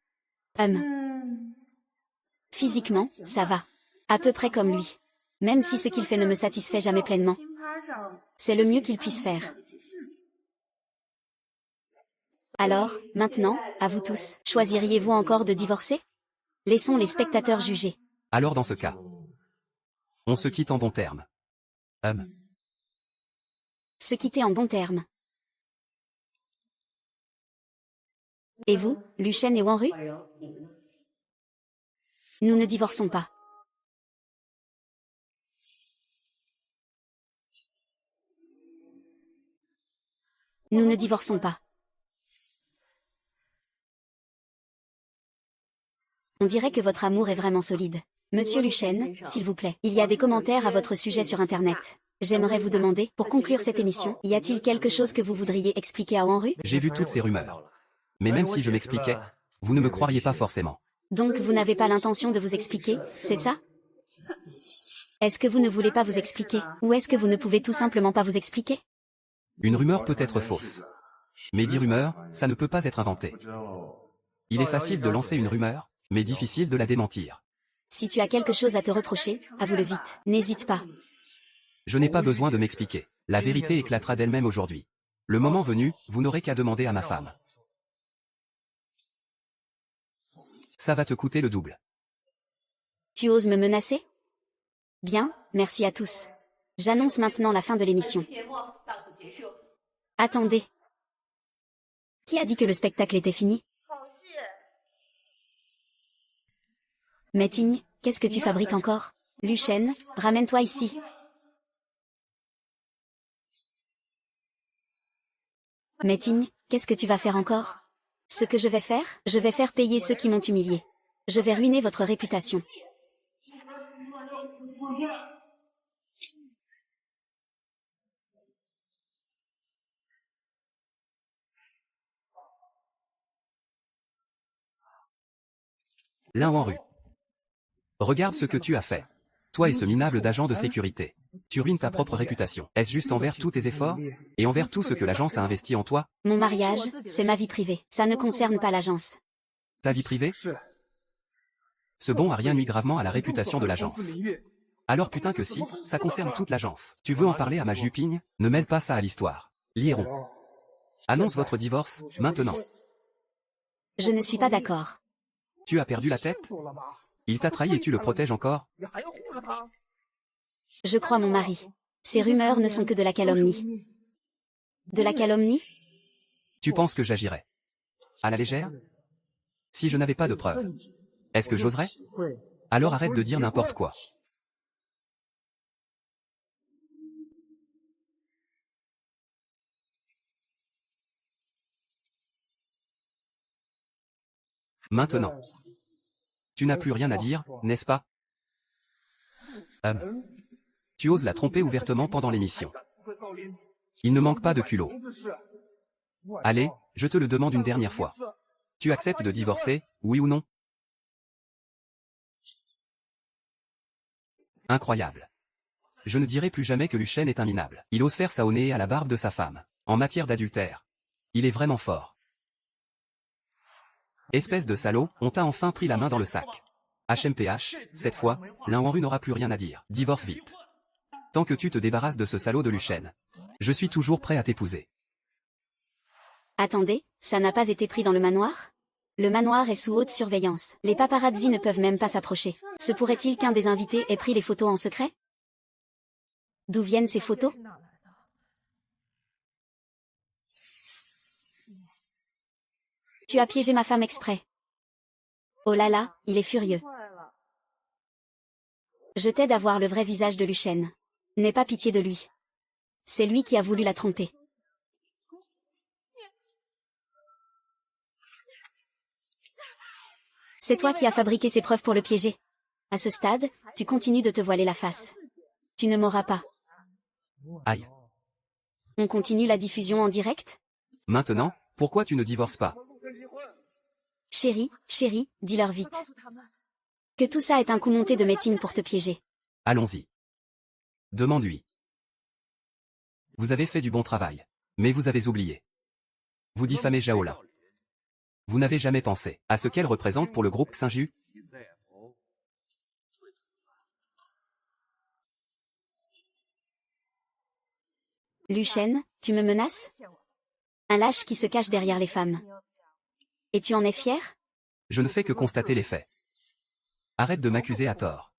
Speaker 2: Physiquement, ça va. À peu près comme lui. Même si ce qu'il fait ne me satisfait jamais pleinement. C'est le mieux qu'il puisse faire. Alors, maintenant, à vous tous, choisiriez-vous encore de divorcer? Laissons les spectateurs juger.
Speaker 1: Alors dans ce cas, on se quitte en bons termes.
Speaker 2: Se quitter en bons termes. Et vous, Lu Shen et Wanru? Nous ne divorçons pas. Nous ne divorçons pas. On dirait que votre amour est vraiment solide. Monsieur Lu Shen, s'il vous plaît, il y a des commentaires à votre sujet sur Internet. J'aimerais vous demander, pour conclure cette émission, y a-t-il quelque chose que vous voudriez expliquer à Wanru?
Speaker 1: J'ai vu toutes ces rumeurs. Mais même si je m'expliquais, vous ne me croiriez pas forcément.
Speaker 2: Donc vous n'avez pas l'intention de vous expliquer, c'est ça? Est-ce que vous ne voulez pas vous expliquer, ou est-ce que vous ne pouvez tout simplement pas vous expliquer?
Speaker 1: Une rumeur peut être fausse. Mais 10 rumeurs, ça ne peut pas être inventé. Il est facile de lancer une rumeur, mais difficile de la démentir.
Speaker 2: Si tu as quelque chose à te reprocher, avoue-le vite, n'hésite pas.
Speaker 1: Je n'ai pas besoin de m'expliquer. La vérité éclatera d'elle-même aujourd'hui. Le moment venu, vous n'aurez qu'à demander à ma femme. Ça va te coûter le double.
Speaker 2: Tu oses me menacer? Bien, merci à tous. J'annonce maintenant la fin de l'émission. Attendez. Qui a dit que le spectacle était fini? Meting, qu'est-ce que tu fabriques encore? Lu Shen, ramène-toi ici. Meting, qu'est-ce que tu vas faire encore? Ce que je vais faire payer ceux qui m'ont humilié. Je vais ruiner votre réputation.
Speaker 1: Lin Wanru. Regarde ce que tu as fait. Toi et ce minable d'agent de sécurité. Tu ruines ta propre réputation. Est-ce juste envers tous tes efforts? Et envers tout ce que l'agence a investi en toi?
Speaker 2: Mon mariage, c'est ma vie privée. Ça ne concerne pas l'agence.
Speaker 1: Ta vie privée? Ce bon a rien nui gravement à la réputation de l'agence. Alors putain que si, ça concerne toute l'agence. Tu veux en parler à ma jupigne? Ne mêle pas ça à l'histoire. Lirons. Annonce votre divorce, maintenant.
Speaker 2: Je ne suis pas d'accord.
Speaker 1: Tu as perdu la tête? Il t'a trahi et tu le protèges encore?
Speaker 2: Je crois mon mari. Ces rumeurs ne sont que de la calomnie. De la calomnie?
Speaker 1: Tu penses que j'agirais à la légère? Si je n'avais pas de preuves, est-ce que j'oserais? Alors arrête de dire n'importe quoi. Maintenant. Tu n'as plus rien à dire, n'est-ce pas? Tu oses la tromper ouvertement pendant l'émission. Il ne manque pas de culot. Allez, je te le demande une dernière fois. Tu acceptes de divorcer, oui ou non? Incroyable. Je ne dirai plus jamais que Lu Shen est un minable. Il ose faire ça au nez et à la barbe de sa femme. En matière d'adultère. Il est vraiment fort. Espèce de salaud, on t'a enfin pris la main dans le sac. HMPH, cette fois, Lin Wanru n'aura plus rien à dire. Divorce vite. Tant que tu te débarrasses de ce salaud de Lu Shen. Je suis toujours prêt à t'épouser.
Speaker 2: Attendez, ça n'a pas été pris dans le manoir? Le manoir est sous haute surveillance. Les paparazzi ne peuvent même pas s'approcher. Se pourrait-il qu'un des invités ait pris les photos en secret? D'où viennent ces photos? Tu as piégé ma femme exprès. Oh là là, il est furieux. Je t'aide à voir le vrai visage de Lu Shen. N'aie pas pitié de lui. C'est lui qui a voulu la tromper. C'est toi qui as fabriqué ces preuves pour le piéger. À ce stade, tu continues de te voiler la face. Tu ne m'auras pas.
Speaker 1: Aïe.
Speaker 2: On continue la diffusion en direct?
Speaker 1: Maintenant, pourquoi tu ne divorces pas?
Speaker 2: Chérie, dis-leur vite. Que tout ça est un coup monté de Metin pour te piéger.
Speaker 1: Allons-y. Demande-lui. Vous avez fait du bon travail. Mais vous avez oublié. Vous diffamez Zhao. Vous n'avez jamais pensé à ce qu'elle représente pour le groupe Xinjiu?
Speaker 2: Lu Shen, tu me menaces? Un lâche qui se cache derrière les femmes. Et tu en es fier?
Speaker 1: Je ne fais que constater les faits. Arrête de m'accuser à tort.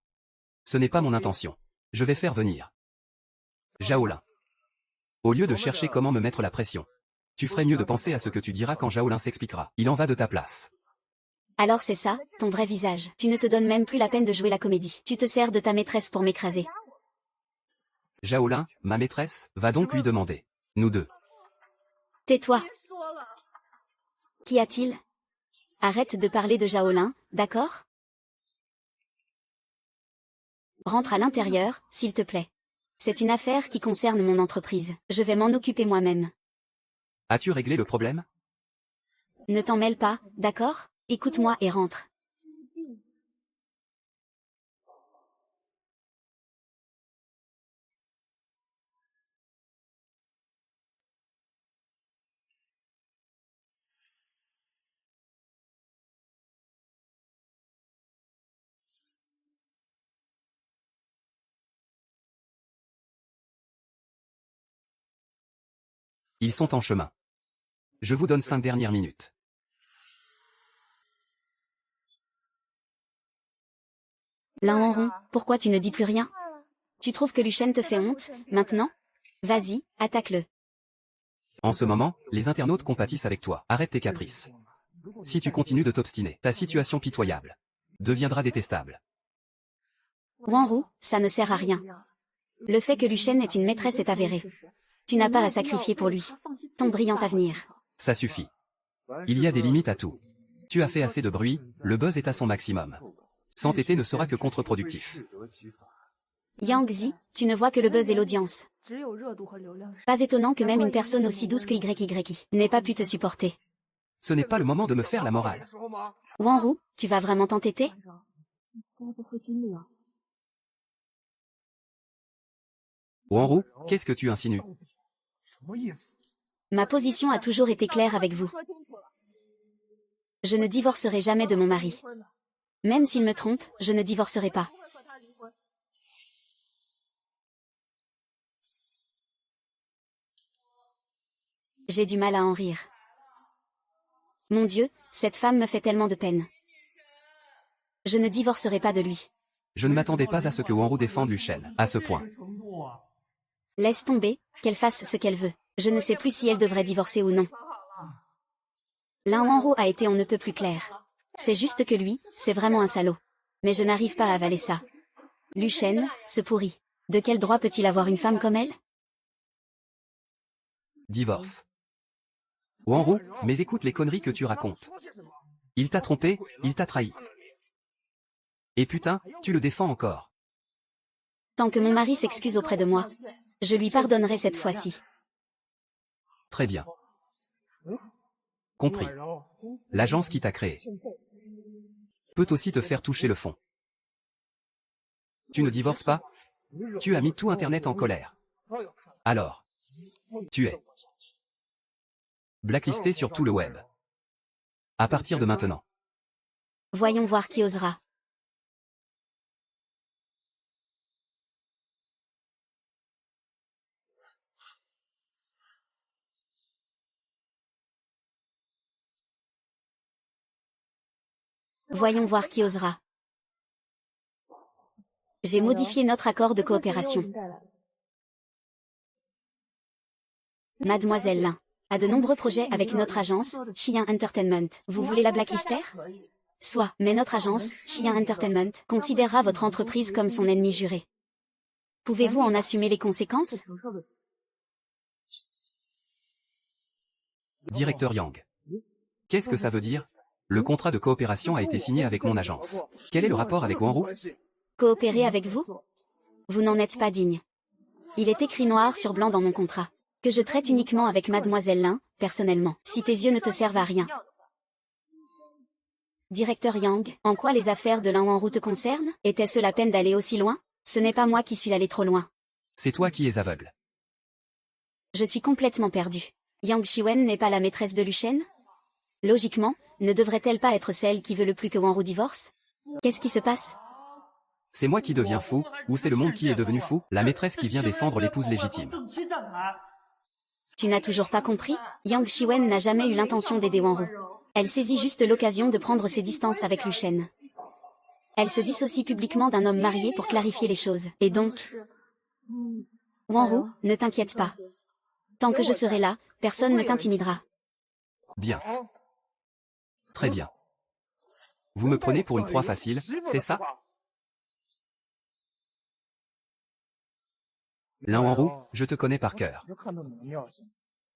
Speaker 1: Ce n'est pas mon intention. Je vais faire venir Zhao. Au lieu de chercher comment me mettre la pression, tu ferais mieux de penser à ce que tu diras quand Zhao s'expliquera. Il en va de ta place.
Speaker 2: Alors c'est ça, ton vrai visage. Tu ne te donnes même plus la peine de jouer la comédie. Tu te sers de ta maîtresse pour m'écraser.
Speaker 1: Zhao, ma maîtresse, va donc lui demander. Nous deux.
Speaker 2: Tais-toi. Qu'y a-t-il? Arrête de parler de Zhao, d'accord? Rentre à l'intérieur, s'il te plaît. C'est une affaire qui concerne mon entreprise. Je vais m'en occuper moi-même.
Speaker 1: As-tu réglé le problème?
Speaker 2: Ne t'en mêle pas, d'accord? Écoute-moi et rentre.
Speaker 1: Ils sont en chemin. Je vous donne 5 dernières minutes.
Speaker 2: Lan Hanron, pourquoi tu ne dis plus rien? Tu trouves que Lu Shen te fait honte, maintenant? Vas-y, attaque-le.
Speaker 1: En ce moment, les internautes compatissent avec toi. Arrête tes caprices. Si tu continues de t'obstiner, ta situation pitoyable deviendra détestable.
Speaker 2: Wanru, ça ne sert à rien. Le fait que Lu Shen est une maîtresse est avéré. Tu n'as pas à sacrifier pour lui. Ton brillant avenir.
Speaker 1: Ça suffit. Il y a des limites à tout. Tu as fait assez de bruit, le buzz est à son maximum. S'entêter ne sera que contre-productif.
Speaker 2: Yang Zi, tu ne vois que le buzz et l'audience. Pas étonnant que même une personne aussi douce que YYI n'ait pas pu te supporter.
Speaker 1: Ce n'est pas le moment de me faire la morale.
Speaker 2: Wanru, tu vas vraiment t'entêter?
Speaker 1: Wanru, qu'est-ce que tu insinues?
Speaker 2: Ma position a toujours été claire avec vous. Je ne divorcerai jamais de mon mari. Même s'il me trompe, je ne divorcerai pas. J'ai du mal à en rire. Mon Dieu, cette femme me fait tellement de peine. Je ne divorcerai pas de lui.
Speaker 1: Je ne m'attendais pas à ce que Wanru défende Lu Shen, à ce point.
Speaker 2: Laisse tomber, qu'elle fasse ce qu'elle veut. Je ne sais plus si elle devrait divorcer ou non. Lan Wanru a été on ne peut plus clair. C'est juste que lui, c'est vraiment un salaud. Mais je n'arrive pas à avaler ça. Lu Shen, ce pourri. De quel droit peut-il avoir une femme comme elle?
Speaker 1: Divorce. Wanru, mais écoute les conneries que tu racontes. Il t'a trompé, il t'a trahi. Et putain, tu le défends encore.
Speaker 2: Tant que mon mari s'excuse auprès de moi, je lui pardonnerai cette fois-ci.
Speaker 1: Très bien. Compris. L'agence qui t'a créé peut aussi te faire toucher le fond. Tu ne divorces pas? Tu as mis tout Internet en colère. Alors, tu es blacklisté sur tout le web. À partir de maintenant.
Speaker 2: Voyons voir qui osera. Voyons voir qui osera. J'ai modifié notre accord de coopération. Mademoiselle Lin a de nombreux projets avec notre agence, Xi'an Entertainment. Vous voulez la blacklister? Soit, mais notre agence, Xi'an Entertainment, considérera votre entreprise comme son ennemi juré. Pouvez-vous en assumer les conséquences?
Speaker 1: Directeur Yang. Qu'est-ce que ça veut dire? Le contrat de coopération a été signé avec mon agence. Quel est le rapport avec Wanru?
Speaker 2: Coopérer avec vous? Vous n'en êtes pas digne. Il est écrit noir sur blanc dans mon contrat que je traite uniquement avec Mademoiselle Lin, personnellement, si tes yeux ne te servent à rien. Directeur Yang, en quoi les affaires de Lin Wanru te concernent? Était-ce la peine d'aller aussi loin? Ce n'est pas moi qui suis allé trop loin.
Speaker 1: C'est toi qui es aveugle.
Speaker 2: Je suis complètement perdu. Yang Shiwen n'est pas la maîtresse de Luchen? Logiquement, ne devrait-elle pas être celle qui veut le plus que Wanru divorce? Qu'est-ce qui se passe?
Speaker 1: C'est moi qui deviens fou, ou c'est le monde qui est devenu fou, la maîtresse qui vient défendre l'épouse légitime.
Speaker 2: Tu n'as toujours pas compris? Yang Shiwen n'a jamais eu l'intention d'aider Wanru. Elle saisit juste l'occasion de prendre ses distances avec Luchen. Elle se dissocie publiquement d'un homme marié pour clarifier les choses. Et donc... Wanru, ne t'inquiète pas. Tant que je serai là, personne ne t'intimidera.
Speaker 1: Bien. Très bien. Vous me prenez pour une proie facile, c'est ça? Lin Wanru, je te connais par cœur.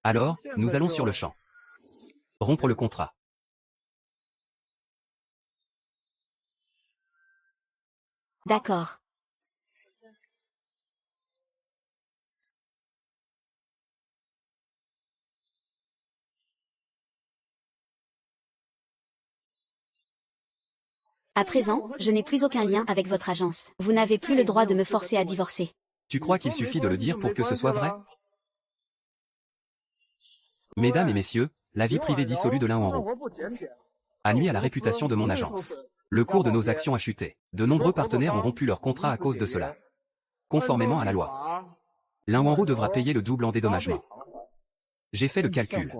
Speaker 1: Alors, nous allons sur le champ. Rompre le contrat.
Speaker 2: D'accord. À présent, je n'ai plus aucun lien avec votre agence. Vous n'avez plus le droit de me forcer à divorcer.
Speaker 1: Tu crois qu'il suffit de le dire pour que ce soit vrai? Mesdames et messieurs, la vie privée dissolue de Lin Wanru a nui à la réputation de mon agence. Le cours de nos actions a chuté. De nombreux partenaires ont rompu leur contrat à cause de cela. Conformément à la loi, Lin Wanru devra payer le double en dédommagement. J'ai fait le calcul.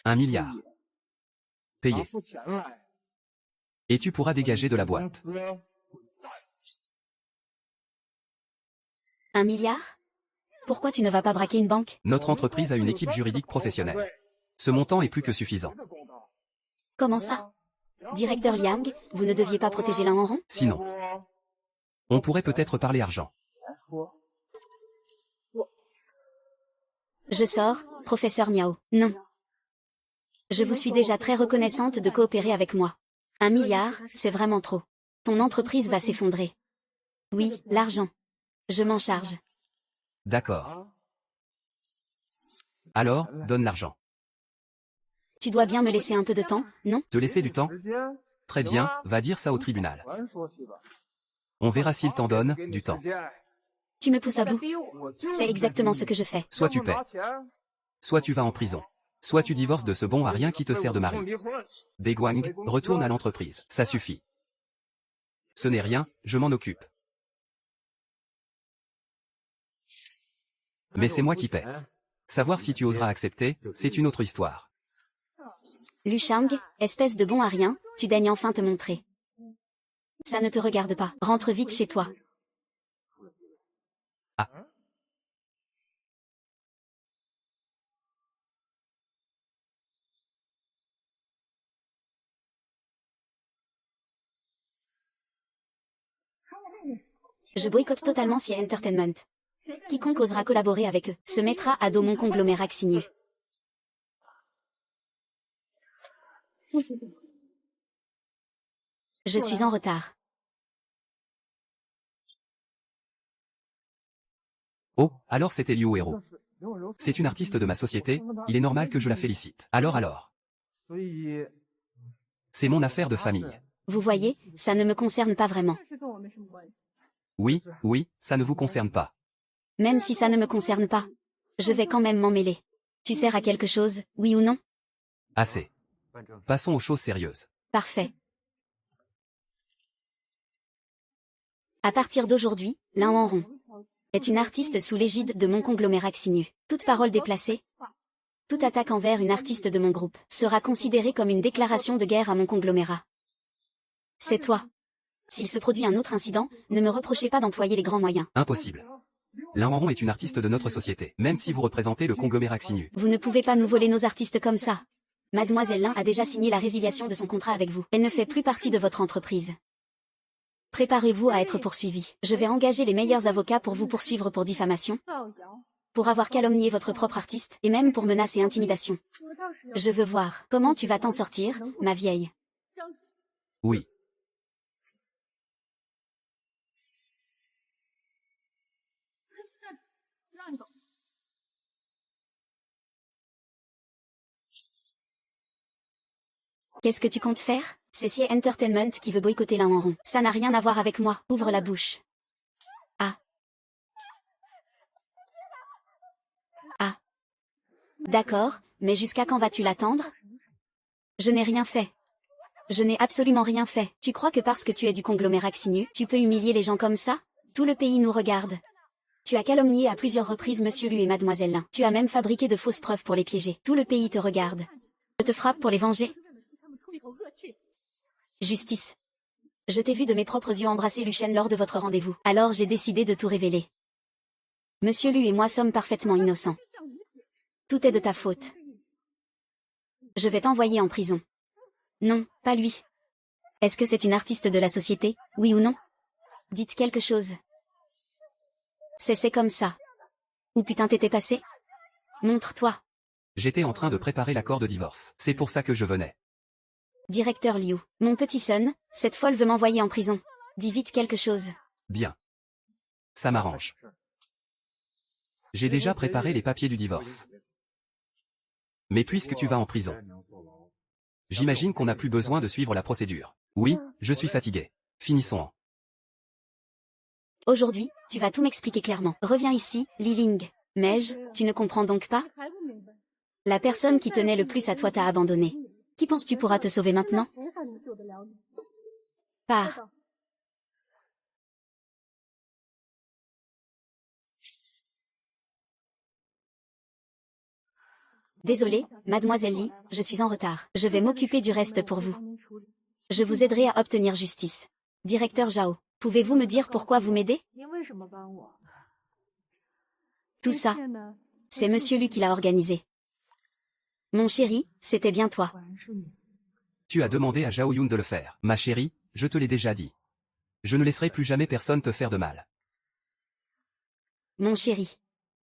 Speaker 1: 1 milliard. Payé. Et tu pourras dégager de la boîte.
Speaker 2: 1 milliard? Pourquoi tu ne vas pas braquer une banque?
Speaker 1: Notre entreprise a une équipe juridique professionnelle. Ce montant est plus que suffisant.
Speaker 2: Comment ça? Directeur Liang, vous ne deviez pas protéger Lin Wanru?
Speaker 1: Sinon, on pourrait peut-être parler argent.
Speaker 2: Je sors, professeur Miao. Non. Je vous suis déjà très reconnaissante de coopérer avec moi. 1 milliard, c'est vraiment trop. Ton entreprise va s'effondrer. Oui, l'argent. Je m'en charge.
Speaker 1: D'accord. Alors, donne l'argent.
Speaker 2: Tu dois bien me laisser un peu de temps, non?
Speaker 1: Te laisser du temps? Très bien, va dire ça au tribunal. On verra s'il t'en donne, du temps.
Speaker 2: Tu me pousses à bout. C'est exactement ce que je fais.
Speaker 1: Soit tu paies. Soit tu vas en prison. Soit tu divorces de ce bon à rien qui te sert de mari. Beguang, retourne à l'entreprise. Ça suffit. Ce n'est rien, je m'en occupe. Mais c'est moi qui paie. Savoir si tu oseras accepter, c'est une autre histoire.
Speaker 2: Lu Shang, espèce de bon à rien, tu daignes enfin te montrer. Ça ne te regarde pas. Rentre vite chez toi.
Speaker 1: Ah.
Speaker 2: Je boycotte totalement CI Entertainment. Quiconque osera collaborer avec eux se mettra à dos mon conglomérat Xinyu. Je suis en retard.
Speaker 1: Oh, alors c'était Liu Hero. C'est une artiste de ma société, il est normal que je la félicite. Alors. C'est mon affaire de famille.
Speaker 2: Vous voyez, ça ne me concerne pas vraiment.
Speaker 1: Oui, ça ne vous concerne pas.
Speaker 2: Même si ça ne me concerne pas, je vais quand même m'en mêler. Tu sers à quelque chose, oui ou non?
Speaker 1: Assez. Passons aux choses sérieuses.
Speaker 2: Parfait. À partir d'aujourd'hui, Lin Wanru est une artiste sous l'égide de mon conglomérat Xinyu. Toute parole déplacée, toute attaque envers une artiste de mon groupe sera considérée comme une déclaration de guerre à mon conglomérat. C'est toi. S'il se produit un autre incident, ne me reprochez pas d'employer les grands moyens.
Speaker 1: Impossible. Lin Wanru est une artiste de notre société, même si vous représentez le conglomérat Xinyu.
Speaker 2: Vous ne pouvez pas nous voler nos artistes comme ça. Mademoiselle Lin a déjà signé la résiliation de son contrat avec vous. Elle ne fait plus partie de votre entreprise. Préparez-vous à être poursuivi. Je vais engager les meilleurs avocats pour vous poursuivre pour diffamation, pour avoir calomnié votre propre artiste, et même pour menace et intimidation. Je veux voir comment tu vas t'en sortir, ma vieille.
Speaker 1: Oui.
Speaker 2: Qu'est-ce que tu comptes faire? C'est CIE Entertainment qui veut boycotter l'un en rond. Ça n'a rien à voir avec moi. Ouvre la bouche. Ah. Ah. D'accord, mais jusqu'à quand vas-tu l'attendre? Je n'ai rien fait. Je n'ai absolument rien fait. Tu crois que parce que tu es du conglomérat Xinu, tu peux humilier les gens comme ça? Tout le pays nous regarde. Tu as calomnié à plusieurs reprises Monsieur Lu et Mademoiselle Lin. Tu as même fabriqué de fausses preuves pour les piéger. Tout le pays te regarde. Je te frappe pour les venger. Justice. Je t'ai vu de mes propres yeux embrasser Luchen lors de votre rendez-vous. Alors j'ai décidé de tout révéler. Monsieur Lu et moi sommes parfaitement innocents. Tout est de ta faute. Je vais t'envoyer en prison. Non, pas lui. Est-ce que c'est une artiste de la société, oui ou non? Dites quelque chose. C'est comme ça. Où putain t'étais passé? Montre-toi.
Speaker 1: J'étais en train de préparer l'accord de divorce. C'est pour ça que je venais.
Speaker 2: Directeur Liu, mon petit son, cette folle veut m'envoyer en prison. Dis vite quelque chose.
Speaker 1: Bien. Ça m'arrange. J'ai déjà préparé les papiers du divorce. Mais puisque tu vas en prison, j'imagine qu'on n'a plus besoin de suivre la procédure. Oui, je suis fatigué. Finissons.
Speaker 2: Aujourd'hui, tu vas tout m'expliquer clairement. Reviens ici, Li Ling. Mais tu ne comprends donc pas? La personne qui tenait le plus à toi t'a abandonné. Qui penses-tu pourra te sauver maintenant? Pars. Désolée, mademoiselle Li, je suis en retard. Je vais m'occuper du reste pour vous. Je vous aiderai à obtenir justice. Directeur Zhao, pouvez-vous me dire pourquoi vous m'aidez? Tout ça, c'est Monsieur Lu qui l'a organisé. Mon chéri, c'était bien toi.
Speaker 1: Tu as demandé à Zhao Yun de le faire. Ma chérie, je te l'ai déjà dit. Je ne laisserai plus jamais personne te faire de mal.
Speaker 2: Mon chéri.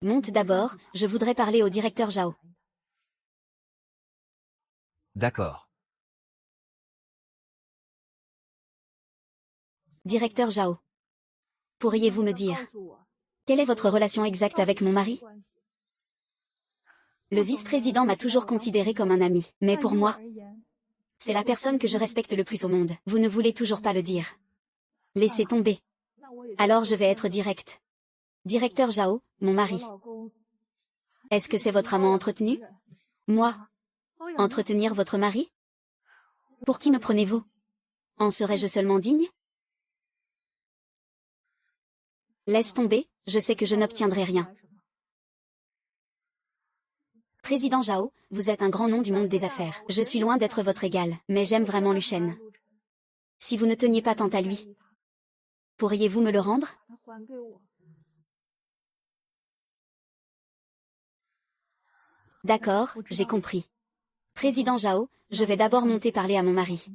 Speaker 2: Monte d'abord, je voudrais parler au directeur Zhao.
Speaker 1: D'accord.
Speaker 2: Directeur Zhao. Pourriez-vous me dire, quelle est votre relation exacte avec mon mari? Le vice-président m'a toujours considéré comme un ami, mais pour moi, c'est la personne que je respecte le plus au monde. Vous ne voulez toujours pas le dire. Laissez tomber. Alors je vais être direct. Directeur Zhao, mon mari. Est-ce que c'est votre amant entretenu? Moi? Entretenir votre mari? Pour qui me prenez-vous? En serais-je seulement digne? Laisse tomber, je sais que je n'obtiendrai rien. Président Zhao, vous êtes un grand nom du monde des affaires. Je suis loin d'être votre égal, mais j'aime vraiment Luchen. Si vous ne teniez pas tant à lui, pourriez-vous me le rendre? D'accord, j'ai compris. Président Zhao, je vais d'abord monter parler à mon mari.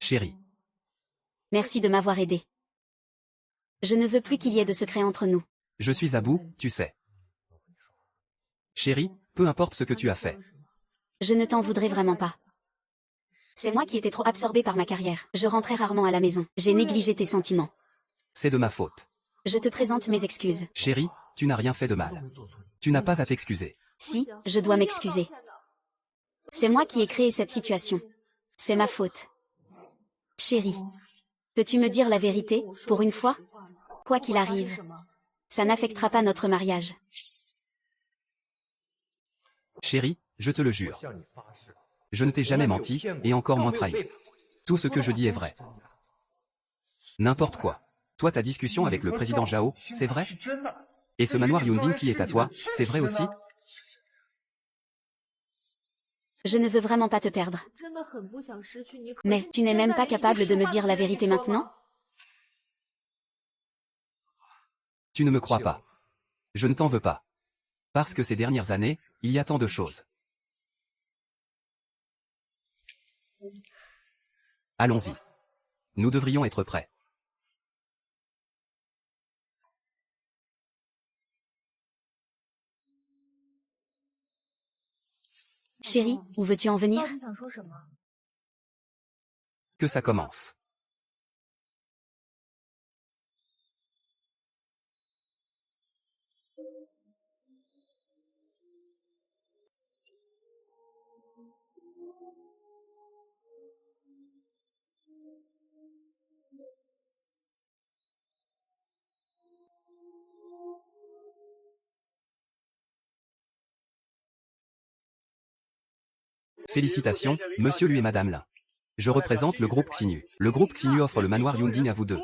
Speaker 1: Chérie.
Speaker 2: Merci de m'avoir aidé. Je ne veux plus qu'il y ait de secrets entre nous.
Speaker 1: Je suis à bout, tu sais. Chérie, peu importe ce que tu as fait.
Speaker 2: Je ne t'en voudrais vraiment pas. C'est moi qui étais trop absorbée par ma carrière. Je rentrais rarement à la maison. J'ai négligé tes sentiments.
Speaker 1: C'est de ma faute.
Speaker 2: Je te présente mes excuses.
Speaker 1: Chérie, tu n'as rien fait de mal. Tu n'as pas à t'excuser.
Speaker 2: Si, je dois m'excuser. C'est moi qui ai créé cette situation. C'est ma faute. Chérie, peux-tu me dire la vérité, pour une fois? Quoi qu'il arrive, ça n'affectera pas notre mariage.
Speaker 1: Chérie, je te le jure. Je ne t'ai jamais menti, et encore moins trahi. Tout ce que je dis est vrai. N'importe quoi. Toi, ta discussion avec le président Zhao, c'est vrai? Et ce manoir Yunding qui est à toi, c'est vrai aussi?
Speaker 2: Je ne veux vraiment pas te perdre. Mais tu n'es même pas capable de me dire la vérité maintenant?
Speaker 1: Tu ne me crois pas. Je ne t'en veux pas. Parce que ces dernières années, il y a tant de choses. Allons-y. Nous devrions être prêts.
Speaker 2: Chérie, où veux-tu en venir?
Speaker 1: Que ça commence. Félicitations, monsieur Lu et madame Lin. Je représente le groupe Xinu. Le groupe Xinu offre le manoir Yunding à vous deux.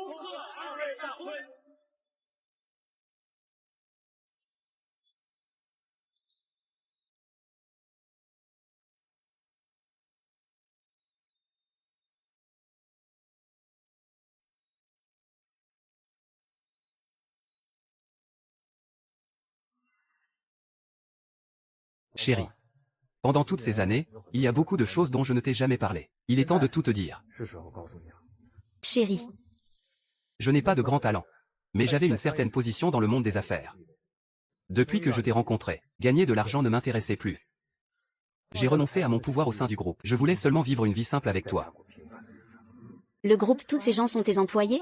Speaker 1: Chérie. Pendant toutes ces années, il y a beaucoup de choses dont je ne t'ai jamais parlé. Il est temps de tout te dire.
Speaker 2: Chérie.
Speaker 1: Je n'ai pas de grand talent. Mais j'avais une certaine position dans le monde des affaires. Depuis que je t'ai rencontré, gagner de l'argent ne m'intéressait plus. J'ai renoncé à mon pouvoir au sein du groupe. Je voulais seulement vivre une vie simple avec toi.
Speaker 2: Le groupe, tous ces gens sont tes employés?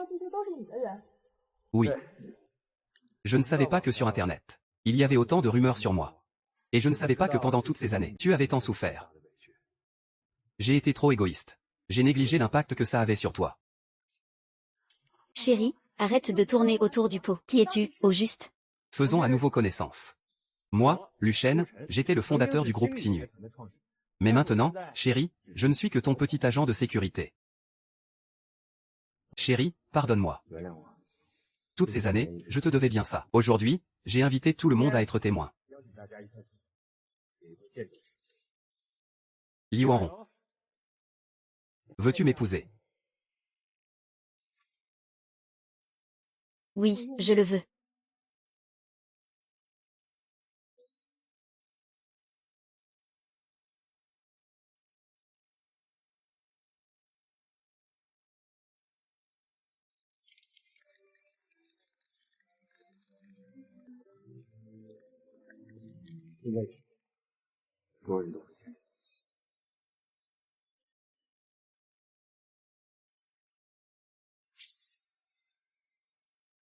Speaker 1: Oui. Je ne savais pas que sur Internet, il y avait autant de rumeurs sur moi. Et je ne savais pas que pendant toutes ces années, tu avais tant souffert. J'ai été trop égoïste. J'ai négligé l'impact que ça avait sur toi.
Speaker 2: Chérie, arrête de tourner autour du pot. Qui es-tu, au juste?
Speaker 1: Faisons à nouveau connaissance. Moi, Lu Shen, j'étais le fondateur du groupe Xinu. Mais maintenant, chérie, je ne suis que ton petit agent de sécurité. Chérie, pardonne-moi. Toutes ces années, je te devais bien ça. Aujourd'hui, j'ai invité tout le monde à être témoin. Liu Wanron. Veux-tu m'épouser?
Speaker 2: Oui, je le veux.